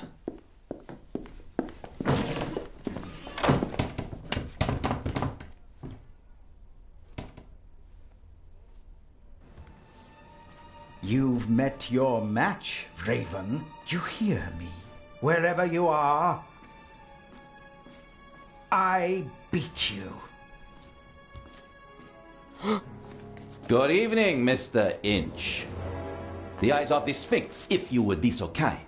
You've met your match, Raven. You hear me? Wherever you are, I beat you. Good evening, Mr. Inch. The eyes of the Sphinx, if you would be so kind.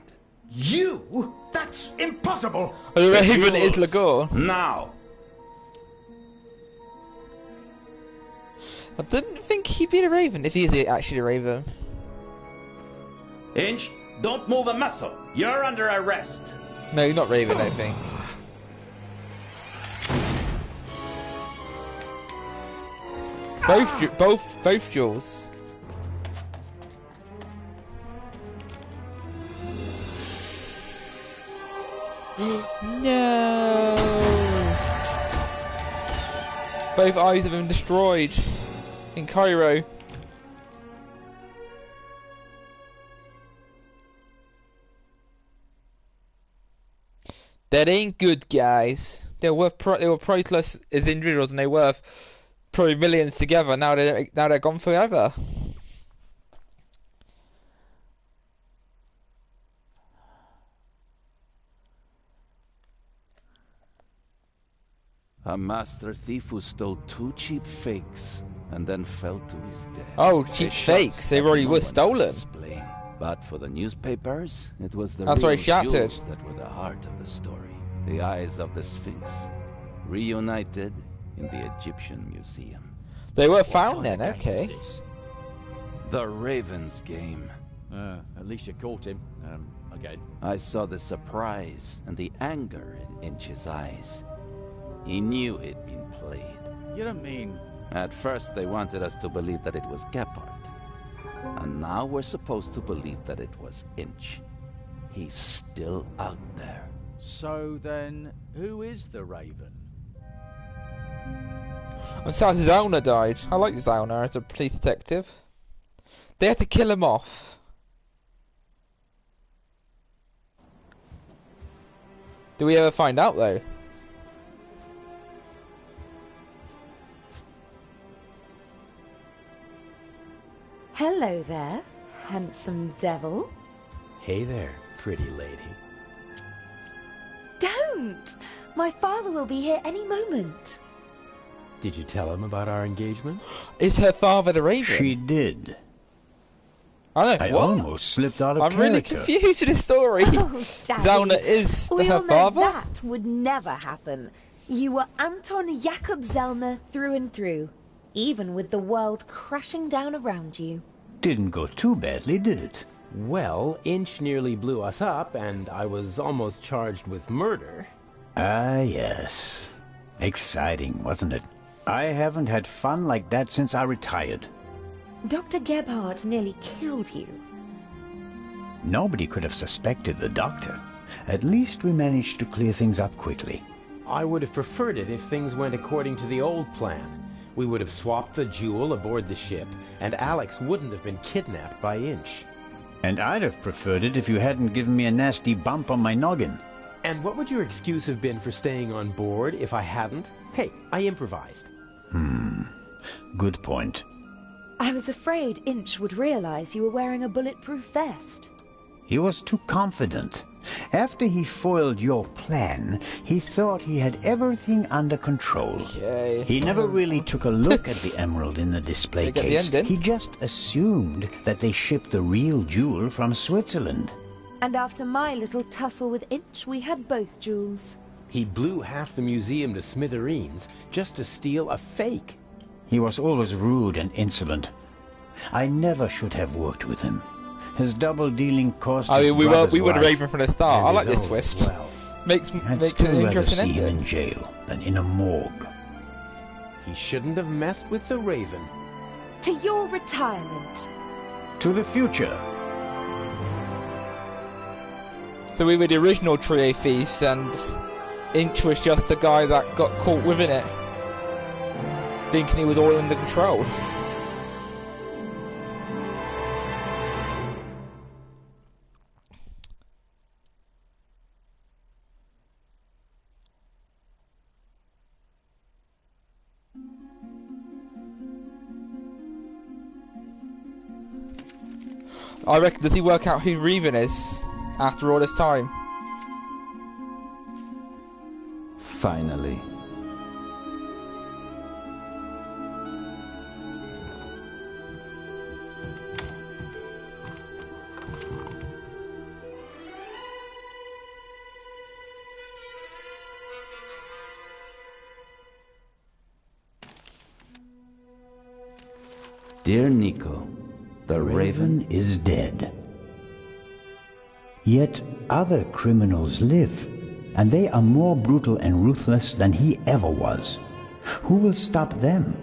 You? That's impossible. The Raven is Lagor. Now. I didn't think he'd be the Raven, if he is actually the Raven. Inch, don't move a muscle. You're under arrest. No, you're not Raven, I think. Both Jules. No. Both eyes have been destroyed in Cairo. That ain't good, guys. They were priceless as individuals, and they're worth probably millions together. Now they're gone forever. A master thief who stole 2 cheap fakes and then fell to his death. Oh, cheap fakes! They already were stolen. But for the newspapers, it was the That's real why he shattered. jewels that were the heart of the story. The eyes of the Sphinx, reunited in the Egyptian Museum. They were found then, okay. The Raven's game. At least you caught him. Again. I saw the surprise and the anger in Inch's eyes. He knew he'd been played. You don't mean... At first they wanted us to believe that it was Gephardt. And now we're supposed to believe that it was Inch. He's still out there. So then, who is the Raven? I'm sad Zellner died. I like Zellner as a police detective. They had to kill him off. Do we ever find out though? Hello there, handsome devil. Hey there, pretty lady. Don't! My father will be here any moment. Did you tell him about our engagement? Is her father the Raven? She did. I almost slipped out of I'm character. really confused with this story. Oh, Daddy. Zelna is We her all know father? that would never happen. You were Anton Jakob Zellner through and through, even with the world crashing down around you. Didn't go too badly, did it? Well, Inch nearly blew us up, and I was almost charged with murder. Ah, yes. Exciting, wasn't it? I haven't had fun like that since I retired. Dr. Gebhardt nearly killed you. Nobody could have suspected the doctor. At least we managed to clear things up quickly. I would have preferred it if things went according to the old plan. We would have swapped the jewel aboard the ship, and Alex wouldn't have been kidnapped by Inch. And I'd have preferred it if you hadn't given me a nasty bump on my noggin. And what would your excuse have been for staying on board if I hadn't? Hey, I improvised. Good point. I was afraid Inch would realize you were wearing a bulletproof vest. He was too confident. After he foiled your plan, he thought he had everything under control. Okay. He never really took a look at the emerald in the display case. He just assumed that they shipped the real jewel from Switzerland. And after my little tussle with Inch, we had both jewels. He blew half the museum to smithereens just to steal a fake. He was always rude and insolent. I never should have worked with him. His double-dealing cost his we brother's were life. Raven from the start. I like this twist. Well. Makes I'd an still rather interesting see him ending. in jail than in a morgue. He shouldn't have messed with the Raven. To your retirement. To the future. So we were the original trio thieves, and Inch was just the guy that got caught within it, thinking he was all under control. I reckon, does he work out who Raven is after all this time? Finally. Dear Nico, The Raven is dead. Yet other criminals live, and they are more brutal and ruthless than he ever was. Who will stop them?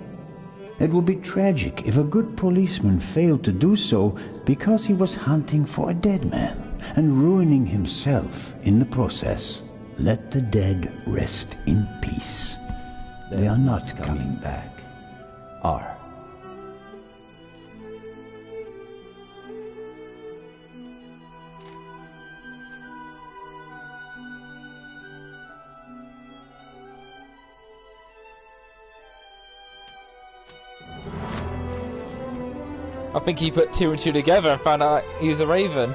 It would be tragic if a good policeman failed to do so because he was hunting for a dead man and ruining himself in the process. Let the dead rest in peace. They are not coming back. R. I think he put 2 and 2 together and found out he was a Raven.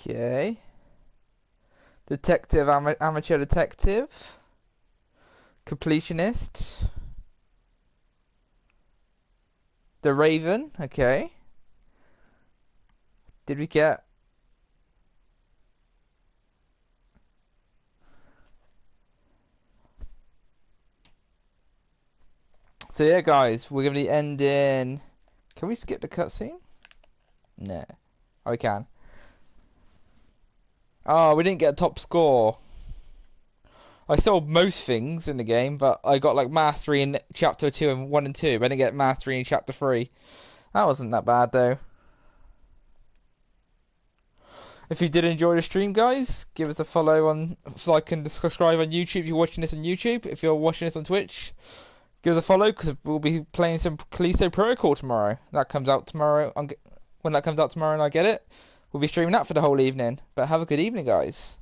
Okay. Detective, amateur detective. Completionist. The Raven, okay. Did we get... So yeah guys, we're going to be ending... Can we skip the cutscene? No. Oh, we can. Oh, we didn't get a top score. I sold most things in the game, but I got like Mastery in Chapter 2 and 1 and 2, but I didn't get Mastery in Chapter 3. That wasn't that bad though. If you did enjoy the stream, guys, give us a follow on, like and subscribe on YouTube if you're watching this on YouTube. If you're watching this on Twitch, give us a follow because we'll be playing some Callisto Protocol tomorrow. That comes out tomorrow. When that comes out tomorrow and I get it, we'll be streaming that for the whole evening. But have a good evening, guys.